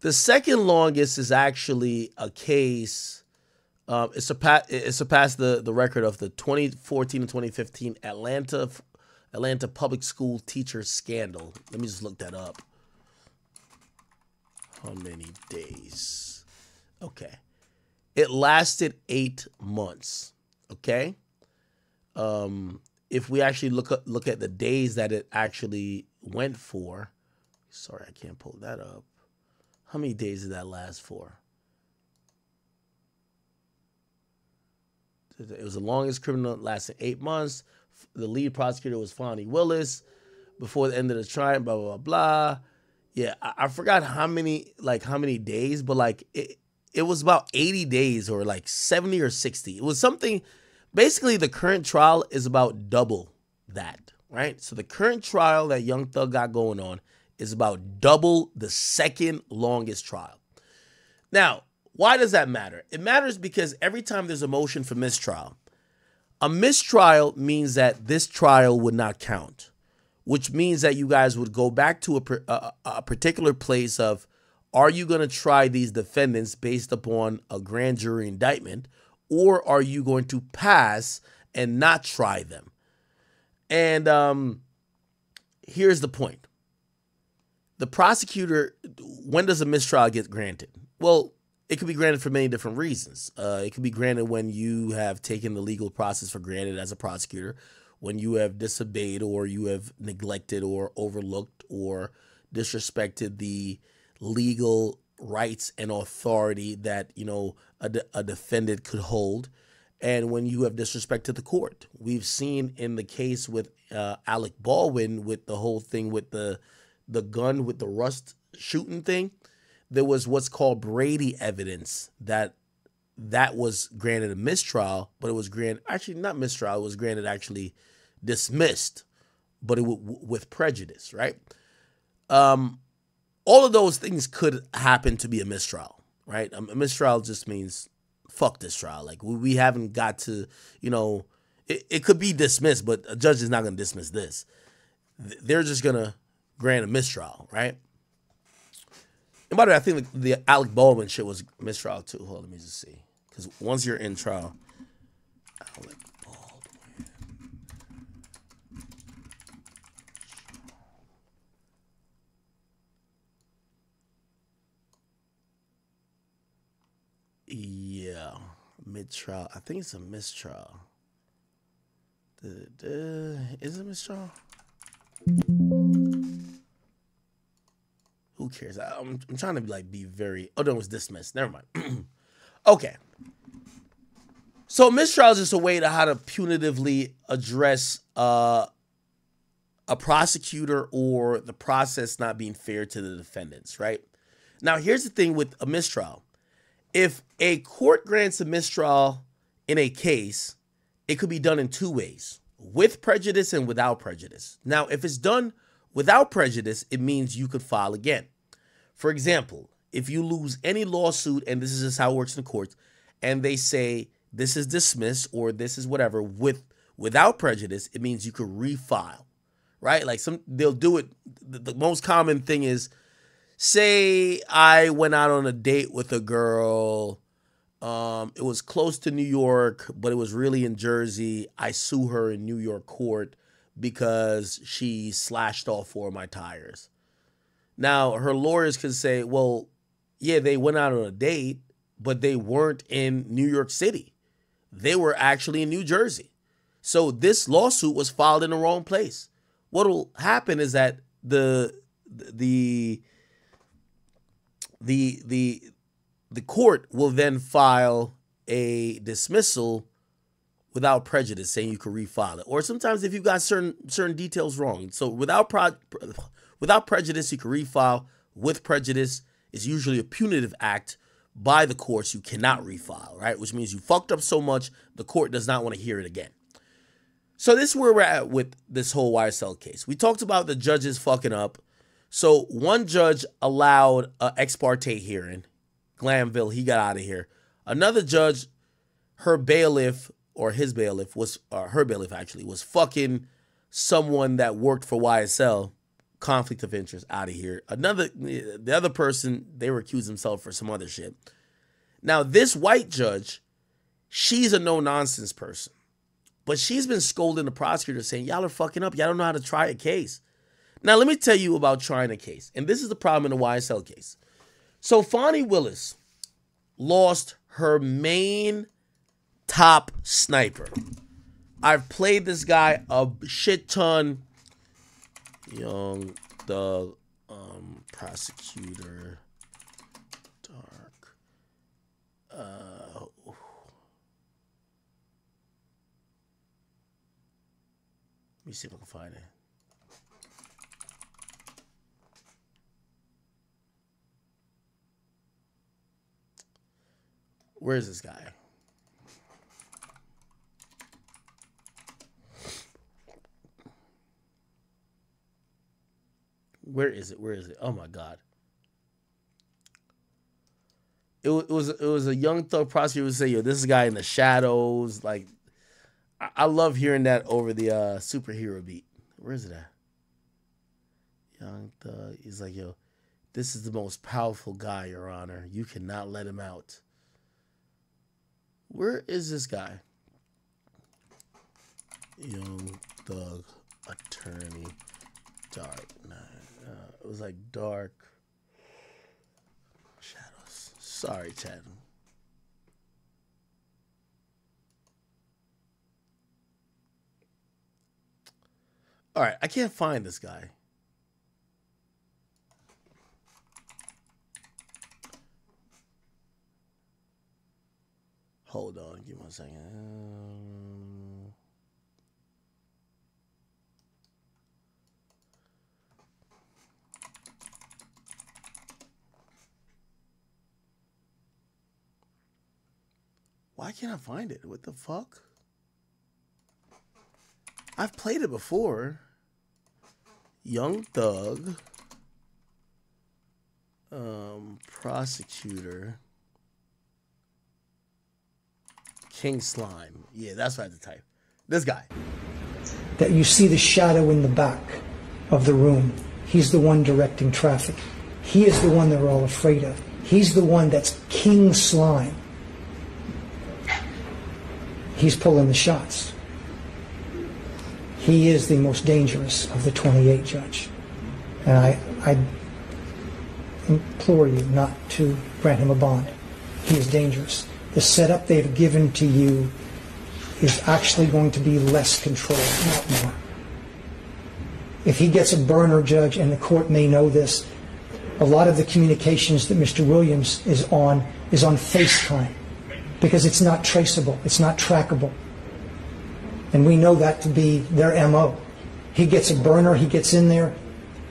The second longest is actually a case. It surpassed the record of the 2014 and 2015 Atlanta public school teacher scandal. Let me just look that up. How many days? Okay. It lasted 8 months. Okay. If we actually look at the days that it actually went for, sorry, I can't pull that up. How many days did that last for? It was the longest criminal, lasting 8 months. The lead prosecutor was Fonnie Willis. Before the end of the trial, blah, blah, blah, blah. Yeah, I forgot how many days, but like it was about 80 days or like 70 or 60. It was something, basically the current trial is about double that, right? So the current trial that Young Thug got going on is about double the second longest trial. Now, why does that matter? It matters because every time there's a motion for mistrial, a mistrial means that this trial would not count, which means that you guys would go back to a particular place of, are you going to try these defendants based upon a grand jury indictment, or are you going to pass and not try them? And here's the point. The prosecutor, when does a mistrial get granted? Well, it could be granted for many different reasons. It could be granted when you have taken the legal process for granted as a prosecutor, when you have disobeyed or you have neglected or overlooked or disrespected the legal rights and authority that, you know, a defendant could hold, and when you have disrespected the court. We've seen in the case with Alec Baldwin, with the whole thing with the gun with the rust shooting thing, there was what's called Brady evidence that was granted a mistrial, but it was granted, actually not mistrial, it was granted actually dismissed, but it with prejudice, right? All of those things could happen to be a mistrial, right? A mistrial just means fuck this trial. Like we haven't got to, you know, it could be dismissed, but a judge is not going to dismiss this. They're just going to grant a mistrial, right? And by the way, I think the Alec Baldwin shit was mistrial too. Hold on, let me just see. Because once you're in trial, Alec Baldwin. Yeah, mid-trial. I think it's a mistrial. Is it a mistrial? Who cares? I'm trying to like be very. Oh no, it was dismissed. Never mind. Okay. So mistrial is just a way to how to punitively address a prosecutor or the process not being fair to the defendants, right? Now here's the thing with a mistrial. If a court grants a mistrial in a case, it could be done in two ways: with prejudice and without prejudice. Now, if it's done without prejudice, it means you could file again. For example, if you lose any lawsuit, and this is just how it works in the courts, and they say this is dismissed or this is whatever without prejudice, it means you could refile, right? Like they'll do it. The most common thing is, say I went out on a date with a girl. It was close to New York, but it was really in Jersey. I sue her in New York court because she slashed all 4 of my tires. Now, her lawyers could say, well, yeah, they went out on a date, but they weren't in New York City. They were actually in New Jersey. So this lawsuit was filed in the wrong place. What will happen is that the court will then file a dismissal without prejudice, saying you can refile it. Or sometimes if you've got certain details wrong. So without prejudice, you can refile. With prejudice, it's usually a punitive act by the courts. You cannot refile, right? Which means you fucked up so much, the court does not want to hear it again. So this is where we're at with this whole YSL case. We talked about the judges fucking up. So one judge allowed an ex parte hearing. Glanville, he got out of here. Another judge, her bailiff, or his bailiff, her bailiff actually, was fucking someone that worked for YSL. Conflict of interest, out of here. The other person, they were accused themselves for some other shit. Now, this white judge, she's a no-nonsense person. But she's been scolding the prosecutor saying, y'all are fucking up. Y'all don't know how to try a case. Now, let me tell you about trying a case. And this is the problem in the YSL case. So, Fonnie Willis lost her main top sniper. I've played this guy a shit ton. Young Thug, Prosecutor, Dark. Let me see if I can find it. Where is this guy? Where is it? Where is it? Oh my God! It was a Young Thug prosecutor who say, "Yo, this is a guy in the shadows." Like, I love hearing that over the superhero beat. Where is it at? Young Thug. He's like, "Yo, this is the most powerful guy, Your Honor. You cannot let him out." Where is this guy? Young Thug attorney. Dark. It was like Dark Shadows. Sorry, Chad. All right, I can't find this guy. Hold on, give me 1 second. Why can't I find it? What the fuck? I've played it before. Young Thug. Prosecutor. King Slime. Yeah, that's what I have to type. This guy. That you see the shadow in the back of the room. He's the one directing traffic. He is the one they're all afraid of. He's the one that's King Slime. He's pulling the shots. He is the most dangerous of the 28, Judge. And I implore you not to grant him a bond. He is dangerous. The setup they've given to you is actually going to be less control, not more. If he gets a burner, Judge, and the court may know this, a lot of the communications that Mr. Williams is on FaceTime, because it's not traceable, it's not trackable. And we know that to be their MO. He gets a burner, he gets in there,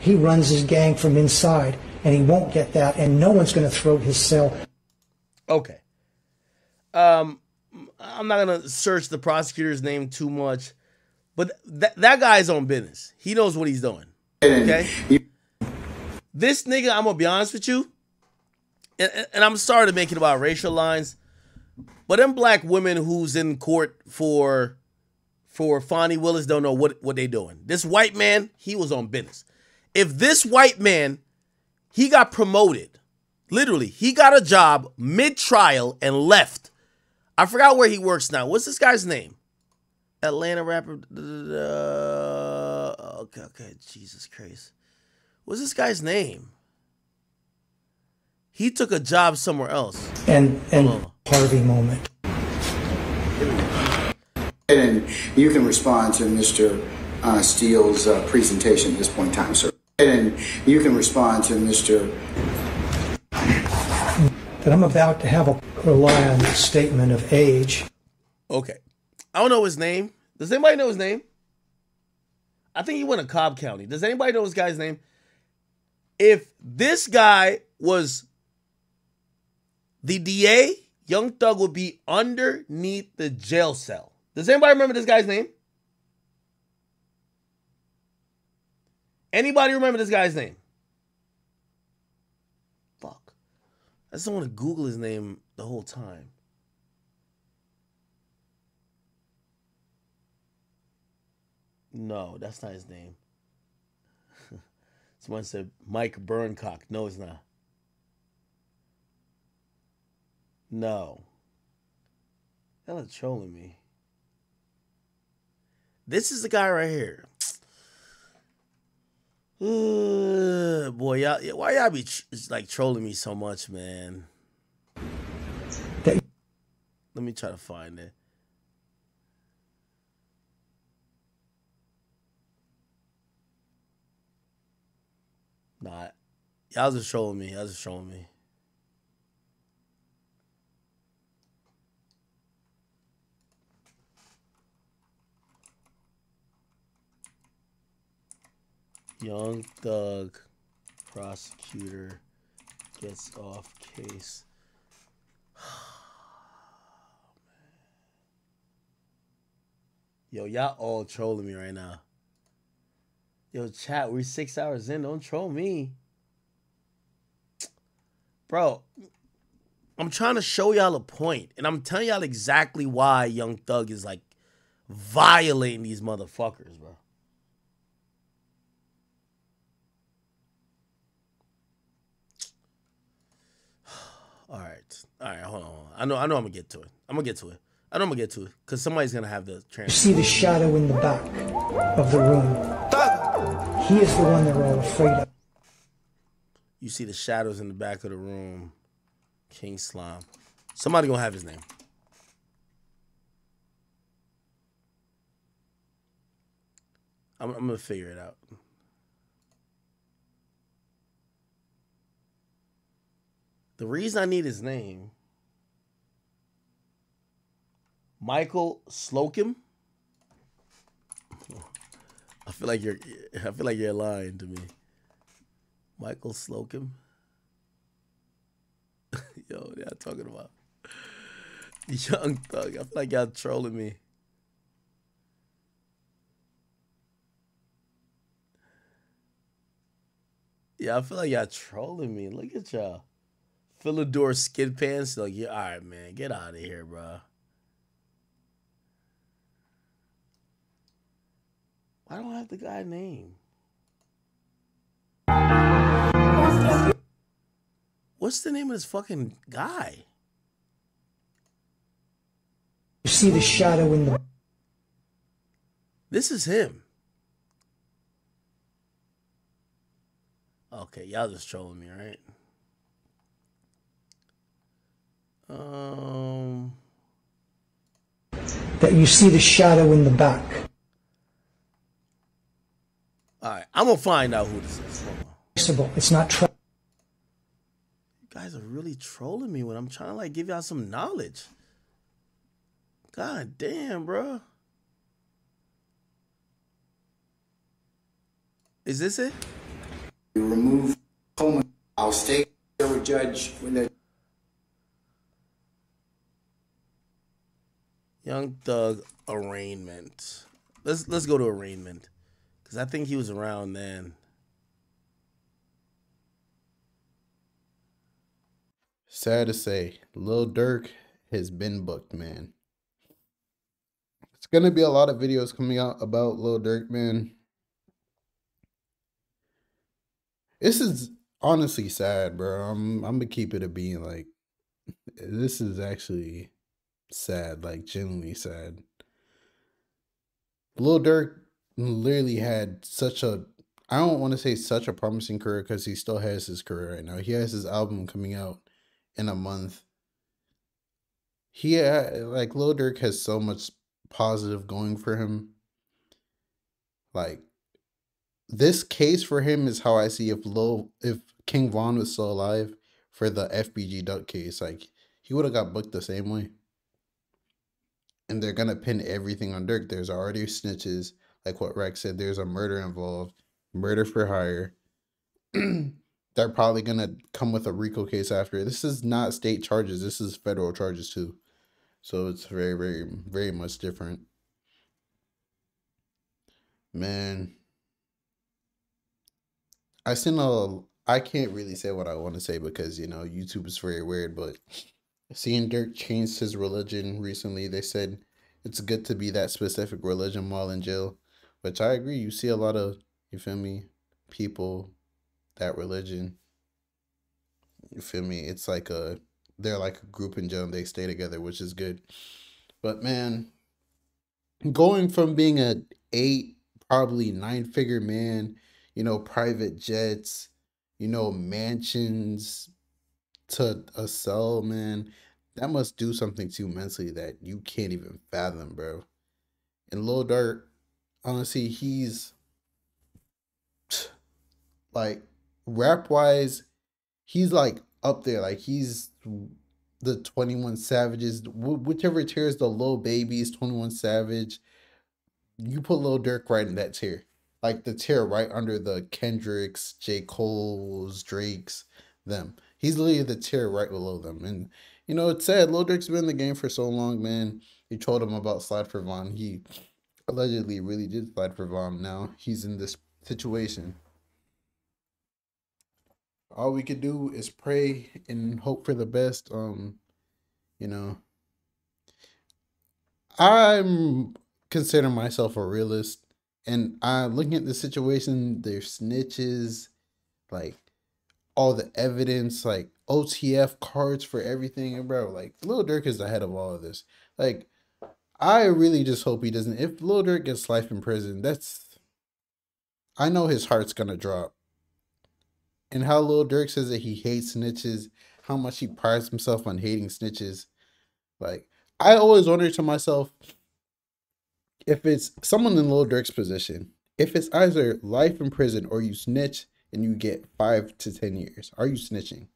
he runs his gang from inside, and he won't get that, and no one's going to throw his cell. Okay. I'm not going to search the prosecutor's name too much, but that guy's on business. He knows what he's doing. Okay? This nigga, I'm going to be honest with you, and I'm sorry to make it about racial lines, but them black women who's in court for Fonnie Willis don't know what they doing. This white man, he was on business. If this white man, he got promoted, literally, he got a job mid-trial and left. I forgot where he works now. What's this guy's name? Atlanta rapper. Okay, Jesus Christ. What's this guy's name? He took a job somewhere else. And Harvey moment. And you can respond to Mr. Steele's presentation at this point in time, sir. And you can respond to Mr. That I'm about to have a rely on the statement of age. Okay. I don't know his name. Does anybody know his name? I think he went to Cobb County. Does anybody know this guy's name? If this guy was the DA, Young Thug would be underneath the jail cell. Does anybody remember this guy's name? Anybody remember this guy's name? Fuck. I just don't want to Google his name the whole time. No, that's not his name. Someone said Mike Burncock. No, it's not. No. Y'all are trolling me. This is the guy right here. Boy, y'all, why y'all be like trolling me so much, man? Let me try to find it. Nah, y'all just trolling me. Y'all just trolling me. Young Thug prosecutor gets off case. Yo, y'all all trolling me right now. Yo, chat, we're 6 hours in. Don't troll me. Bro, I'm trying to show y'all a point, and I'm telling y'all exactly why Young Thug is like violating these motherfuckers, bro. All right, hold on. I know I'm gonna get to it. I know I'm gonna get to it because somebody's gonna have the transfer. You see the shadow in the back of the room. He is the one they're all afraid of. You see the shadows in the back of the room. King Slime. Somebody gonna have his name. I'm gonna figure it out. The reason I need his name, Michael Slocum. I feel like you're lying to me. Michael Slocum. Yo, what y'all talking about? Young Thug. I feel like y'all trolling me. Yeah, I feel like y'all trolling me. Look at y'all. Philidor skid pants. Like, yeah, all right, man. Get out of here, bro. Why don't I have the guy name? What's the name of this fucking guy? You see the shadow in the... This is him. Okay, y'all just trolling me, right? That you see the shadow in the back. All right, I'm gonna find out who this is. Hold on. It's not true. You guys are really trolling me when I'm trying to like give y'all some knowledge. God damn, bro. Is this it? You remove Coleman. I'll stay there with Judge when they're... Young Thug arraignment. Let's go to arraignment. Because I think he was around then. Sad to say, Lil Durk has been booked, man. It's gonna be a lot of videos coming out about Lil Durk, man. This is honestly sad, bro. I'm gonna keep it a being. Like, this is actually sad, like genuinely sad. Lil Durk literally had such a, I don't want to say such a promising career because he still has his career right now. He has his album coming out in a month. Like Lil Durk has so much positive going for him. Like, this case for him is how I see if King Von was still alive for the FBG Duck case. Like, he would have got booked the same way. And they're gonna pin everything on Durk. There's already snitches, like what Rex said. There's a murder involved, murder for hire. They're probably gonna come with a RICO case after. This is not state charges. This is federal charges too. So it's very, very, very much different. Man, I can't really say what I want to say because, you know, YouTube is very weird, but seeing Durk changed his religion recently, they said it's good to be that specific religion while in jail, which I agree. You see a lot of, you feel me, people, that religion, you feel me? It's like they're like a group in jail and they stay together, which is good. But man, going from being a 8, probably 9-figure man, you know, private jets, you know, mansions, to a cell, man, that must do something to you mentally that you can't even fathom, bro. And Lil Durk, honestly, he's like rap wise, he's like up there. Like he's the 21 Savages, whichever tier is the Lil Babies, 21 Savage. You put Lil Durk right in that tier. Like the tier right under the Kendricks, J. Cole's, Drake's, them. He's literally the tier right below them. And you know, it's sad. Lil Durk's been in the game for so long, man. They told him about Slide for Von. He allegedly really did slide for Von. Now he's in this situation. All we could do is pray and hope for the best. You know, I'm consider myself a realist, and I'm looking at the situation. There's snitches, like all the evidence, like OTF cards for everything, and bro, like Lil Durk is the head of all of this. Like, I really just hope he doesn't. If Lil Durk gets life in prison, I know his heart's gonna drop. And how Lil Durk says that he hates snitches, how much he prides himself on hating snitches. Like, I always wonder to myself, if it's someone in Lil Durk's position, if it's either life in prison or you snitch and you get 5 to 10 years, are you snitching?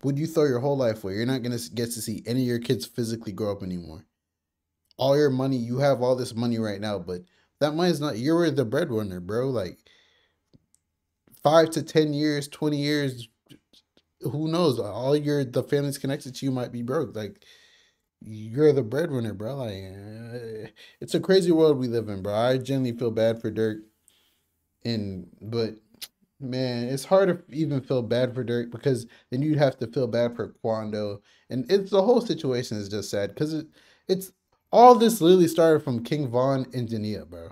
Would you throw your whole life away? You're not going to get to see any of your kids physically grow up anymore. All your money, you have all this money right now, but that money is not, you're the breadwinner, bro. Like, 5 to 10 years, 20 years, who knows? All the families connected to you might be broke. Like, you're the breadwinner, bro. Like, it's a crazy world we live in, bro. I genuinely feel bad for Durk, but man, it's hard to even feel bad for Durk because then you'd have to feel bad for Quando, and the whole situation is just sad because it's all this literally started from King Von and Jania, bro.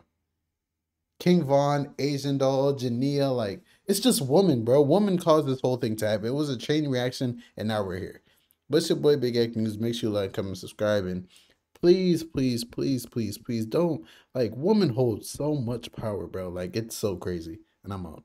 King Von, Asian Doll, Jania, like, it's just woman, bro. Woman caused this whole thing to happen. It was a chain reaction, and now we're here. But it's your boy Big Akademiks. Make sure you like, comment, subscribe, and please, please, please, please, please don't, like, woman holds so much power, bro. Like, it's so crazy. And I'm out.